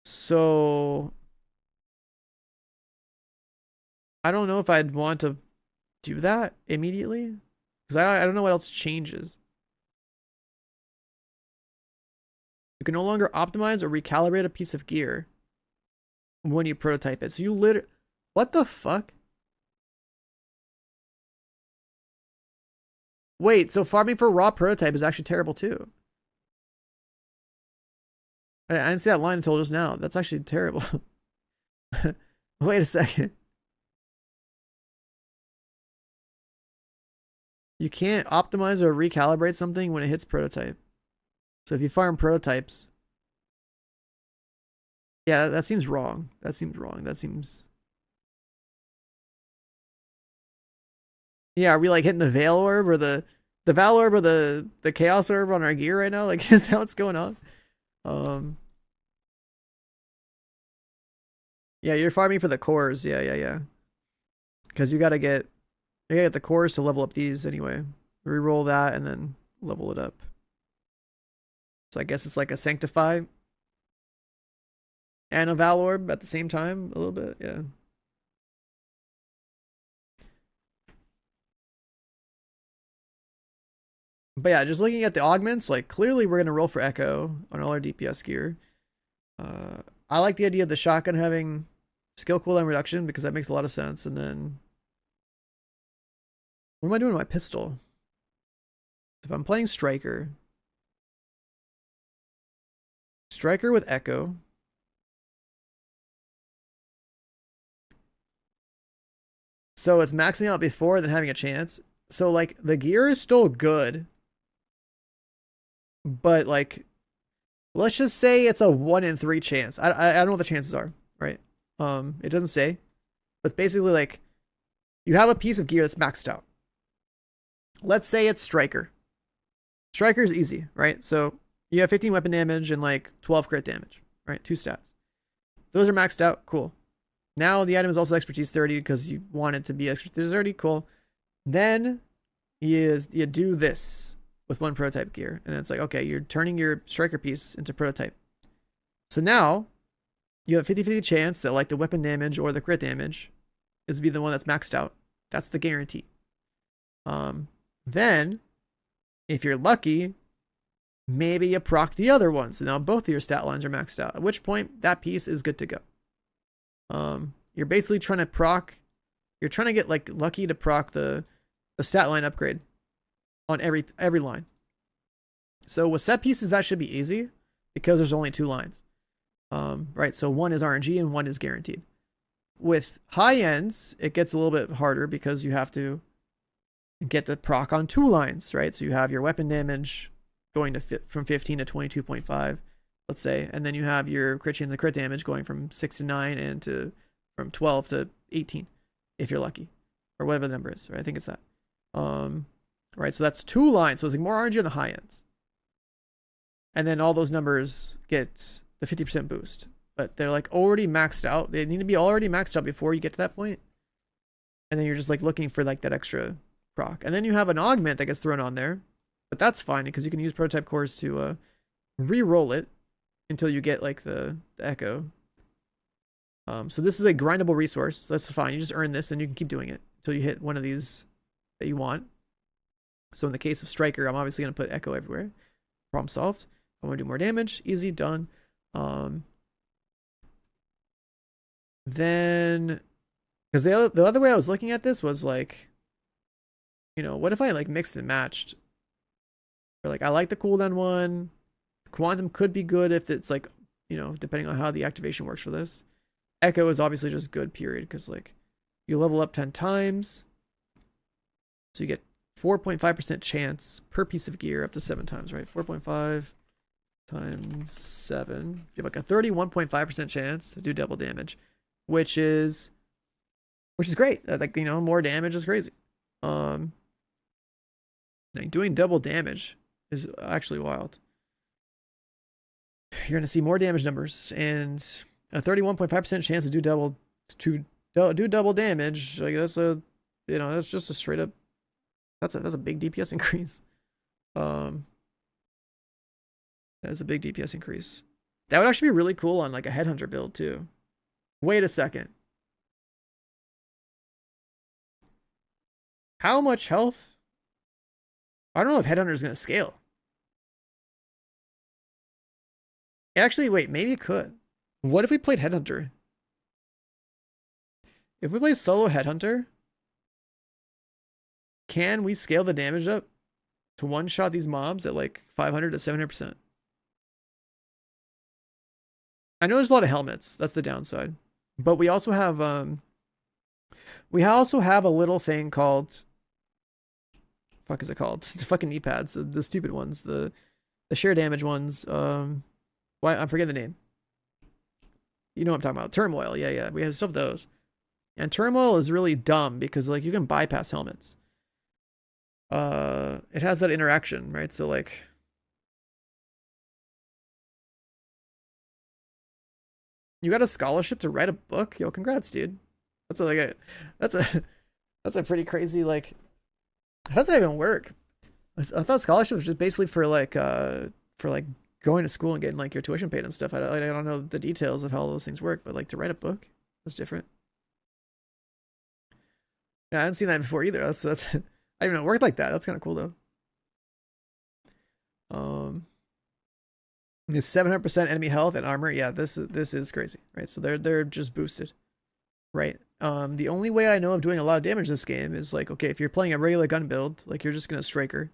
So I don't know if I'd want to do that immediately? Because I don't know what else changes. You can no longer optimize or recalibrate a piece of gear when you prototype it. So you literally... What the fuck? Wait, so farming for raw prototype is actually terrible too. I didn't see that line until just now. That's actually terrible. Wait a second. You can't optimize or recalibrate something when it hits prototype. So if you farm prototypes... Yeah, that seems wrong. That seems wrong. That seems... Yeah, are we like hitting the Veil Orb or the Val Orb or the Chaos Orb on our gear right now? Like, is that what's going on? Yeah, you're farming for the cores. Yeah. Because you gotta get the cores to level up these anyway. Reroll that and then level it up. So I guess it's like a Sanctify and a Val Orb at the same time, a little bit, yeah. But yeah, just looking at the augments, like clearly we're gonna roll for Echo on all our DPS gear. I like the idea of the shotgun having skill cooldown reduction because that makes a lot of sense. And then what am I doing with my pistol? If I'm playing Striker with Echo. So it's maxing out before then having a chance. So like the gear is still good. But like, let's just say it's a 1 in 3 chance. I don't know what the chances are, right? It doesn't say. But it's basically like, you have a piece of gear that's maxed out. Let's say it's Striker. Striker is easy, right? So you have 15 weapon damage and like 12 crit damage, right? 2 stats. Those are maxed out, cool. Now the item is also expertise 30 because you want it to be expertise 30, cool. Then you do this with 1 prototype gear. And it's like, okay, you're turning your Striker piece into prototype. So now you have 50-50 chance that like the weapon damage or the crit damage is to be the one that's maxed out. That's the guarantee. Then if you're lucky, maybe you proc the other one. So now both of your stat lines are maxed out, at which point that piece is good to go. You're basically trying to proc, you're trying to get like lucky to proc the stat line upgrade on every line. So with set pieces, that should be easy because there's only 2 lines. Right, so 1 is RNG and 1 is guaranteed. With high ends, it gets a little bit harder because you have to get the proc on 2 lines, right? So you have your weapon damage going to from 15 to 22.5, let's say, and then you have your crit chance and crit damage going from 6 to 9 and from 12 to 18, if you're lucky, or whatever the number is, right? I think it's that. Right, so that's 2 lines, so it's like more RNG on the high ends. And then all those numbers get the 50% boost. But they're like already maxed out. They need to be already maxed out before you get to that point. And then you're just like looking for like that extra proc. And then you have an augment that gets thrown on there. But that's fine because you can use prototype cores to re-roll it until you get like the Echo. So this is a grindable resource. So that's fine. You just earn this and you can keep doing it until you hit one of these that you want. So in the case of Striker, I'm obviously going to put Echo everywhere. Problem solved. I want to do more damage. Easy, done. Then, because the other way I was looking at this was like, you know, what if I like mixed and matched? Or like, I like the cooldown one. Quantum could be good if it's like, you know, depending on how the activation works for this. Echo is obviously just good, period, because like you level up 10 times. So you get 4.5% chance per piece of gear up to 7 times, right? 4.5 times 7. You have like a 31.5% chance to do double damage, which is great. Like, you know, more damage is crazy. Like doing double damage is actually wild. You're gonna see more damage numbers and a 31.5% chance to do double damage. Like that's a, you know, that's just a straight up. That's a big DPS increase. That is a big DPS increase. That would actually be really cool on like a Headhunter build too. Wait a second. How much health? I don't know if Headhunter is going to scale. Actually, wait, maybe it could. What if we played Headhunter? If we play solo Headhunter, can we scale the damage up to one-shot these mobs at like 500 to 700%? I know there's a lot of helmets. That's the downside. But we also have a little thing called, fuck is it called? The fucking knee pads, the stupid ones, the sheer damage ones. Why I'm forgetting the name. You know what I'm talking about. Turmoil. Yeah. We have stuff of those. And turmoil is really dumb because like you can bypass helmets. It has that interaction, right? So like you got a scholarship to write a book? Yo, congrats, dude. That's a pretty crazy, like, how does that even work? I thought scholarship was just basically for like going to school and getting like your tuition paid and stuff. I don't know the details of how all those things work, but like to write a book, that's different. Yeah, I hadn't seen that before either. That's I didn't even know it worked like that. That's kind of cool though. Is 700% enemy health and armor. Yeah, this is crazy, right? So they're just boosted, right? The only way I know of doing a lot of damage this game is like, okay, if you're playing a regular gun build, like you're just gonna striker,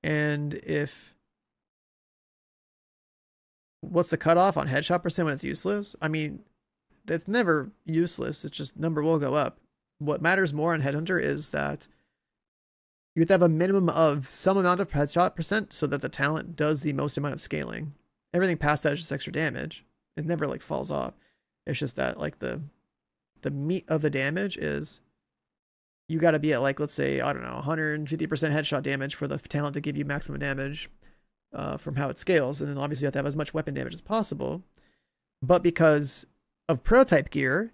and if what's the cutoff on headshot percent when it's useless? I mean, that's never useless. It's just number will go up. What matters more on Headhunter is that you have to have a minimum of some amount of headshot percent so that the talent does the most amount of scaling. Everything past that is just extra damage. It never like falls off. It's just that like the meat of the damage is you got to be at like, let's say, I don't know, 150% headshot damage for the talent to give you maximum damage from how it scales. And then obviously you have to have as much weapon damage as possible. But because of prototype gear,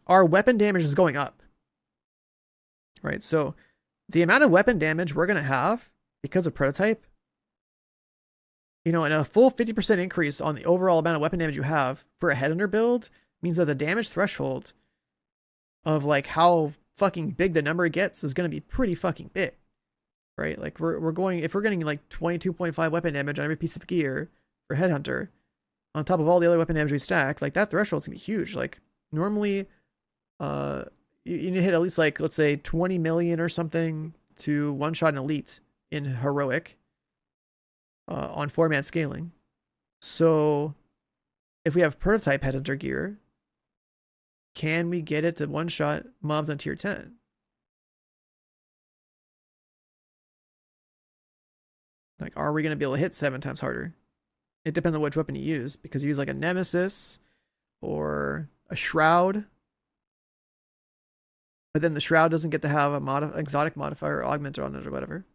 our weapon damage is going up. Right? So the amount of weapon damage we're going to have because of prototype, you know, and a full 50% increase on the overall amount of weapon damage you have for a Headhunter build means that the damage threshold of like how fucking big the number gets is going to be pretty fucking big, right? Like we're going, if we're getting like 22.5 weapon damage on every piece of gear for Headhunter, on top of all the other weapon damage we stack, like that threshold's gonna be huge. Like normally, you need to hit at least like, let's say 20 million or something to one shot an elite in heroic on 4-man scaling. So if we have prototype Headhunter gear, can we get it to one shot mobs on tier 10? Like, are we going to be able to hit 7 times harder? It depends on which weapon you use, because you use like a Nemesis or a Shroud. But then the Shroud doesn't get to have a exotic modifier or augmenter on it or whatever.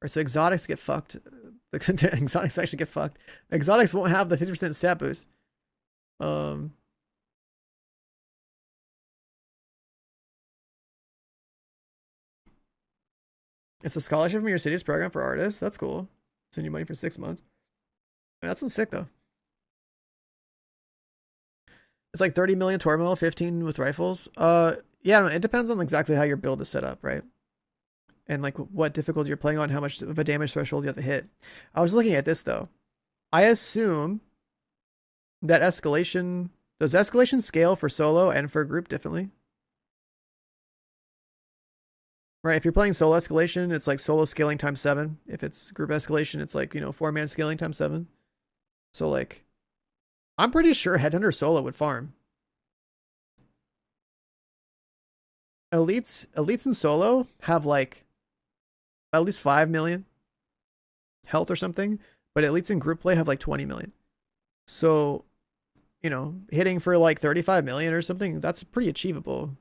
Or so exotics get fucked. Exotics actually get fucked. Exotics won't have the 50% stat boost. It's a scholarship from your city's program for artists. That's cool. Send you money for 6 months. That sounds sick though. It's like 30 million Tormil, 15 with rifles. Yeah, it depends on exactly how your build is set up, right? And like what difficulty you're playing on, how much of a damage threshold you have to hit. I was looking at this though. I assume that Escalation, does Escalation scale for solo and for group differently? Right, if you're playing solo Escalation, it's like solo scaling times 7. If it's group Escalation, it's like, you know, 4-man scaling times 7. So like, I'm pretty sure Headhunter solo would farm. Elites in solo have like at least 5 million health or something, but elites in group play have like 20 million. So, you know, hitting for like 35 million or something, that's pretty achievable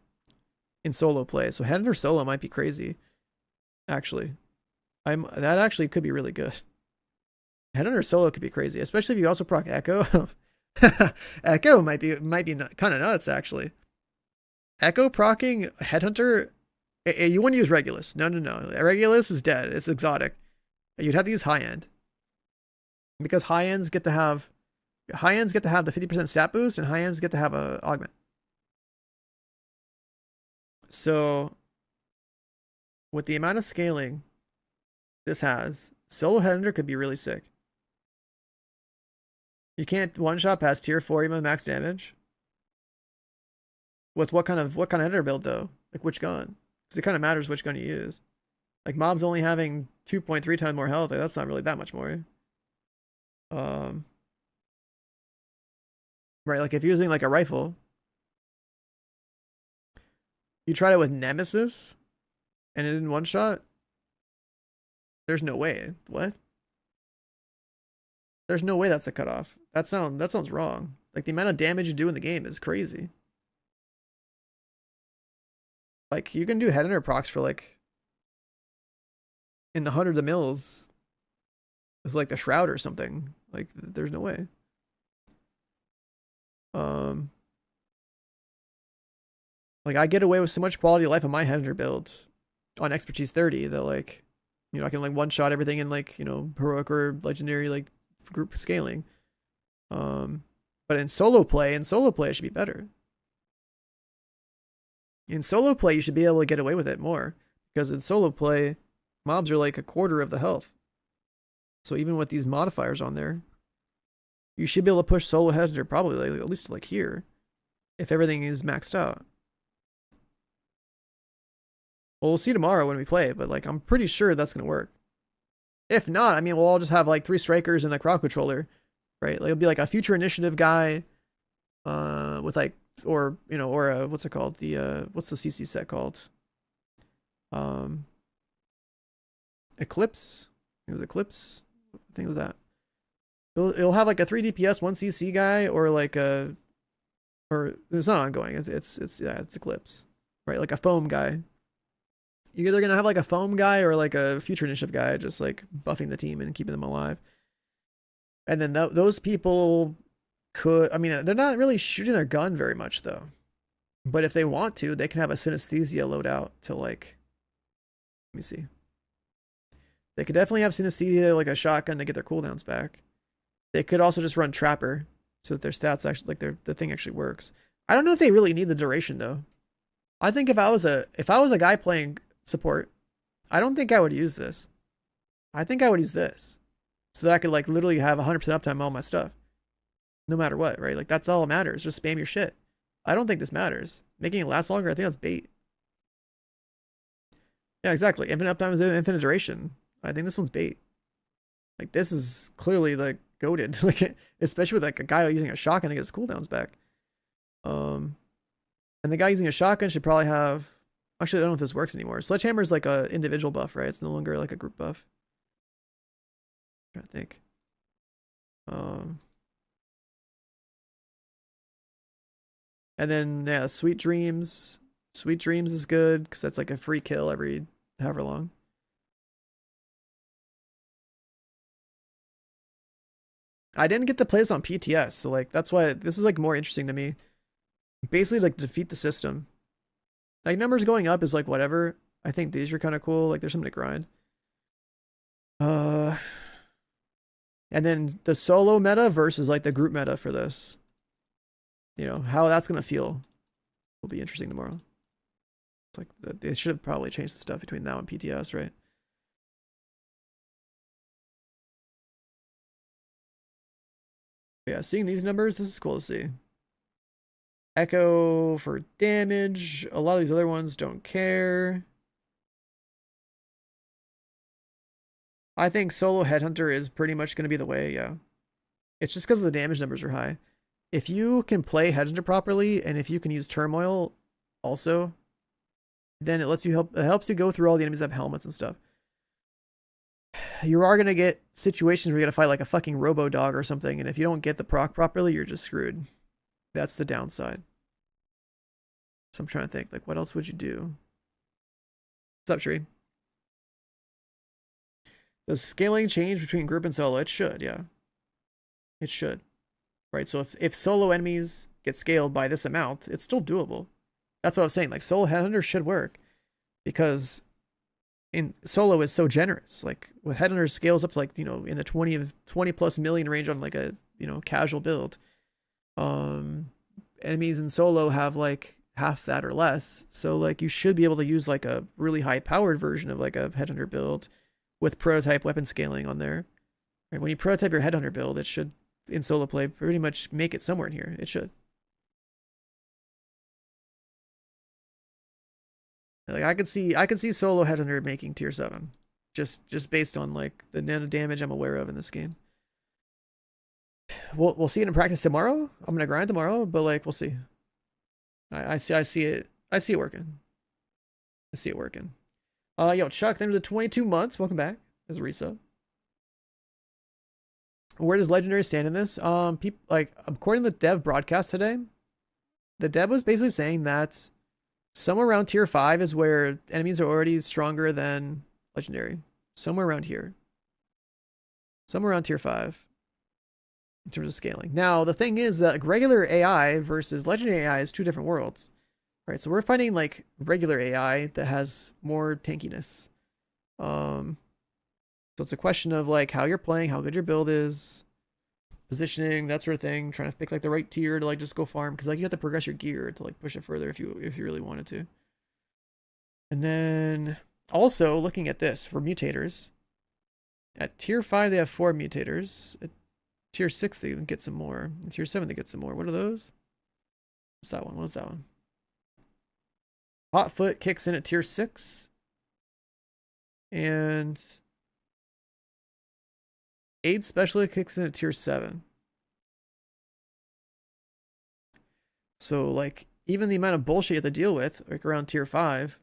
in solo play. So Headhunter solo might be crazy. Actually, that actually could be really good. Headhunter solo could be crazy, especially if you also proc Echo. Echo might be kind of nuts actually. Echo procking Headhunter, you wouldn't use Regulus. No. Regulus is dead. It's exotic. You'd have to use high end. Because high ends get to have the 50% stat boost, and high ends get to have a augment. So with the amount of scaling this has, solo headhunter could be really sick. You can't one-shot past tier 4 even with max damage. With what kind of header build though? Like which gun? Because it kind of matters which gun you use. Like mobs only having 2.3 times more health, like, that's not really that much more. Right, like if you're using like a rifle, you tried it with Nemesis and it didn't one shot. There's no way. What? There's no way that's a cutoff. That sounds wrong. Like the amount of damage you do in the game is crazy. Like you can do headhunter procs for like in the hundreds of mils with like the shroud or something. Like there's no way. Like I get away with so much quality of life on my headhunter build on expertise 30 that like, you know, I can like one shot everything in like, you know, heroic or legendary like group scaling. But in solo play it should be better. In solo play you should be able to get away with it more because in solo play mobs are like a quarter of the health. So even with these modifiers on there, you should be able to push solo headhunter probably like, at least like here if everything is maxed out. Well, we'll see tomorrow when we play, but like I'm pretty sure that's gonna work. If not, I mean we'll all just have like 3 strikers and a crowd controller, right? Like it'll be like a future initiative guy, with like or you know or a what's it called what's the CC set called? Eclipse. It was Eclipse. I think it was that. It'll have like a 3 DPS 1 CC guy or like a or it's not ongoing. It's Eclipse, right? Like a foam guy. You're either gonna have like a foam guy or like a future initiative guy, just like buffing the team and keeping them alive. And then those people could, I mean, they're not really shooting their gun very much though. But if they want to, they can have a synesthesia loadout to like, let me see. They could definitely have synesthesia, like a shotgun to get their cooldowns back. They could also just run trapper so that their stats actually, like the thing actually works. I don't know if they really need the duration though. I think if I was a guy playing support, I don't think I would use this. I think I would use this so that I could like literally have 100% uptime on all my stuff no matter what, right? Like that's all that matters. Just spam your shit. I don't think this matters. Making it last longer, I think that's bait. Yeah, exactly. Infinite uptime is infinite duration. I think this one's bait. Like this is clearly like goated, like especially with like a guy using a shotgun to get his cooldowns back. And the guy using a shotgun should probably have. Actually, I don't know if this works anymore. Sledgehammer is like a individual buff, right? It's no longer like a group buff. I'm trying to think. And then yeah, Sweet Dreams. Sweet Dreams is good because that's like a free kill every however long. I didn't get to play this on PTS, so like that's why this is like more interesting to me. Basically, like defeat the system. Like numbers going up is like whatever. I think these are kind of cool. Like there's something to grind. And then the solo meta versus like the group meta for this. You know how that's gonna feel will be interesting tomorrow. Like they should have probably changed the stuff between now and PTS, right? Yeah, seeing these numbers, this is cool to see. Echo for damage. A lot of these other ones don't care. I think solo headhunter is pretty much going to be the way, yeah. It's just because the damage numbers are high. If you can play headhunter properly, and if you can use turmoil also, then it helps you go through all the enemies that have helmets and stuff. You are going to get situations where you got to fight like a fucking robo dog or something, and if you don't get the proc properly, you're just screwed. That's the downside. So I'm trying to think, like, what else would you do? What's up, Tree? Does scaling change between group and solo? It should, yeah. It should. Right, so if solo enemies get scaled by this amount, it's still doable. That's what I was saying. Like, solo headhunter should work. Because in solo is so generous. Like, with headhunter scales up to, like, you know, in the 20 plus million range on, like, a, you know, casual build. Enemies in solo have, like, half that or less. So like you should be able to use like a really high powered version of like a Headhunter build with prototype weapon scaling on there. Right? When you prototype your Headhunter build, it should in solo play pretty much make it somewhere in here. It should. Like I could see solo Headhunter making tier 7. Just based on like the nano damage I'm aware of in this game. We'll see it in practice tomorrow. I'm gonna grind tomorrow, but like we'll see. I see it working. I see it working. Yo, Chuck, thanks for the 22 months. Welcome back. There's a resub. Where does Legendary stand in this? People like according to the dev broadcast today, the dev was basically saying that somewhere around tier 5 is where enemies are already stronger than Legendary. Somewhere around here. Somewhere around tier 5. In terms of scaling. Now, the thing is that regular AI versus Legendary AI is two different worlds. Right, so we're fighting like regular AI that has more tankiness. So it's a question of like how you're playing, how good your build is, positioning, that sort of thing, trying to pick like the right tier to like just go farm, because like you have to progress your gear to like push it further if you really wanted to. And then also looking at this for mutators. At tier 5 they have 4 mutators. At tier 6 they even get some more. At tier 7 they get some more. What are those? What's that one? What's that one? Hot Foot kicks in at tier 6. And Aid Specialist kicks in at tier 7. So like even the amount of bullshit you have to deal with, like around tier 5,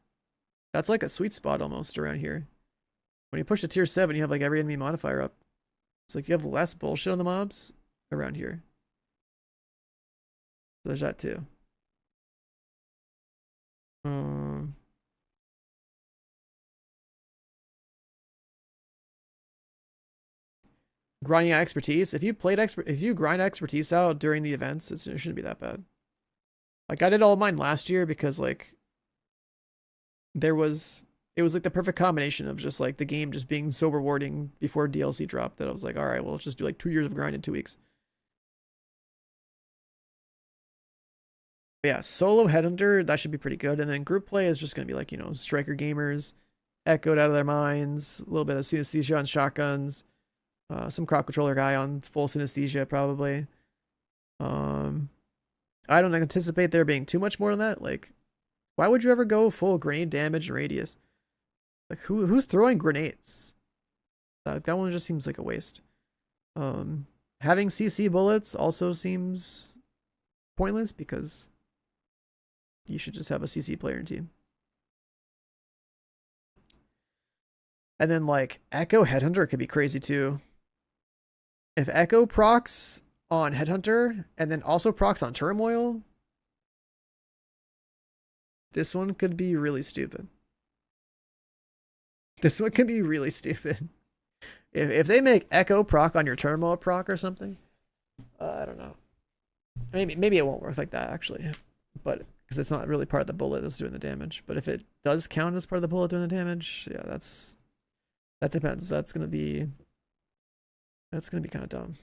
that's like a sweet spot almost around here. When you push to tier 7, you have like every enemy modifier up. It's like you have less bullshit on the mobs around here. So there's that too. Grinding expertise. If you grind expertise out during the events, it shouldn't be that bad. Like I did all of mine last year because like it was like the perfect combination of just like the game just being so rewarding before DLC dropped that I was like, all right, well, let's just do like 2 years of grind in 2 weeks. But yeah, solo Headhunter, that should be pretty good. And then group play is just going to be like, you know, striker gamers, echoed out of their minds, a little bit of synesthesia on shotguns, some crowd controller guy on full synesthesia probably. I don't anticipate there being too much more than that. Like, why would you ever go full grenade damage and radius? Like, who's throwing grenades? That one just seems like a waste. Having CC bullets also seems pointless because you should just have a CC player in team. And then like Echo Headhunter could be crazy too. If Echo procs on Headhunter and then also procs on Turmoil, this one could be really stupid. This one could be really stupid. If they make Echo proc on your Turmoil proc or something, I don't know. Maybe it won't work like that actually, but because it's not really part of the bullet that's doing the damage. But if it does count as part of the bullet doing the damage, yeah, that depends. That's gonna be kind of dumb.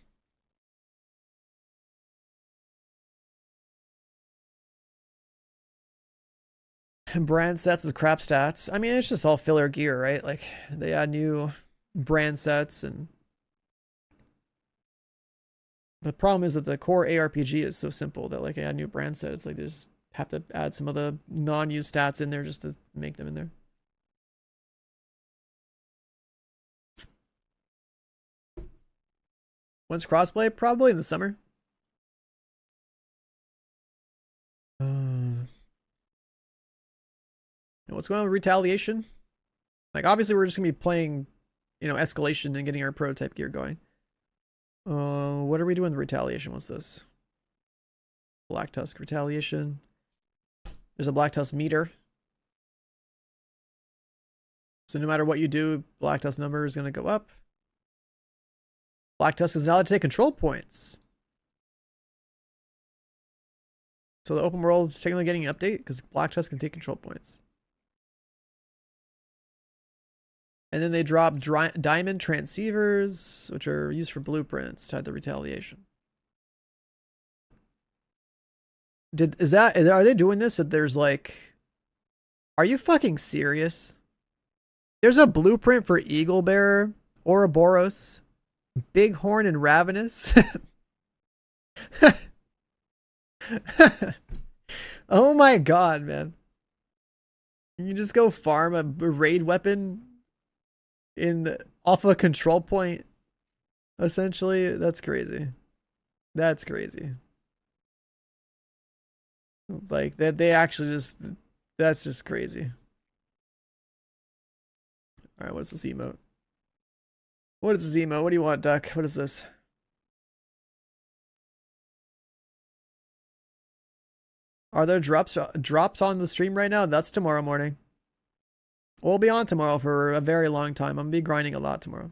Brand sets with crap stats. I mean, it's just all filler gear, right? Like they add new brand sets, and the problem is that the core ARPG is so simple that like add new brand set, it's like they just have to add some of the non-used stats in there just to make them in there. When's crossplay? Probably in the summer. What's going on with Retaliation? Like, obviously, we're just gonna be playing, you know, Escalation and getting our prototype gear going. What are we doing with Retaliation? What's this? Black Tusk Retaliation. There's a Black Tusk meter. So no matter what you do, Black Tusk number is gonna go up. Black Tusk is now allowed to take control points. So the open world is technically getting an update because Black Tusk can take control points. And then they drop diamond transceivers, which are used for blueprints tied to Retaliation. Are they doing this that there's like, are you fucking serious? There's a blueprint for Eagle Bearer, Ouroboros, Bighorn, and Ravenous. Oh my god, man. You just go farm a raid weapon off a control point, essentially. That's crazy. That's crazy. Like they actually just, that's just crazy. All right, what's this emote? What is this emote? What do you want, Duck? What is this? Are there drops on the stream right now? That's tomorrow morning. We'll be on tomorrow for a very long time. I'm gonna be grinding a lot tomorrow.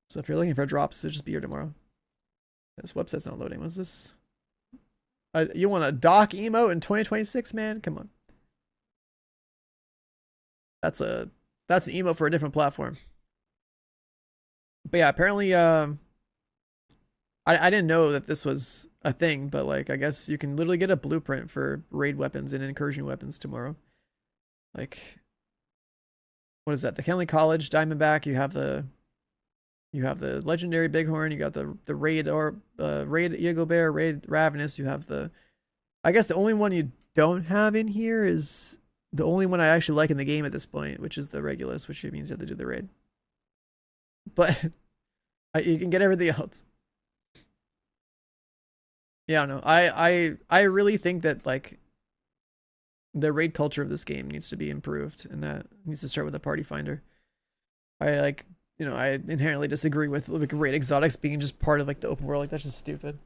So if you're looking for drops, it'll just be here tomorrow. This website's not loading. What's this? You want a dock emote in 2026, man? Come on. That's an emote for a different platform. But yeah, apparently, I didn't know that this was a thing, but like, I guess you can literally get a blueprint for raid weapons and incursion weapons tomorrow. Like, what is that? The Kenley College Diamondback. You have the legendary Bighorn. You got the raid raid Eagle Bear, raid Ravenous. You have I guess the only one you don't have in here is the only one I actually like in the game at this point, which is the Regulus, which means you have to do the raid. But you can get everything else. Yeah, no, I really think that like the raid culture of this game needs to be improved, and that needs to start with a party finder. I inherently disagree with like raid exotics being just part of like the open world. Like that's just stupid.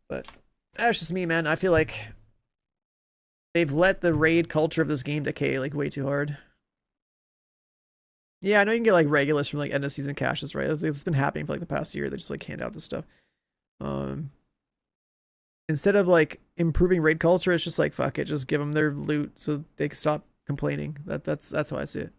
But that's just me, man. I feel like they've let the raid culture of this game decay like way too hard. Yeah, I know you can get like Regulus from like end of season caches, right? It's been happening for like the past year. They just like hand out this stuff. Instead of like improving raid culture, it's just like fuck it, just give them their loot so they can stop complaining. That's how I see it.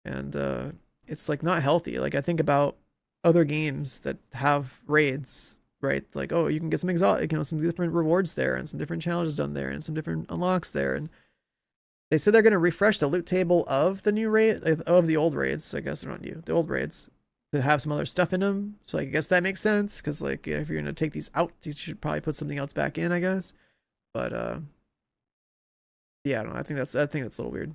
And it's like not healthy. Like I think about other games that have raids, right? Like, oh, you can get some exotic, some different rewards there and some different challenges done there and some different unlocks there. And they said they're going to refresh the loot table of the new raid, of the old raids. I guess they're not new. The old raids to have some other stuff in them. So I guess that makes sense. Cause like, if you're going to take these out, you should probably put something else back in, I guess. But, yeah, I don't know. I think that's a little weird.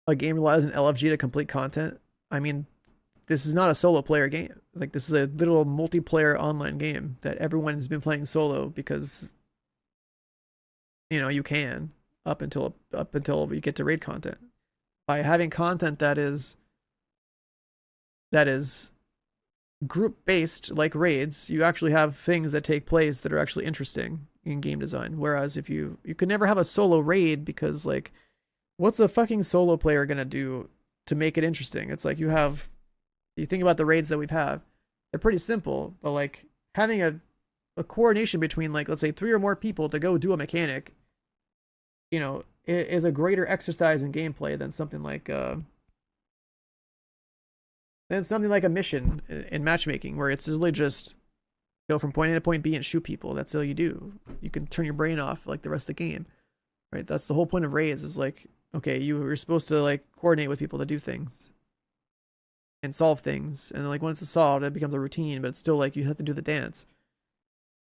A game relies on LFG to complete content. I mean, this is not a solo player game. Like this is a little multiplayer online game that everyone has been playing solo because you can up until you get to raid content. By having content that is group based like raids, you actually have things that take place that are actually interesting in game design. Whereas if you could never have a solo raid because like what's a fucking solo player gonna do to make it interesting? It's like you think about the raids that we've had, they're pretty simple, but like having a coordination between like, let's say 3 or more people to go do a mechanic, is a greater exercise in gameplay than something like a mission in matchmaking where it's really just go from point A to point B and shoot people. That's all you do. You can turn your brain off like the rest of the game, right? That's the whole point of raids is like, okay, you're supposed to like coordinate with people to do things and solve things, and like once it's solved it becomes a routine, but it's still like you have to do the dance.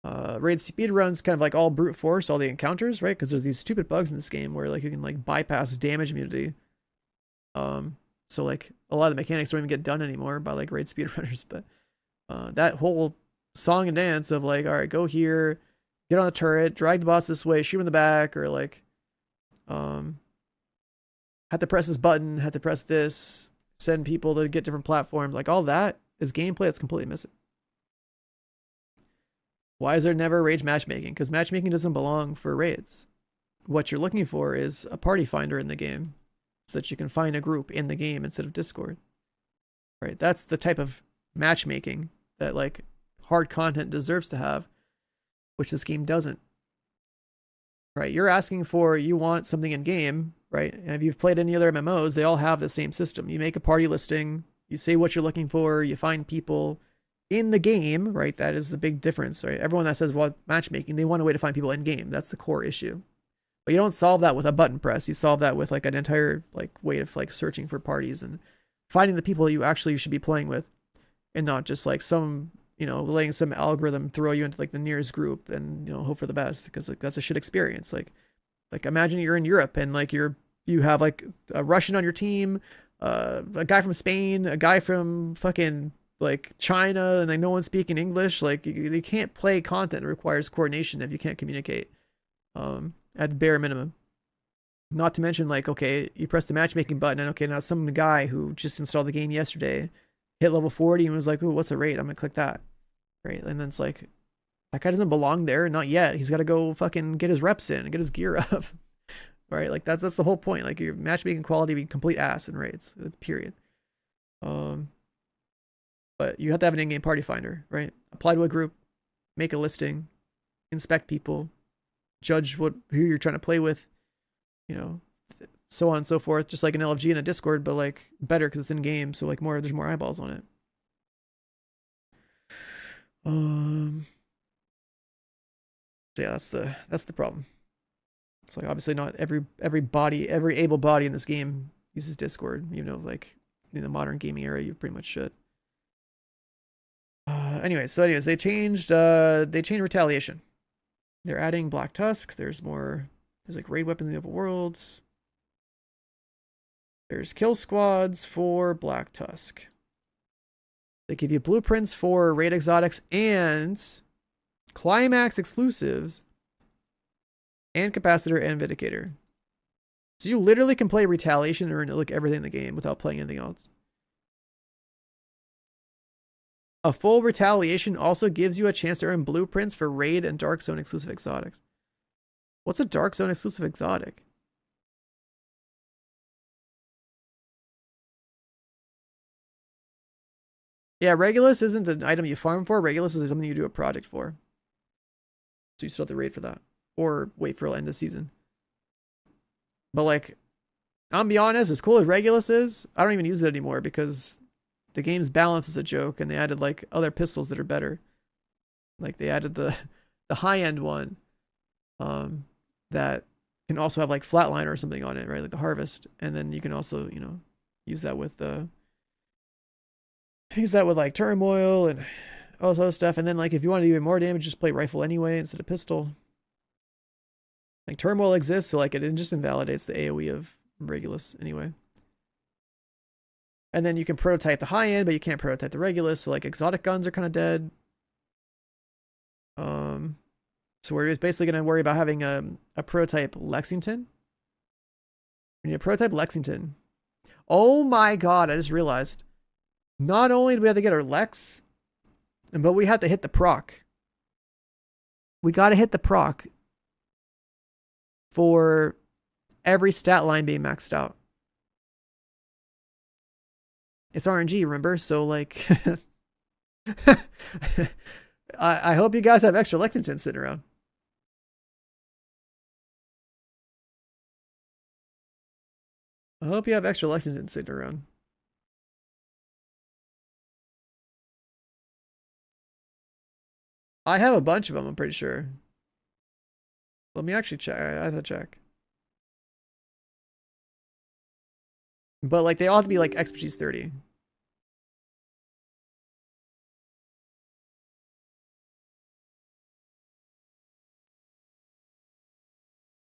Raid speedruns kind of like all brute force all the encounters, right? Because there's these stupid bugs in this game where like you can like bypass damage immunity. So like a lot of the mechanics don't even get done anymore by like raid speedrunners, but that whole song and dance of like, all right, go here, get on the turret, drag the boss this way, shoot him in the back, or like have to press this button, have to press this, send people to get different platforms, like all that is gameplay that's completely missing. Why is there never raid matchmaking? Because matchmaking doesn't belong for raids. What you're looking for is a party finder in the game so that you can find a group in the game instead of Discord. Right? That's the type of matchmaking that like hard content deserves to have, which this game doesn't. Right? You're asking for, you want something in game, right? And if you've played any other MMOs, they all have the same system. You make a party listing, you say what you're looking for, you find people, in the game, right? That is the big difference, right? Everyone that says what matchmaking, they want a way to find people in game. That's the core issue. But you don't solve that with a button press. You solve that with like an entire like way of like searching for parties and finding the people you actually should be playing with, and not just like some, you know, letting some algorithm throw you into like the nearest group and, you know, hope for the best, because like that's a shit experience. Like imagine you're in Europe and like you have like a Russian on your team, a guy from Spain, a guy from fucking like China, and like no one's speaking English. Like you can't play content. It requires coordination if you can't communicate at the bare minimum. Not to mention, like, okay, you press the matchmaking button and okay, now some guy who just installed the game yesterday hit level 40 and was like, ooh, what's the rate? I'm gonna click that, right? And then it's like, that guy doesn't belong there, not yet. He's got to go fucking get his reps in and get his gear up, right? Like that's the whole point. Like your matchmaking quality be complete ass in raids, period. But you have to have an in-game party finder, right? Apply to a group, make a listing, inspect people, judge who you're trying to play with, you know, so on and so forth. Just like an LFG and a Discord, but like better because it's in game, so like there's more eyeballs on it. So yeah, that's the problem. It's like obviously not every able body in this game uses Discord, even though like in the modern gaming era you pretty much should. Anyways, they changed Retaliation. They're adding Black Tusk. There's like raid weapons in the overworlds. There's kill squads for Black Tusk. They give you blueprints for raid exotics and climax exclusives and capacitor and vindicator. So you literally can play Retaliation or like everything in the game without playing anything else. A full Retaliation also gives you a chance to earn blueprints for raid and Dark Zone exclusive exotics. What's a Dark Zone exclusive exotic? Yeah, Regulus isn't an item you farm for. Regulus is something you do a project for. So you still have to raid for that. Or wait for the end of season. But like, I'm be honest, as cool as Regulus is, I don't even use it anymore because the game's balance is a joke, and they added like other pistols that are better. Like they added the high-end one that can also have like Flatliner or something on it, right? Like the Harvest. And then you can also, you know, use that with like Turmoil and all this other stuff. And then like if you want to do even more damage, just play Rifle anyway instead of Pistol. Like Turmoil exists, so like it just invalidates the AoE of Regulus anyway. And then you can prototype the high end, but you can't prototype the Regulus. So like exotic guns are kind of dead. So we're just basically going to worry about having a prototype Lexington. We need a prototype Lexington. Oh my god, I just realized. Not only do we have to get our Lex, but we have to hit the proc. We got to hit the proc for every stat line being maxed out. It's RNG, remember? So like I hope you guys have extra Lexington sitting around. I hope you have extra Lexington sitting around. I have a bunch of them, I'm pretty sure. Let me actually check. I have to check. But like they all have to be like expertise 30.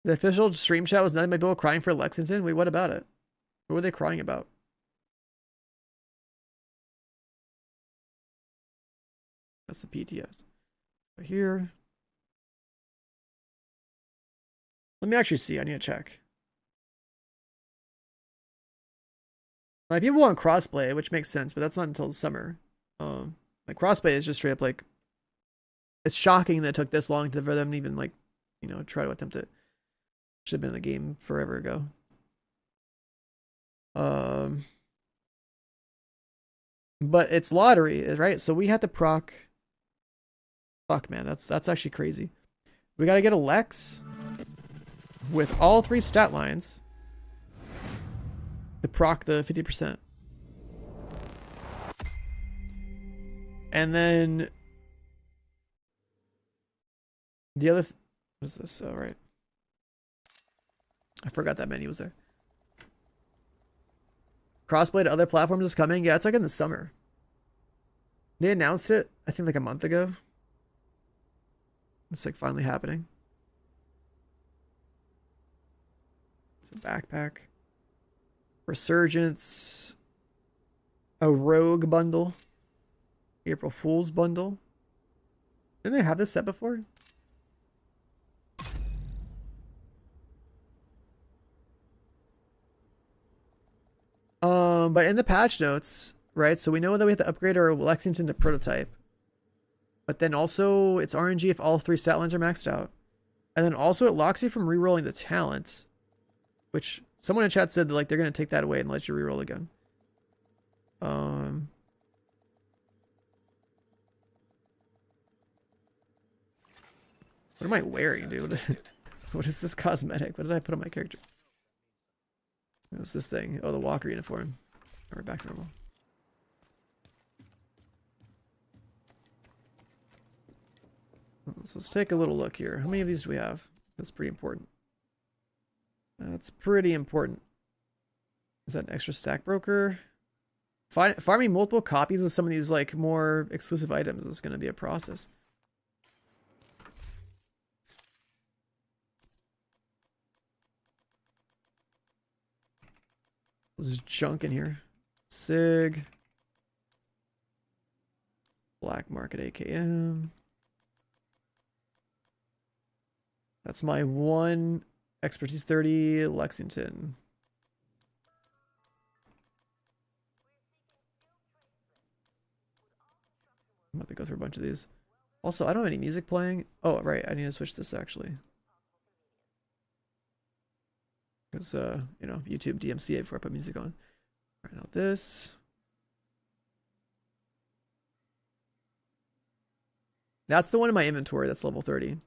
The official stream chat was nothing but people crying for Lexington? Wait, what about it? What were they crying about? That's the PTS. Right here. Let me actually see. I need to check. Like people want crossplay, which makes sense, but that's not until the summer. Like crossplay is just straight up like, it's shocking that it took this long for them to even like, you know, try to attempt it. Should have been in the game forever ago. But it's lottery, right? So we had to proc. Fuck, man, that's actually crazy. We gotta get a Lex with all 3 stat lines to proc the 50%. And then the other, what is this? Oh, right. I forgot that menu was there. Crossplay to other platforms is coming. Yeah, it's like in the summer. They announced it, I think like a month ago. It's like finally happening. It's a backpack. Resurgence. A Rogue bundle. April Fool's bundle. Didn't they have this set before? But in the patch notes, right? So we know that we have to upgrade our Lexington to prototype. But then also it's RNG if all 3 stat lines are maxed out. And then also it locks you from rerolling the talent. Which someone in chat said that, like, they're gonna take that away and let you reroll again. What am I wearing, dude? What is this cosmetic? What did I put on my character? What's this thing? Oh, the Walker uniform. Alright, back to normal. So let's take a little look here. How many of these do we have? That's pretty important. That's pretty important. Is that an extra stack broker? Farming multiple copies of some of these like more exclusive items is going to be a process. There's junk in here. Sig. Black Market AKM. That's my 1 Expertise 30 Lexington. I'm about to go through a bunch of these. Also, I don't have any music playing. Oh, right. I need to switch this actually. Because, you know, YouTube DMCA before I put music on. All right, now this. That's the one in my inventory that's level 30.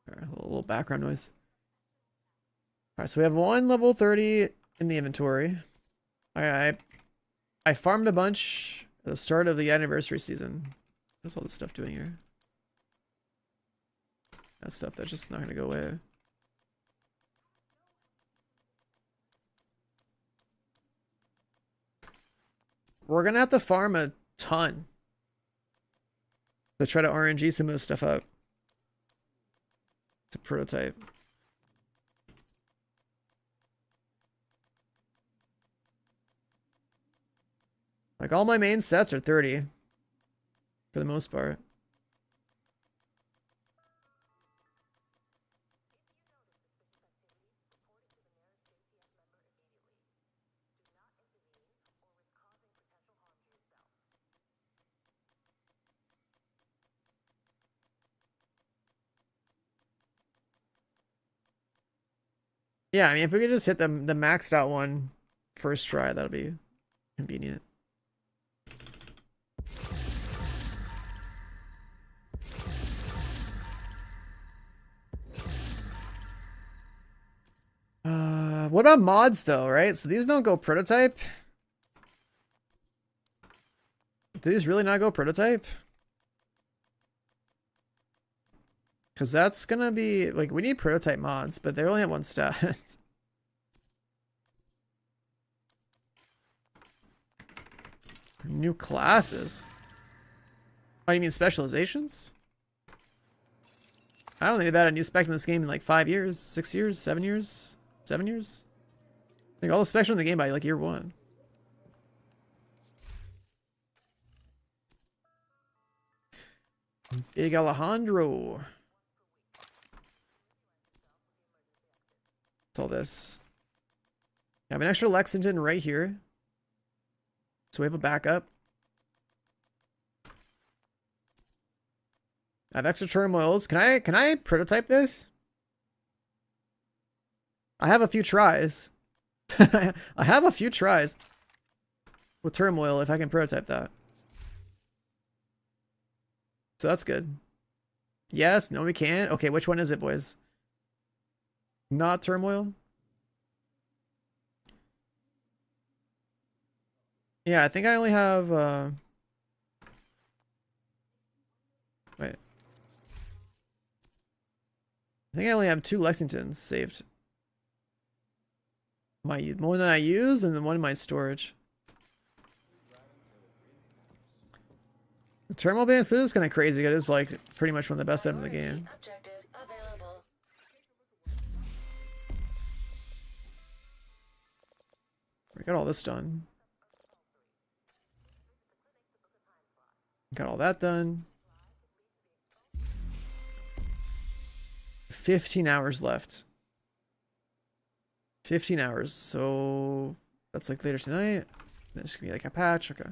All right, a little background noise. All right, so we have 1 level 30 in the inventory. I farmed a bunch at the start of the anniversary season. What's all this stuff doing here? That stuff that's just not gonna go away. We're gonna have to farm a ton to try to RNG some of this stuff up to prototype. Like all my main sets are 30 for the most part. Yeah, I mean, if we could just hit the maxed out one first try, that'll be convenient. What about mods though, right? So these don't go prototype. Do these really not go prototype? Because that's gonna be like, we need prototype mods, but they only have 1 stat. New classes. Oh, you mean specializations? I don't think they've had a new spec in this game in like 5 years, 6 years, 7 years, 7 years. I think all the specs are in the game by like year 1. Big Alejandro. What's all this? I have an extra Lexington right here. So we have a backup. I have extra turmoils. Can I prototype this? I have a few tries. I have a few tries with turmoil if I can prototype that. So that's good. Yes, no we can't. Okay, which one is it, boys? Not turmoil? Yeah, I think I only have wait. I think I only have 2 Lexingtons saved. One that I use and then one in my storage. The terminal band is kind of crazy. It is like pretty much one of the best items in the game. We got all this done. Got all that done. 15 hours left. 15 hours. So that's like later tonight. This could be like a patch. Okay.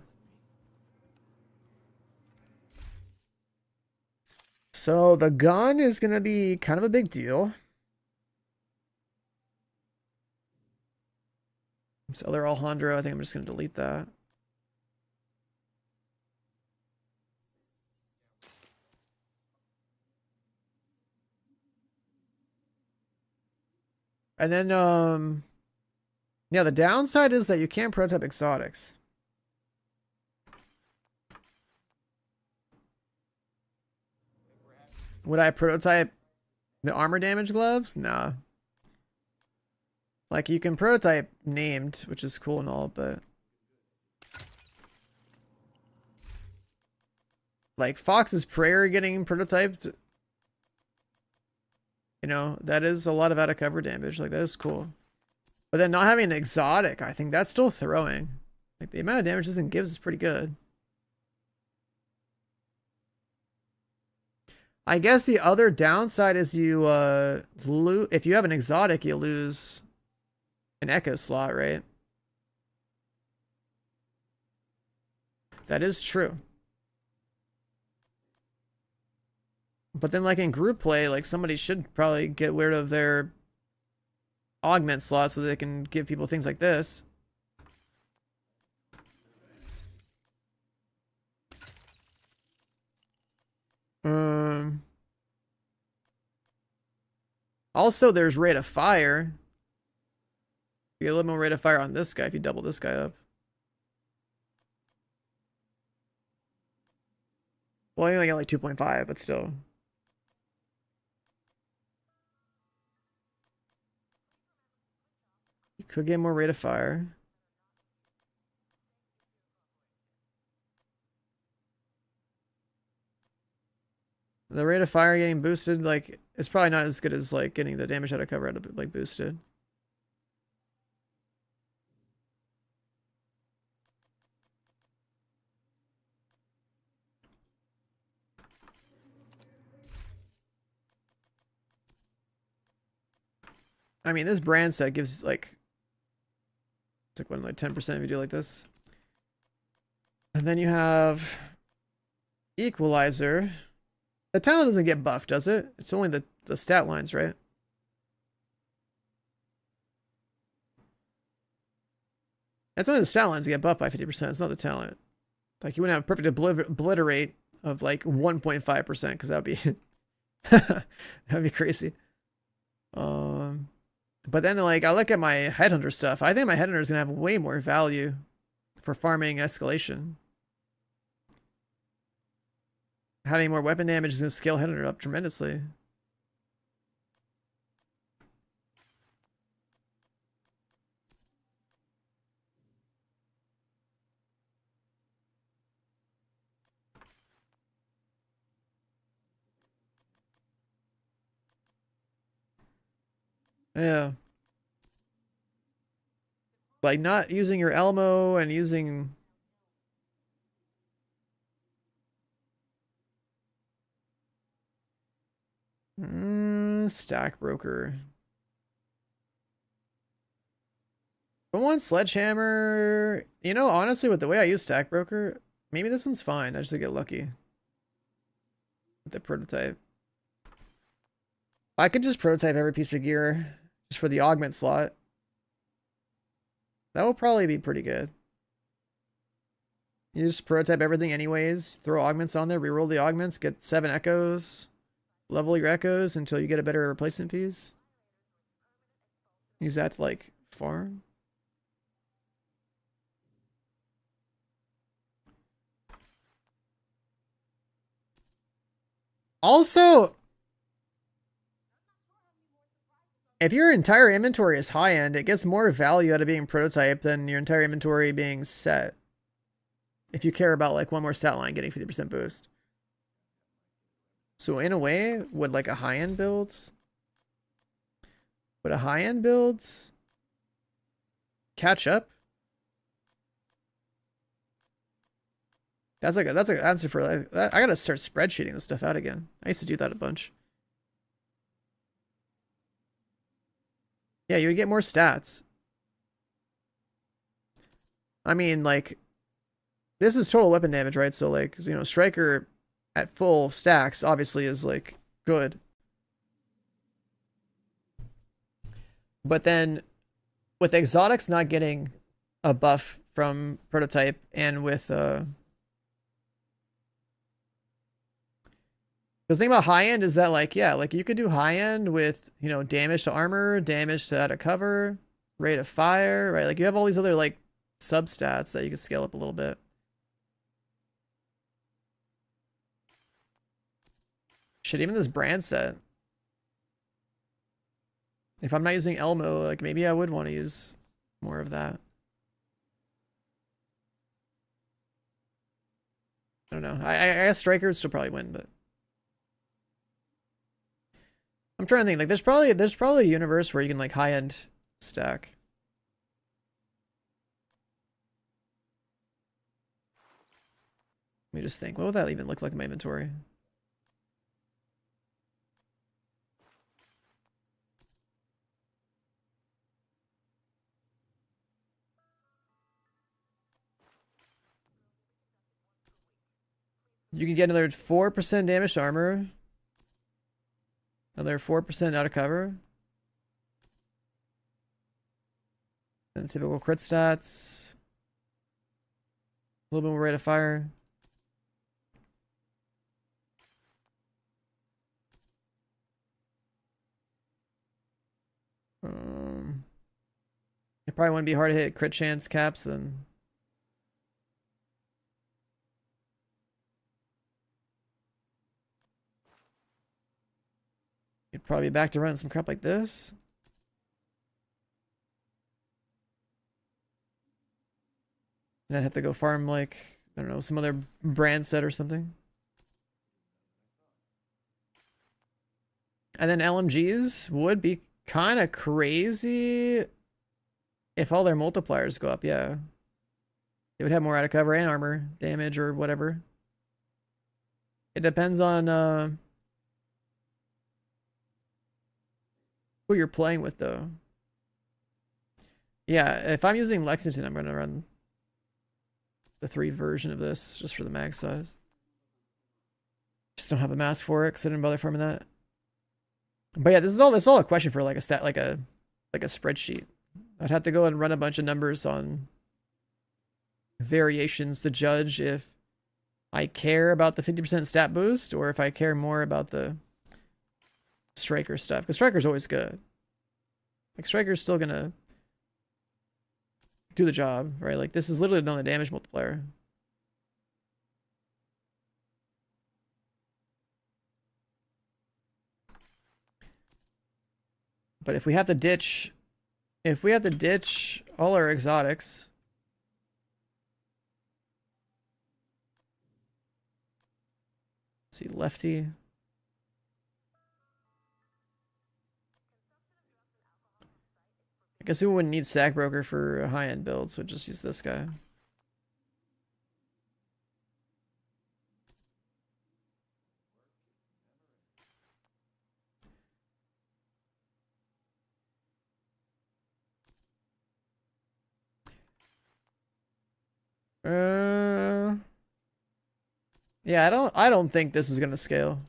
So the gun is going to be kind of a big deal. This other Alejandro, I think I'm just going to delete that. And then, yeah, the downside is that you can't prototype exotics. Would I prototype the armor damage gloves? Nah. Like, you can prototype named, which is cool and all, but... like, Fox's Prayer getting prototyped... you know, that is a lot of out of cover damage. Like, that is cool. But then not having an exotic, I think that's still throwing. Like, the amount of damage this thing gives is pretty good. I guess the other downside is you, if you have an exotic, you lose an echo slot, right? That is true. But then, like, in group play, like, somebody should probably get rid of their augment slot so they can give people things like this. Also, there's rate of fire. You get a little more rate of fire on this guy if you double this guy up. Well, I only got like 2.5, but still. You could get more rate of fire. The rate of fire getting boosted, like, it's probably not as good as, like, getting the damage out of cover out of, like, boosted. I mean, this brand set gives, like, it's like, what, like 10% if you do like this. And then you have Equalizer. The talent doesn't get buffed, does it? It's only the stat lines, right? It's only the stat lines that get buffed by 50%. It's not the talent. Like, you wouldn't have perfect obliterate of like 1.5% because that would be that'd be crazy. But then, like, I look at my Headhunter stuff. I think my Headhunter is gonna have way more value for farming Escalation. Having more weapon damage is gonna scale Headhunter up tremendously. Yeah. Like, not using your Elmo and using... Stack Broker. I want Sledgehammer. You know, honestly, with the way I use Stack Broker, maybe this one's fine. I just get lucky with the prototype. I could just prototype every piece of gear just for the augment slot. That will probably be pretty good. You just prototype everything anyways, throw augments on there, reroll the augments, get 7 echoes, level your echoes until you get a better replacement piece. Use that to, like, farm. Also, if your entire inventory is high end, it gets more value out of being prototype than your entire inventory being set. If you care about like one more stat line getting 50% boost. So in a way, would like a high end build? Would a high end build catch up? That's an answer for like, I gotta start spreadsheeting this stuff out again. I used to do that a bunch. Yeah, you would get more stats. I mean, like, this is total weapon damage, right? So, like, you know, Striker at full stacks obviously is, like, good. But then, with exotics not getting a buff from prototype, and with, the thing about high end is that, like, yeah, like, you could do high end with, you know, damage to armor, damage to out of cover, rate of fire, right? Like, you have all these other, like, substats that you could scale up a little bit. Shit, even this brand set. If I'm not using Elmo, like, maybe I would want to use more of that. I don't know. I guess Strikers still probably win, but I'm trying to think. Like, there's probably a universe where you can like high end stack. Let me just think. What would that even look like in my inventory? You can get another 4% damage to armor. Another 4% out of cover. And typical crit stats. A little bit more rate of fire. It probably wouldn't be hard to hit crit chance caps then. You'd probably be back to running some crap like this. And I'd have to go farm like, I don't know, some other brand set or something. And then LMGs would be kind of crazy if all their multipliers go up, yeah. They would have more out of cover and armor damage or whatever. It depends on who you're playing with, though. Yeah, if I'm using Lexington, I'm going to run the 3 version of this just for the mag size. Just don't have a mask for it because I didn't bother farming that. But yeah, this is all a question for like a stat, like a spreadsheet. I'd have to go and run a bunch of numbers on variations to judge if I care about the 50% stat boost or if I care more about the Striker stuff. Because Striker's always good. Like, Striker's still gonna do the job, right? Like, this is literally not a damage multiplier. But if we have to ditch all our exotics, let's see, lefty. I guess we wouldn't need Sack Broker for a high-end build, so just use this guy. Yeah, I don't think this is gonna scale.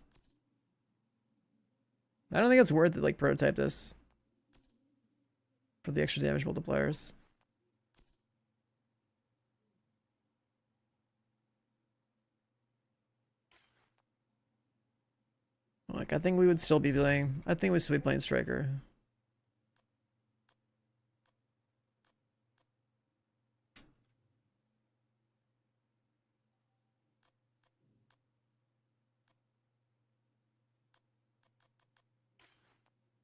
I don't think it's worth it, like, prototype this for the extra damage multipliers. Like, I think we would still be playing. I think we'd still be playing Striker.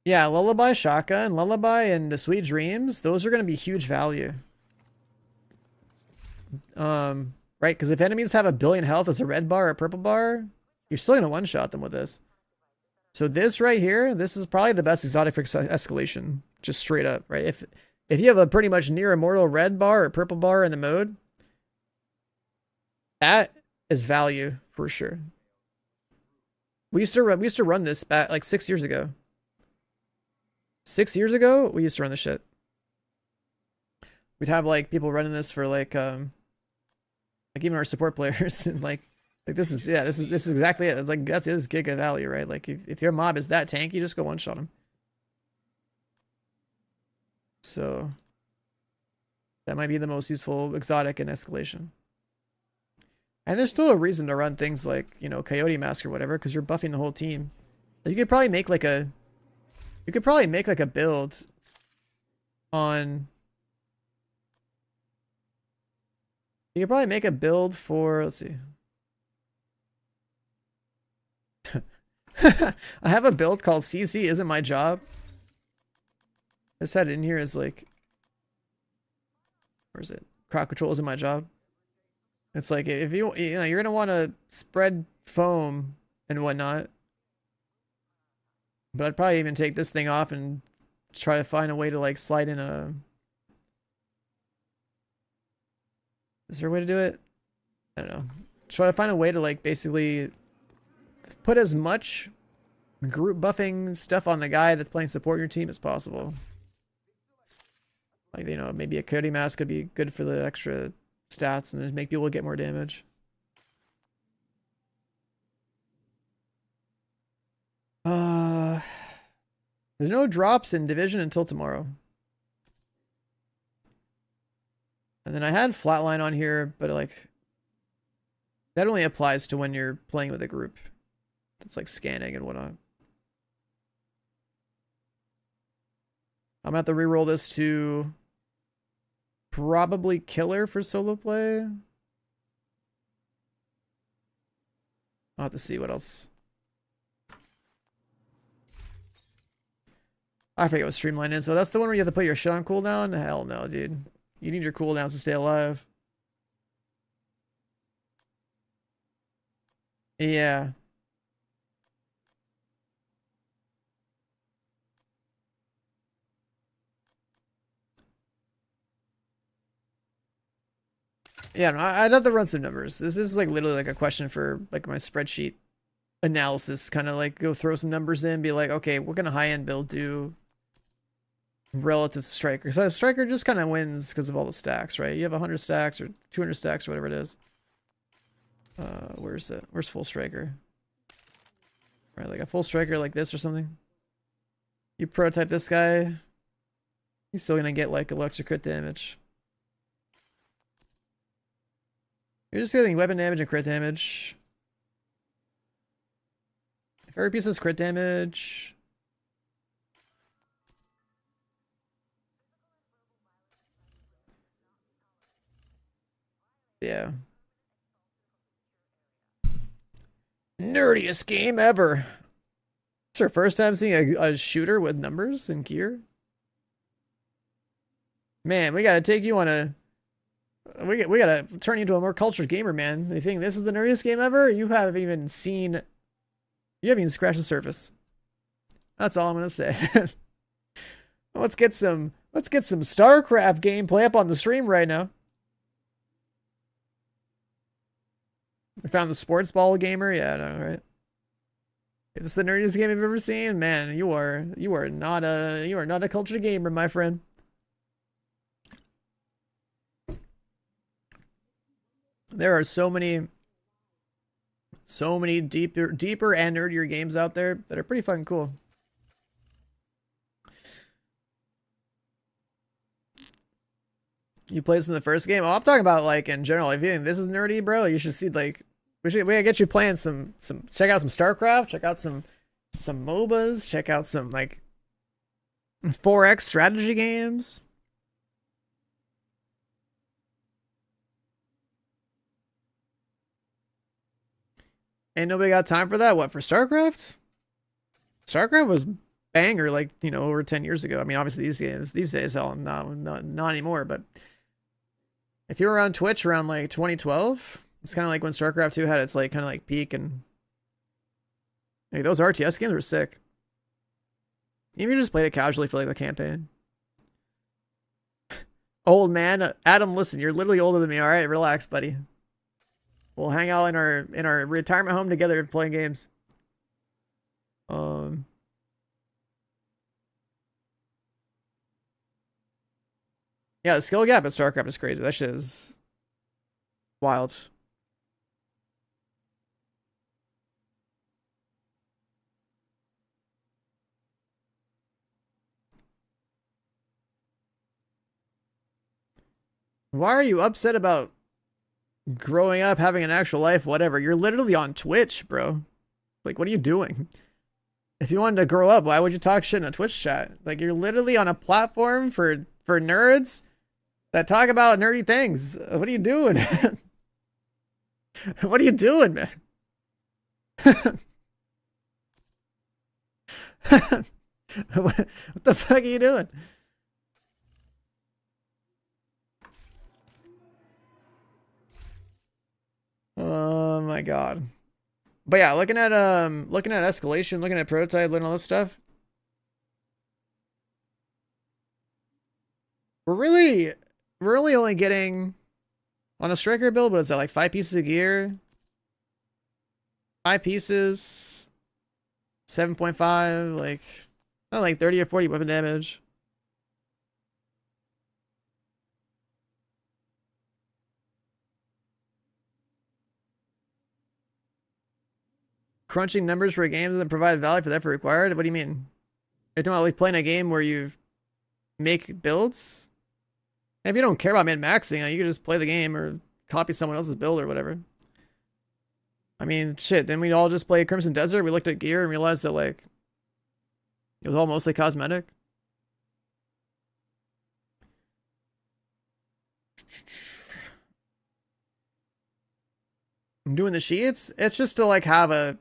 Yeah, Lullaby, Shotgun, Lullaby, and the Sweet Dreams, those are going to be huge value. Right? Because if enemies have 1 billion health as a red bar or a purple bar, you're still going to one-shot them with this. So this right here, this is probably the best exotic for Escalation. Just straight up, right? If you have a pretty much near immortal red bar or purple bar in the mode, that is value for sure. We used to run this back like 6 years ago. 6 years ago, we used to run this shit. We'd have like people running this for like even our support players and like this is exactly it. It's like that's his giga value, right? Like if your mob is that tanky, just go one shot him. So that might be the most useful exotic in Escalation. And there's still a reason to run things like, you know, Coyote Mask or whatever, because you're buffing the whole team. You could probably make like a build on. You could probably make a build for, let's see. I have a build called CC Isn't My Job. I just had it in here as like, where is it? Crowd control isn't my job. It's like if you know you're gonna want to spread foam and whatnot, but I'd probably even take this thing off and try to find a way to like slide in a. Is there a way to do it? I don't know. Try to find a way to like basically put as much group buffing stuff on the guy that's playing support your team as possible. Like, you know, maybe a Coyote Mask could be good for the extra stats and just make people get more damage. There's no drops in Division until tomorrow. And then I had Flatline on here, but like that only applies to when you're playing with a group. That's like scanning and whatnot. I'm gonna have to reroll this to probably Killer for solo play. I'll have to see what else. I forget what Streamline is. So that's the one where you have to put your shit on cooldown? Hell no, dude. You need your cooldowns to stay alive. Yeah. Yeah, no, I'd have to run some numbers. This is like literally like a question for like my spreadsheet analysis. Kind of like go throw some numbers in, be like, okay, what can a high-end build do relative to Striker? So Striker just kind of wins because of all the stacks, right? You have 100 stacks or 200 stacks or whatever it is. Where's it? Where's full Striker? Right, like a full Striker like this or something. You prototype this guy, he's still gonna get like electric crit damage. You're just getting weapon damage and crit damage. If every piece has crit damage. Yeah. Nerdiest game ever. It's our first time seeing a shooter with numbers and gear. Man, we gotta take you on a... We gotta turn you into a more cultured gamer, man. You think this is the nerdiest game ever? You haven't even seen... You haven't even scratched the surface. That's all I'm gonna say. Let's get some StarCraft gameplay up on the stream right now. We found the sports ball gamer. Yeah, I know, right? If it's the nerdiest game I've ever seen, man, you are not a cultured gamer, my friend. There are so many deeper and nerdier games out there that are pretty fucking cool. You played this in the first game? Oh, I'm talking about like in general. If you think this is nerdy, bro, you should see like we gotta get you playing some check out some StarCraft, check out some MOBAs, check out some like 4X strategy games. Ain't nobody got time for that. What, for StarCraft? StarCraft was banger like, you know, over 10 years ago. I mean, obviously these days, hell, not anymore. But if you were on Twitch around like 2012, it's kind of like when StarCraft 2 had its like kind of like peak, and like those RTS games were sick. Even if you just played it casually for like the campaign. Old man, Adam, listen, you're literally older than me. All right, relax, buddy. We'll hang out in our retirement home together playing games. Yeah, the skill gap at StarCraft is crazy. That shit is wild. Why are you upset about growing up, having an actual life, whatever? You're literally on Twitch, bro. Like, what are you doing? If you wanted to grow up, why would you talk shit in a Twitch chat? Like, you're literally on a platform for nerds that talk about nerdy things. What are you doing? What are you doing, man? What the fuck are you doing? Oh my god. But yeah, looking at Escalation, looking at Prototype, looking at all this stuff. We're really only getting on a striker build, what is that, like 5 pieces of gear? 5 pieces, 7.5, like, not like 30 or 40 weapon damage. Crunching numbers for a game that provide value for the effort required? What do you mean? You're talking about like playing a game where you make builds? If you don't care about min-maxing, you can just play the game or copy someone else's build or whatever. I mean, shit, then we all just play Crimson Desert. We looked at gear and realized that, like, it was all mostly cosmetic. I'm doing the sheets. It's just to, like, have a...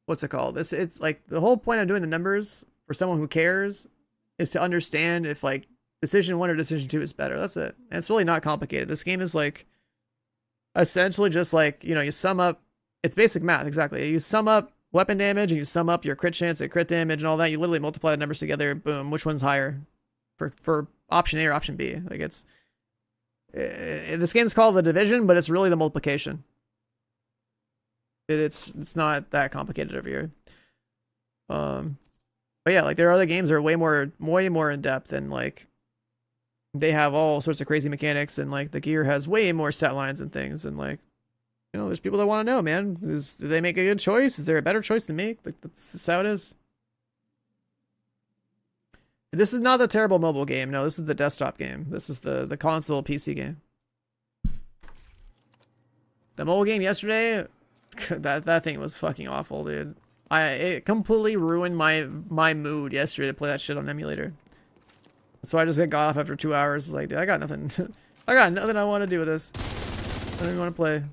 What's it called? It's like, the whole point of doing the numbers for someone who cares is to understand if, like, decision 1 or decision 2 is better. That's it. And it's really not complicated. This game is like essentially just like, you know, you sum up, it's basic math, exactly. You sum up weapon damage and you sum up your crit chance at crit damage and all that. You literally multiply the numbers together, boom, which one's higher for option A or option B. Like, it's this game's called The Division, but it's really the multiplication. It's not that complicated over here. But yeah, like, there are other games that are way more in depth, and like they have all sorts of crazy mechanics, and like the gear has way more set lines and things, and like, you know, there's people that want to know, man, do they make a good choice? Is there a better choice to make? Like, that's how it is. This is not the terrible mobile game. No, this is the desktop game. This is the console PC game. The mobile game yesterday, that thing was fucking awful, dude. It completely ruined my mood yesterday to play that shit on emulator. So I just got off after 2 hours. Like, dude, I got nothing. I got nothing I want to do with this. I don't even want to play.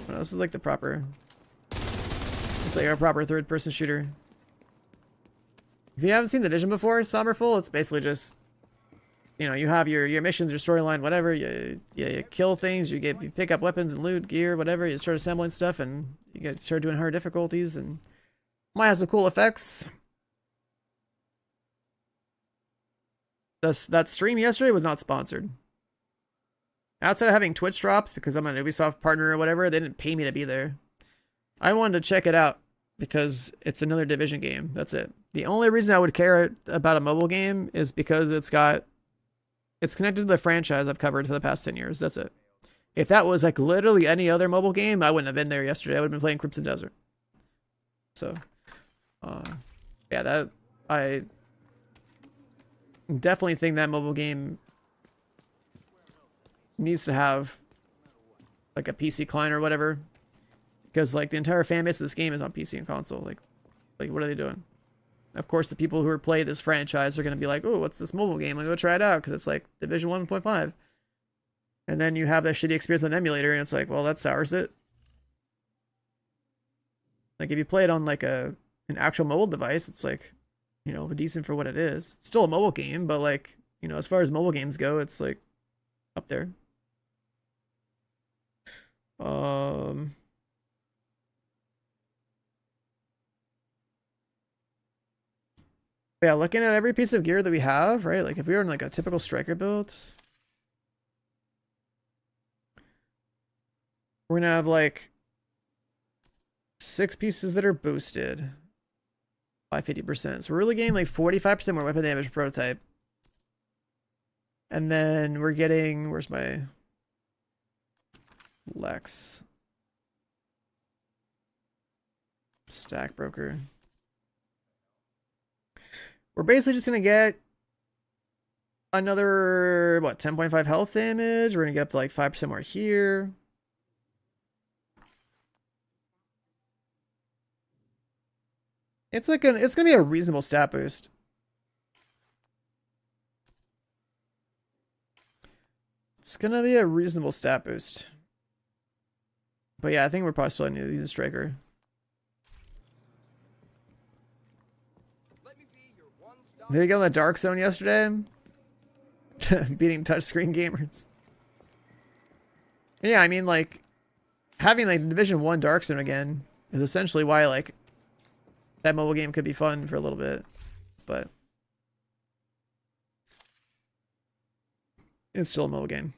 Well, this is like the proper. It's like our proper third-person shooter. If you haven't seen Division before, Somberful, it's basically just, you know, you have your missions, your storyline, whatever. You kill things, you pick up weapons and loot, gear, whatever. You start assembling stuff, and you start doing hard difficulties, and might have some cool effects. That stream yesterday was not sponsored. Outside of having Twitch drops, because I'm an Ubisoft partner or whatever, they didn't pay me to be there. I wanted to check it out because it's another Division game. That's it. The only reason I would care about a mobile game is because it's connected to the franchise I've covered for the past 10 years. That's it. If that was like literally any other mobile game, I wouldn't have been there yesterday. I would have been playing Crimson Desert. So, yeah, I definitely think that mobile game needs to have like a PC client or whatever, because like the entire fan base of this game is on PC and console. Like what are they doing? Of course, the people who are playing this franchise are going to be like, oh, what's this mobile game? Let me go try it out because it's like Division 1.5. And then you have that shitty experience on an emulator, and it's like, well, that sours it. Like, if you play it on like a an actual mobile device, it's like, you know, decent for what it is. It's still a mobile game, but like, you know, as far as mobile games go, it's like up there. Yeah, looking at every piece of gear that we have, right? Like if we were in like a typical striker build, we're gonna have like 6 pieces that are boosted by 50%. So we're really getting like 45% more weapon damage per prototype. And then we're getting, where's my Lex? Stack broker. We're basically just gonna get another, what, 10.5 health damage. We're gonna get up to like 5% more here. It's like it's gonna be a reasonable stat boost. It's gonna be a reasonable stat boost. But yeah, I think we're probably still gonna use a striker. Did he go in the dark zone yesterday? Beating touchscreen gamers. Yeah, I mean, like, having like Division 1 dark zone again is essentially why like that mobile game could be fun for a little bit, but it's still a mobile game.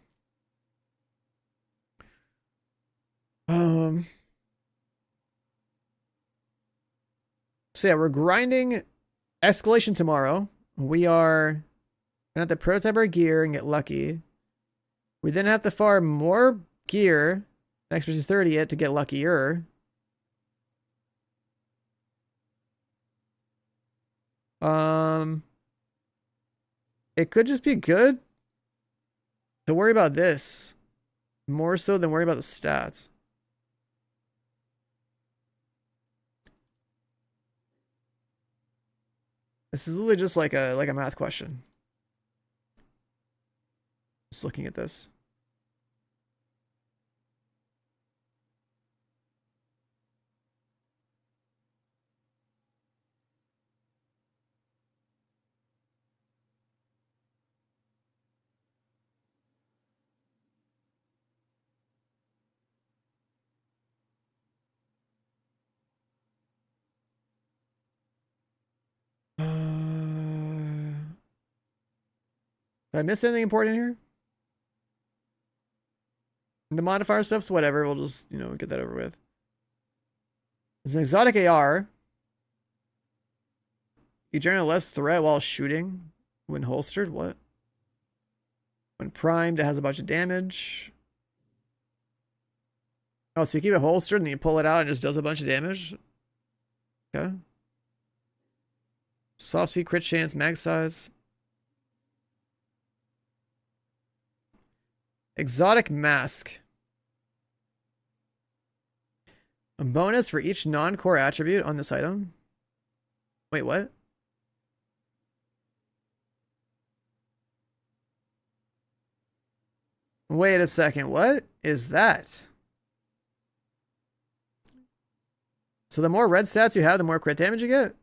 So yeah, we're grinding Escalation tomorrow. We are gonna have to prototype our gear and get lucky. We then have to farm more gear, next versus 30 it to get luckier. It could just be good to worry about this more so than worry about the stats. This is literally just like a math question. Just looking at this. Did I miss anything important here? The modifier stuff's whatever. We'll just, you know, get that over with. There's an exotic AR. You generate less threat while shooting when holstered. What? When primed, it has a bunch of damage. Oh, so you keep it holstered and you pull it out and it just does a bunch of damage? Okay. Soft speed, crit chance, mag size. Exotic mask. A bonus for each non-core attribute on this item. Wait, what? Wait a second. What is that? So the more red stats you have, the more crit damage you get?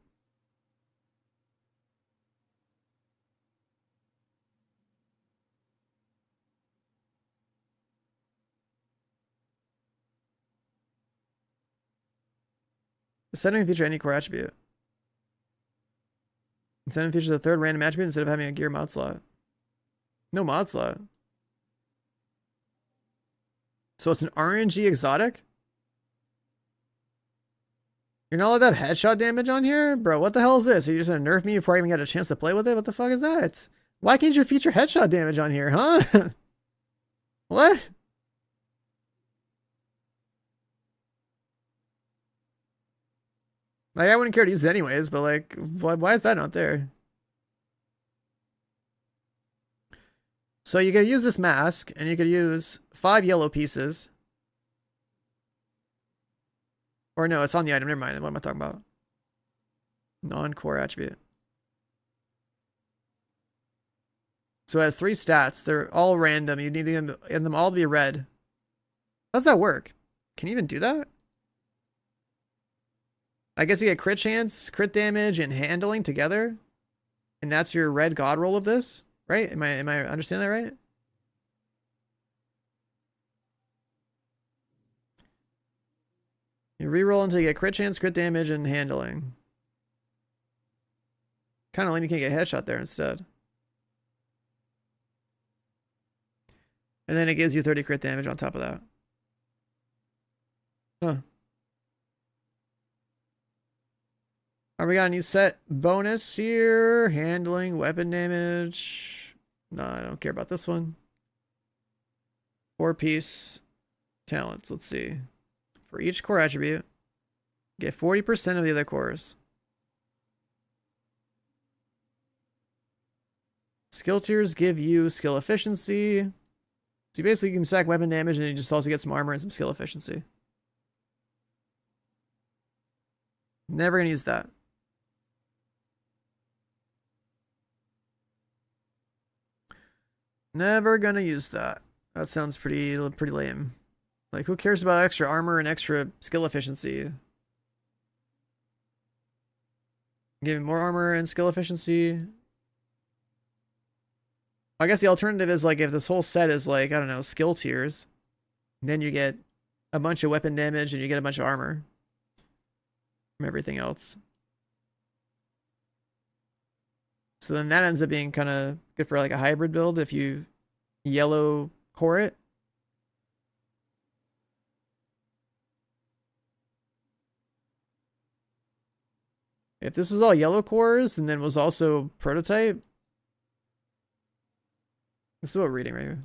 Setting feature any core attribute. Incentive features a third random attribute instead of having a gear mod slot. No mod slot. So it's an RNG exotic? You're not allowed to have headshot damage on here? Bro, what the hell is this? Are you just gonna nerf me before I even get a chance to play with it? What the fuck is that? Why can't you feature headshot damage on here, huh? What? Like, I wouldn't care to use it anyways, but like, why is that not there? So you could use this mask, and you could use 5 yellow pieces. Or no, it's on the item. Never mind. What am I talking about? Non-core attribute. So it has 3 stats. They're all random. You need them all to be red. How does that work? Can you even do that? I guess you get crit chance, crit damage, and handling together. And that's your red god roll of this, right? Am I understanding that right? You reroll until you get crit chance, crit damage, and handling. Kind of lame you can't get headshot there instead. And then it gives you 30 crit damage on top of that. Huh. Alright, we got a new set bonus here. Handling, weapon damage. No, I don't care about this one. 4-piece talents. Let's see. For each core attribute, get 40% of the other cores. Skill tiers give you skill efficiency. So you basically can stack weapon damage and you just also get some armor and some skill efficiency. Never gonna use that. Never gonna use that. That sounds pretty lame. Like, who cares about extra armor and extra skill efficiency? Give me more armor and skill efficiency. I guess the alternative is, like, if this whole set is, like, I don't know, skill tiers, then you get a bunch of weapon damage and you get a bunch of armor from everything else. So then that ends up being kind of good for, like, a hybrid build if you yellow core it. If this was all yellow cores and then was also prototype, this is what we're reading right here.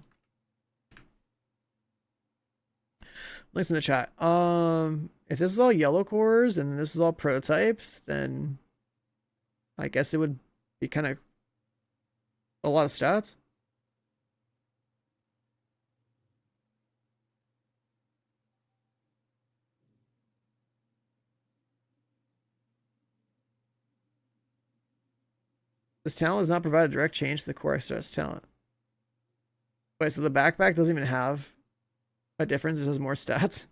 Links in the chat. If this is all yellow cores and this is all prototype, then I guess it would be kind of a lot of stats. This talent does not provide a direct change to the core express talent. Wait, so the backpack doesn't even have a difference? It has more stats?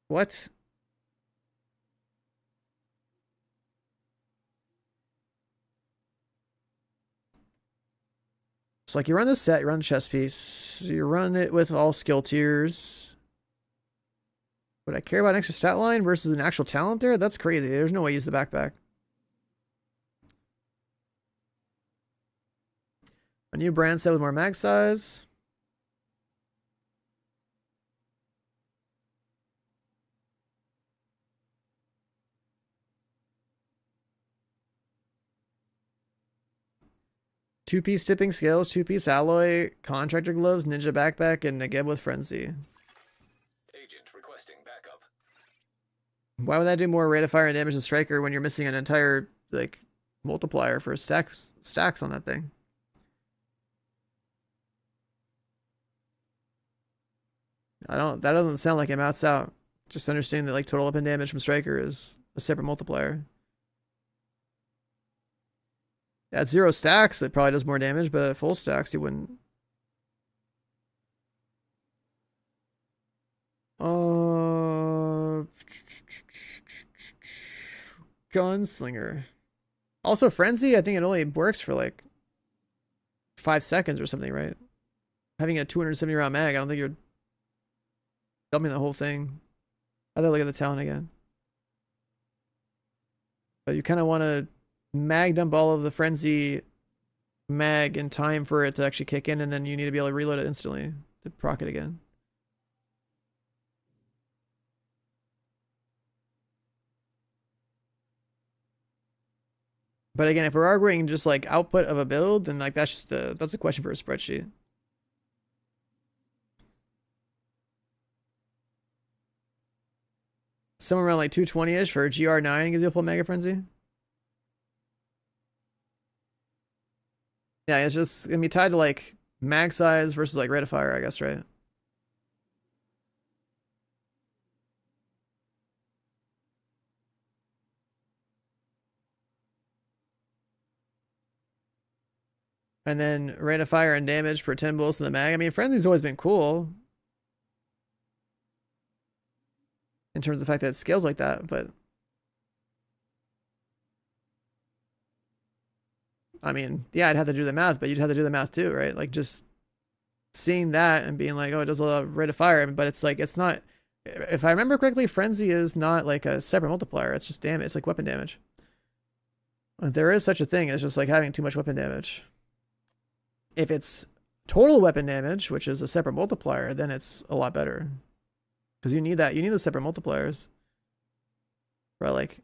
What? So like you run this set, you run the chest piece, you run it with all skill tiers. Would I care about an extra stat line versus an actual talent there? That's crazy. There's no way to use the backpack. A new brand set with more mag size. Two-piece tipping scales, two-piece alloy, contractor gloves, ninja backpack, and Negeb with frenzy. Agent requesting backup. Why would that do more rate of fire and damage than striker when you're missing an entire like multiplier for stacks on that thing? That doesn't sound like it maps out. Just understanding that like total weapon damage from striker is a separate multiplier. At 0 stacks, it probably does more damage, but at full stacks, you wouldn't. Gunslinger. Also, Frenzy, I think it only works for like 5 seconds or something, right? Having a 270 round mag, I don't think you're dumping the whole thing. I gotta look at the talent again. But you kind of want to mag dump all of the frenzy mag in time for it to actually kick in, and then you need to be able to reload it instantly to proc it again. But again, if we're arguing just like output of a build, then like that's a question for a spreadsheet. Somewhere around like 220-ish for GR9 gives you a full Mega Frenzy. Yeah, it's just gonna be tied to like mag size versus like rate of fire, I guess, right? And then rate of fire and damage per 10 bullets in the mag. I mean, Frenzy's always been cool. in terms of the fact that it scales like that, but I mean, yeah, I'd have to do the math, but you'd have to do the math too, right? Like just seeing that and being like, oh, it does a lot of rate of fire, but it's like, it's not, if I remember correctly, frenzy is not like a separate multiplier. It's just damage. It's like weapon damage. There is such a thing as just like having too much weapon damage. If it's total weapon damage, which is a separate multiplier, then it's a lot better. Because you need that. You need the separate multipliers. Right, like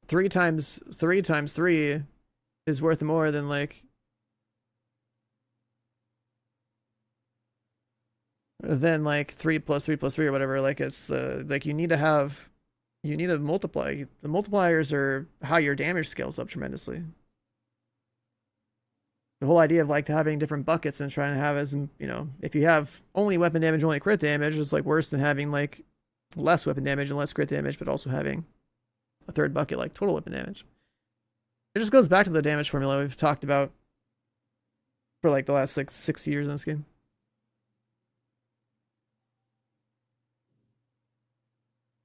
3 times 3 times 3 is worth more than like than like 3 plus 3 plus 3 or whatever. Like it's like you need to multiply. The multipliers are how your damage scales up tremendously. The whole idea of like having different buckets and trying to have as, you know, if you have only weapon damage, only crit damage, it's like worse than having like less weapon damage and less crit damage, but also having a third bucket like total weapon damage. It just goes back to the damage formula we've talked about for like the last like 6 years in this game.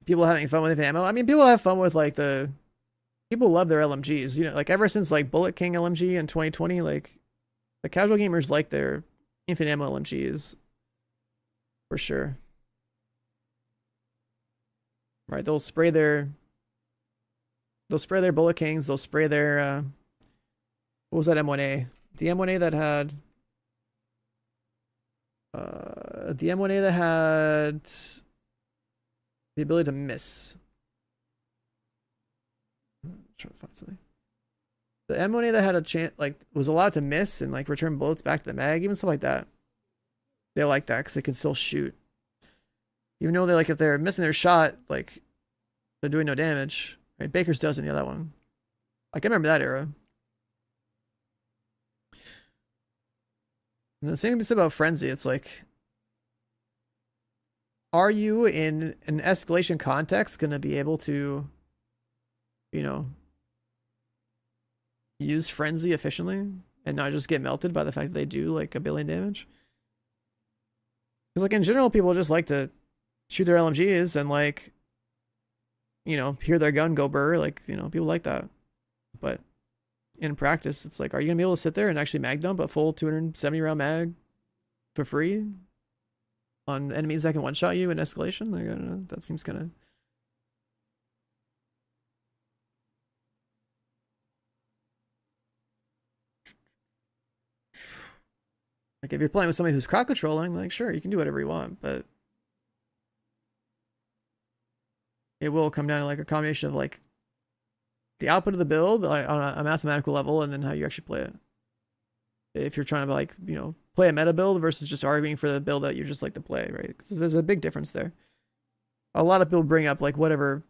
People having fun with ammo. I mean, people have fun with like people love their LMGs. You know, like ever since like Bullet King LMG in 2020, like the casual gamers like their infinite ammo LMGs for sure. Right, they'll spray their Bullet Kings, they'll spray their what was that M1A? The M1A that had the ability to miss. I'm trying to find something. The M1A that had a chance, like, was allowed to miss and like return bullets back to the mag, even stuff like that. They like that because they can still shoot. Even though they're like, if they're missing their shot, like they're doing no damage. Right? Baker's doesn't, yeah, that one. Like I remember that era. And the same can be said about Frenzy. It's like, are you in an escalation context going to be able to, you know, use Frenzy efficiently and not just get melted by the fact that they do like 1 billion damage? Because like in general, people just like to shoot their LMGs and like, you know, hear their gun go burr. Like, you know, people like that. But in practice, it's like, are you going to be able to sit there and actually mag dump a full 270 round mag for free on enemies that can one-shot you in escalation? Like, I don't know. That seems kind of... Like, if you're playing with somebody who's crowd controlling, like, sure, you can do whatever you want, but it will come down to, like, a combination of, like, the output of the build like, on a mathematical level and then how you actually play it. If you're trying to, like, you know, play a meta build versus just arguing for the build that you just like to play, right? Because there's a big difference there. A lot of people bring up, like, whatever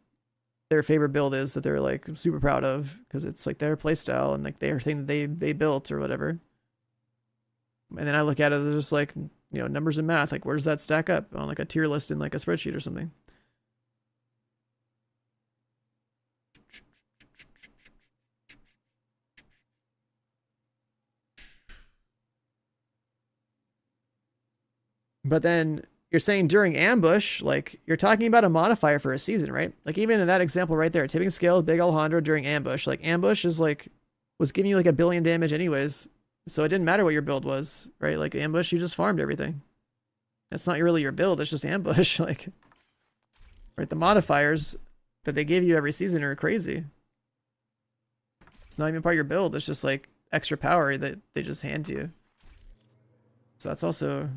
their favorite build is that they're, like, super proud of because it's, like, their playstyle and, like, their thing that they built or whatever. And then I look at it as just like, you know, numbers and math. Like, where does that stack up on like a tier list in like a spreadsheet or something? But then you're saying during ambush, like you're talking about a modifier for a season, right? Like even in that example right there, tipping scale, Big Alejandro during ambush, like ambush is like, was giving you like 1 billion damage anyways. So it didn't matter what your build was, right? Like ambush, you just farmed everything. That's not really your build, it's just ambush. Like, right? The modifiers that they give you every season are crazy. It's not even part of your build, it's just like extra power that they just hand to you. So that's also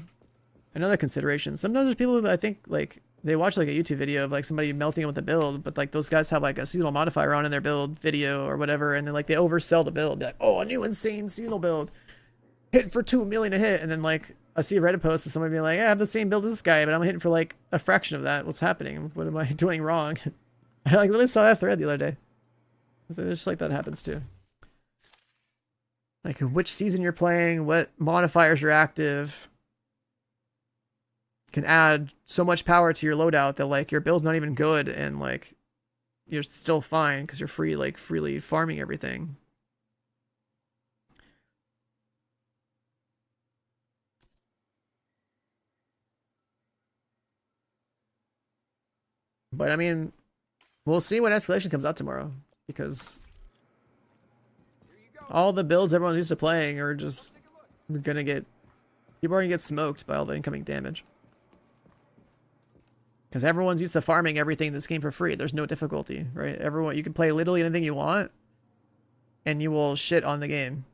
another consideration. Sometimes there's people who I think like they watch like a YouTube video of like somebody melting it with a build, but like those guys have like a seasonal modifier on in their build video or whatever, and then like they oversell the build. Be like, oh, a new insane seasonal build, hit for 2 million a hit, and then like I see a Reddit post of somebody being like, I have the same build as this guy, but I'm hitting for like a fraction of that. What's happening? What am I doing wrong? I like literally saw that thread the other day. It's just like that happens too. Like which season you're playing, what modifiers are active, can add so much power to your loadout that like your build's not even good and like you're still fine because you're freely farming everything. But I mean, we'll see when Escalation comes out tomorrow, because all the builds everyone's used to playing are just gonna get, people are gonna get smoked by all the incoming damage. Because everyone's used to farming everything in this game for free. There's no difficulty, right? Everyone, you can play literally anything you want, and you will shit on the game.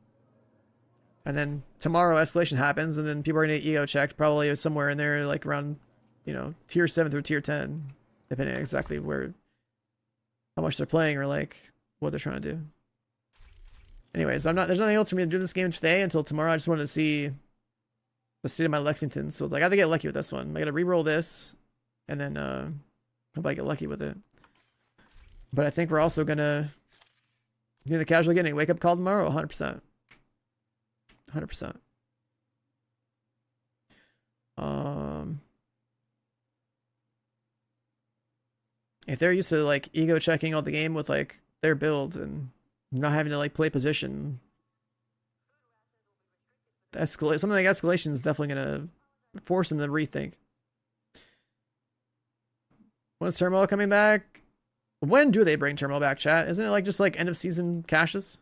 And then tomorrow Escalation happens, and then people are gonna get ego checked, probably somewhere in there, like around, you know, tier 7 through tier 10, depending on exactly where, how much they're playing, or like what they're trying to do. Anyways, there's nothing else for me to do this game today until tomorrow. I just wanted to see the state of my Lexington. So like, I have to get lucky with this one. I gotta re-roll this, and then hope I get lucky with it. But I think we're also gonna do the casual getting a wake up call tomorrow. 100%. 100%. If they're used to like ego checking all the game with like their build and not having to like play position, something like Escalation is definitely gonna force them to rethink. When's Turmoil coming back? When do they bring Turmoil back, chat? Isn't it like just like end of season caches?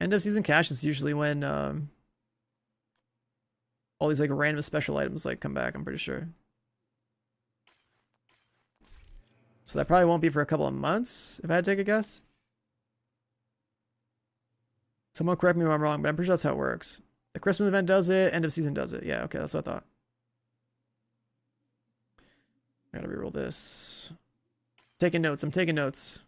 End of season cache is usually when all these like random special items like come back, I'm pretty sure. So that probably won't be for a couple of months, if I had to take a guess. Someone correct me if I'm wrong, but I'm pretty sure that's how it works. The Christmas event does it, end of season does it. Yeah, okay, that's what I thought. I gotta reroll this. Taking notes, I'm taking notes.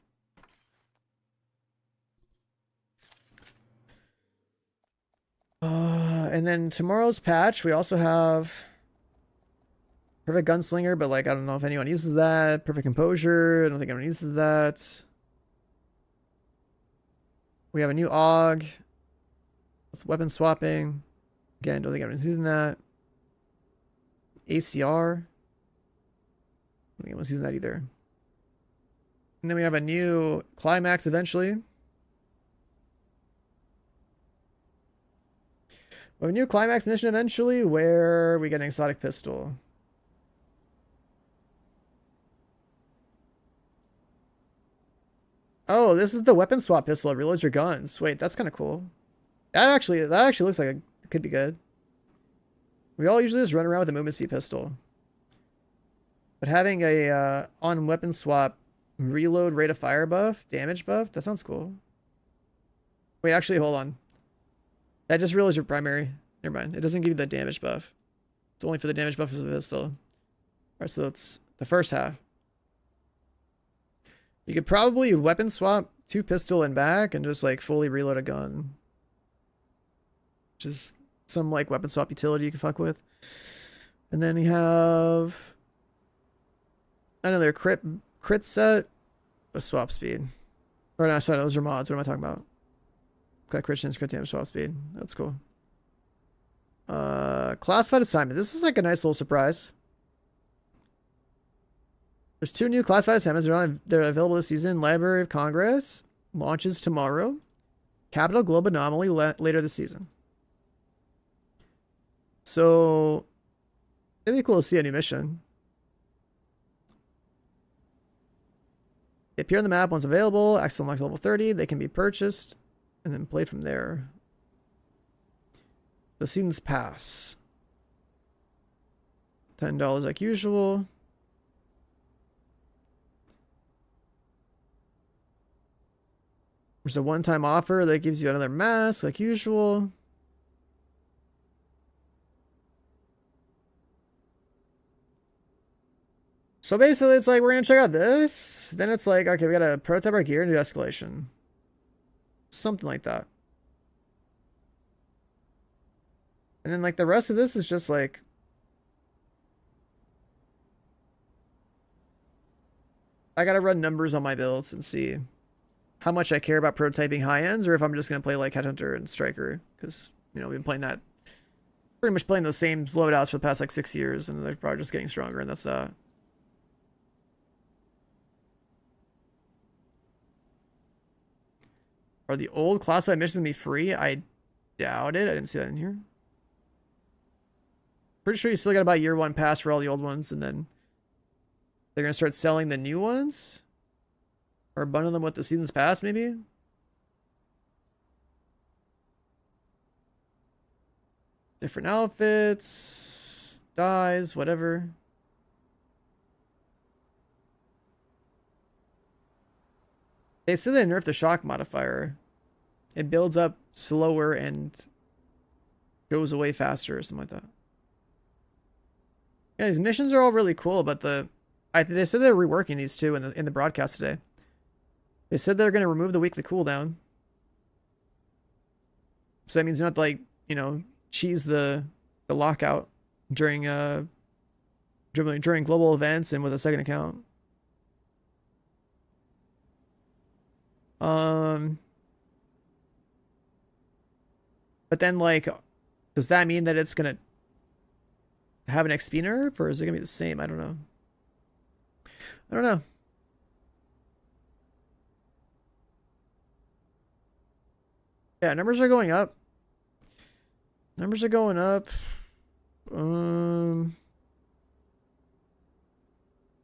And then tomorrow's patch, we also have Perfect Gunslinger, but like I don't know if anyone uses that. Perfect Composure, I don't think anyone uses that. We have a new AUG with weapon swapping. Again, don't think anyone's using that. ACR, I don't think anyone's using that either. And then we have a new Climax eventually. We have a new Climax mission eventually where we get an exotic pistol. Oh, this is the weapon swap pistol. It reloads your guns. Wait, that's kind of cool. That actually looks like it could be good. We all usually just run around with a movement speed pistol. But having a on weapon swap reload rate of fire buff, damage buff, that sounds cool. Wait, actually, hold on. That just reloads your primary. Never mind. It doesn't give you the damage buff. It's only for the damage buff of the pistol. Alright, so it's the first half. You could probably weapon swap 2 pistol and back and just like fully reload a gun. Just some like weapon swap utility you can fuck with. And then we have another crit set with swap speed. Or no, sorry, those are mods. What am I talking about? Collect crit chance, crit damage, swap speed. That's cool. Classified assignment. This is like a nice little surprise. There's 2 new classified assignments. They're available this season. Library of Congress launches tomorrow. Capital Globe Anomaly later this season. So it'd be cool to see a new mission. They appear on the map once available. Access unlocked level 30. They can be purchased and then played from there. The Seasons Pass. $10 like usual. There's a one-time offer that gives you another mask like usual. So basically it's like we're gonna check out this. Then it's like, okay, we gotta prototype our gear and do escalation. Something like that. And then like the rest of this is just like I gotta run numbers on my builds and see how much I care about prototyping high ends, or if I'm just gonna play like Headhunter and Striker, because you know we've been playing that, pretty much playing those same loadouts for the past like 6 years, and they're probably just getting stronger, and that's that. Are the old classified missions gonna be free? I doubt it. I didn't see that in here. pretty sure you still got to buy year 1 pass for all the old ones, and then they're gonna start selling the new ones, or bundle them with the season's pass, maybe. Different outfits, dyes, whatever. They said they nerfed the shock modifier. It builds up slower and goes away faster or something like that. Yeah, these missions are all really cool, but they said they're reworking these too in the broadcast today. They said they're going to remove the weekly cooldown. So that means you're not like, you know, cheese the lockout during global events and with a second account. But then, like, does that mean that it's gonna have an XP nerf, or is it gonna be the same? I don't know. I don't know. Yeah, numbers are going up. Numbers are going up. I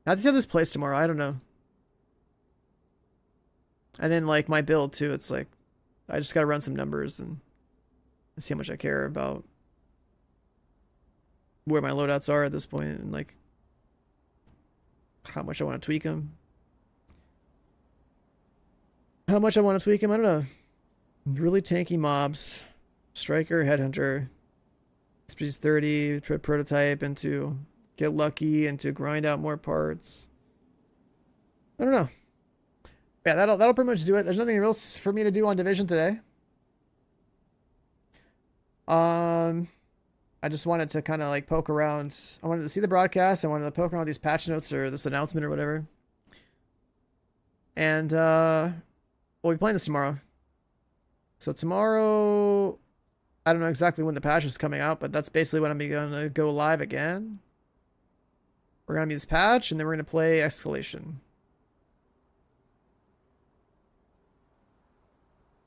have to see how this plays tomorrow. I don't know. And then, like, my build, too. It's like, I just gotta run some numbers and see how much I care about where my loadouts are at this point, and, like, how much I want to tweak them. How much I want to tweak them, I don't know. Really tanky mobs. Striker, Headhunter. Species 30, prototype, into get lucky, and to grind out more parts. I don't know. Yeah, that'll pretty much do it. There's nothing else for me to do on Division today. I just wanted to kind of like poke around. I wanted to see the broadcast. I wanted to poke around these patch notes or this announcement or whatever. And we'll be playing this tomorrow. So tomorrow, I don't know exactly when the patch is coming out, but that's basically when I'm going to go live again. We're going to be this patch, and then we're going to play Escalation.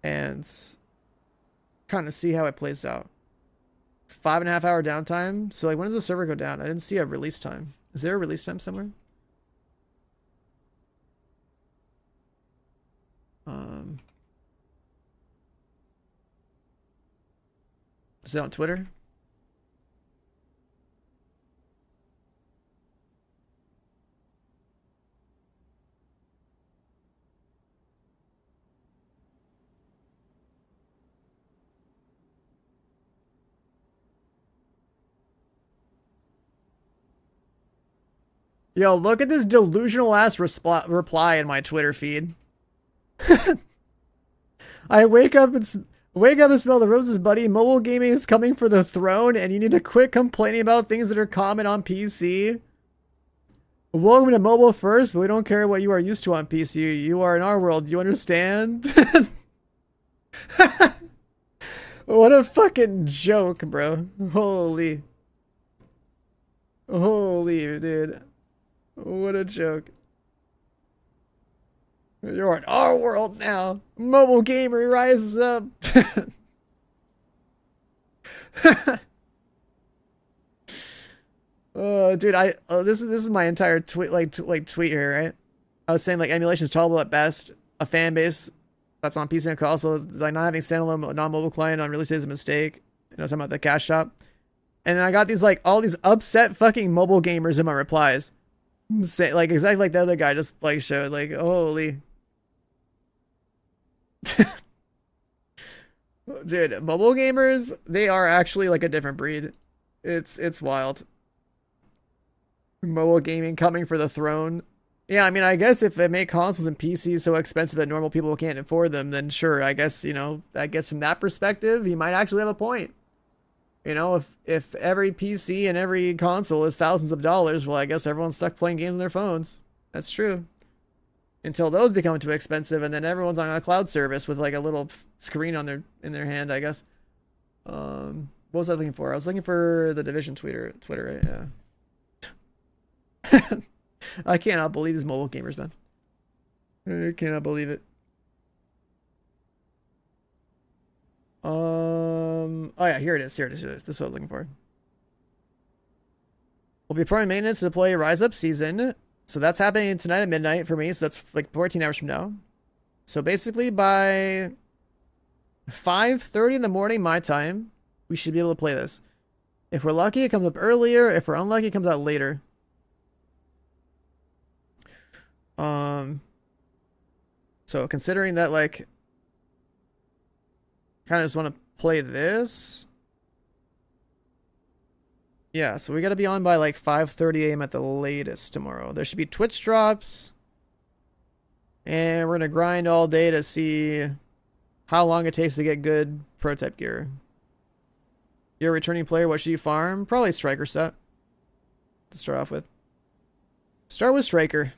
And kind of see how it plays out. 5.5 hour downtime. So, like, when does the server go down? I didn't see a release time. Is there a release time somewhere? Is it on Twitter? Yo, look at this delusional ass reply in my Twitter feed. I wake up and smell the roses, buddy. Mobile gaming is coming for the throne, and you need to quit complaining about things that are common on PC. Welcome to mobile first, but we don't care what you are used to on PC. You are in our world. You understand? What a fucking joke, bro. Holy, dude. What a joke. You're in our world now. Mobile gamer rises up. Oh, dude, this is my entire tweet tweet here, right? I was saying, like, emulation is tolerable at best. A fan base that's on PC and console, like, not having standalone non-mobile client on release day is a mistake. You know, talking about the cash shop. And then I got these, like, all these upset fucking mobile gamers in my replies. Say, like, exactly like the other guy just, like, showed, like, holy. Dude, mobile gamers, they are actually, like, a different breed. It's wild. Mobile gaming coming for the throne. Yeah, I mean, I guess if they make consoles and PCs so expensive that normal people can't afford them, then sure, I guess, you know, I guess from that perspective, he might actually have a point. You know, if every PC and every console is thousands of dollars, well, I guess everyone's stuck playing games on their phones. That's true. Until those become too expensive, and then everyone's on a cloud service with, like, a little screen on in their hand, I guess. What was I looking for? I was looking for the Division Twitter, right? Yeah. I cannot believe these mobile gamers, man. I cannot believe it. Oh yeah, here it is. This is what I was looking for. We'll be pouring maintenance to deploy Rise Up season. So that's happening tonight at midnight for me. So that's like 14 hours from now. So basically by 5:30 in the morning, my time, we should be able to play this. If we're lucky, it comes up earlier. If we're unlucky, it comes out later. So considering that, like, kind of just want to play this. Yeah, so we got to be on by like 5:30 a.m. at the latest tomorrow. There should be Twitch drops. And we're going to grind all day to see how long it takes to get good prototype gear. You're a returning player, what should you farm? Probably Striker set to start off with. Start with Striker.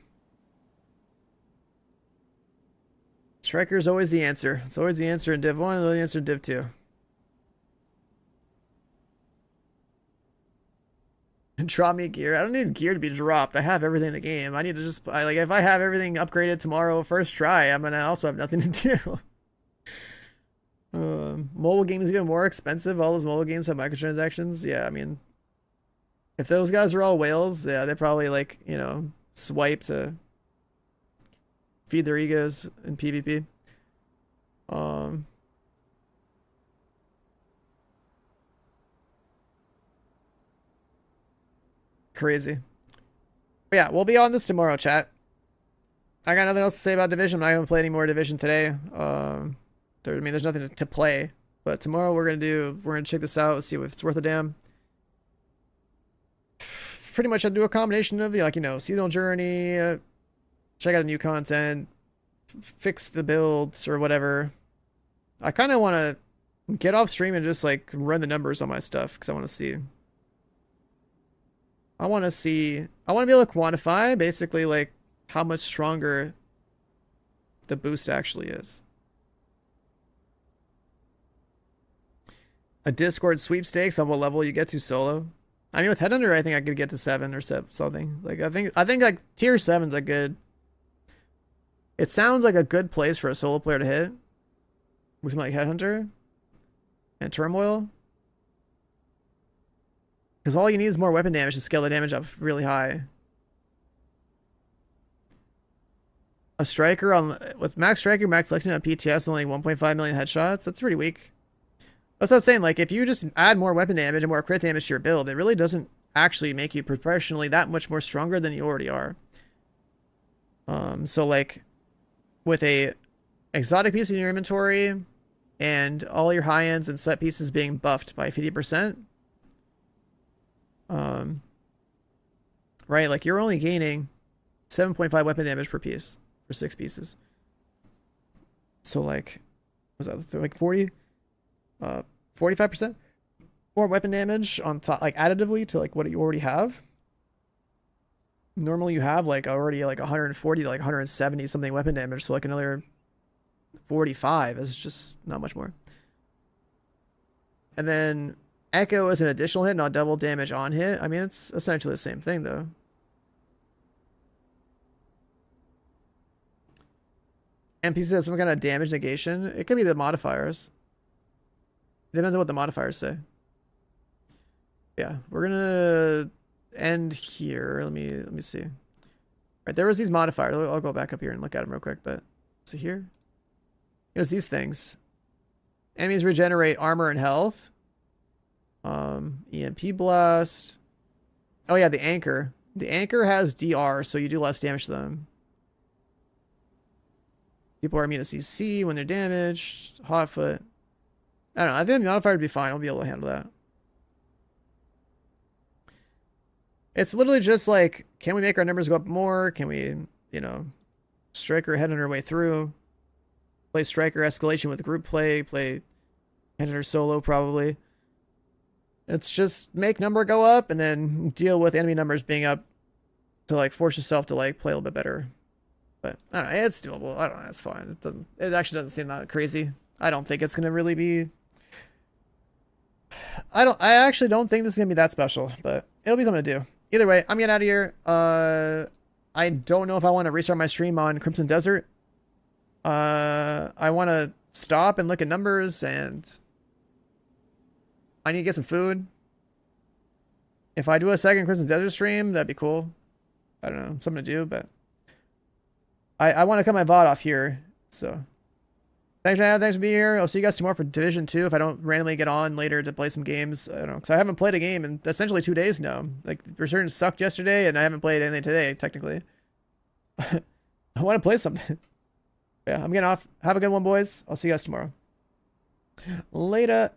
Striker is always the answer. It's always the answer in Div 1 and the answer in Div 2. Drop me gear. I don't need gear to be dropped. I have everything in the game. I need to just... like, if I have everything upgraded tomorrow first try, I'm going to also have nothing to do. Mobile games even more expensive. All those mobile games have microtransactions. Yeah, I mean... if those guys are all whales, yeah, they probably, like, you know, swipe to... feed their egos in PvP. Crazy. But yeah, we'll be on this tomorrow, chat. I got nothing else to say about Division. I'm not going to play any more Division today. There's nothing to play. But tomorrow we're going to check this out, see if it's worth a damn. Pretty much I'll do a combination of, like, you know, seasonal journey, check out the new content, fix the builds or whatever. I kind of want to get off stream and just like run the numbers on my stuff because I want to see. I want to be able to quantify basically like how much stronger the boost actually is. A Discord sweepstakes on what level you get to solo. I mean, with Headhunter, I think I could get to 7 or something. Like I think like tier 7's a good. It sounds like a good place for a solo player to hit. With something like Headhunter and Turmoil. Because all you need is more weapon damage to scale the damage up really high. A Striker with Max Striker, Max Lexington on PTS, only 1.5 million headshots. That's pretty weak. That's what I was saying. Like, if you just add more weapon damage and more crit damage to your build, it really doesn't actually make you proportionally that much more stronger than you already are. So like, with a exotic piece in your inventory and all your high ends and set pieces being buffed by 50%, right? Like, you're only gaining 7.5 weapon damage per piece for 6 pieces. So like, was that like 45% more weapon damage on top, like additively to like what you already have. Normally you have like already like 140 to like 170 something weapon damage, so like another 45 is just not much more. And then Echo is an additional hit, not double damage on hit. I mean, it's essentially the same thing though. NPCs have some kind of damage negation. It could be the modifiers. It depends on what the modifiers say. Yeah, we're gonna end here. Let me see. Right, there was these modifiers. I'll go back up here and look at them real quick. But so here, there's these things. Enemies regenerate armor and health. EMP blast. Oh yeah, the anchor. The anchor has DR, so you do less damage to them. People are immune to CC when they're damaged. Hotfoot. I don't know. I think the modifier would be fine. I'll be able to handle that. It's literally just like, can we make our numbers go up more? Can we, you know, Striker head on our way through? Play Striker Escalation with group play Headhunter solo probably. It's just make number go up and then deal with enemy numbers being up to like force yourself to like play a little bit better. But I don't know, it's doable. I don't know, it's fine. It actually doesn't seem that crazy. I don't think it's gonna really be. I actually don't think this is gonna be that special, but it'll be something to do. Either way, I'm getting out of here. I don't know if I want to restart my stream on Crimson Desert. I want to stop and look at numbers, and I need to get some food. If I do a second Crimson Desert stream, that'd be cool. I don't know, something to do, but I want to cut my VOD off here. So thanks for being here. I'll see you guys tomorrow for Division 2 if I don't randomly get on later to play some games. I don't know, because I haven't played a game in essentially 2 days now. Like, Resurgence sucked yesterday, and I haven't played anything today, technically. I want to play something. Yeah, I'm getting off. Have a good one, boys. I'll see you guys tomorrow. Later.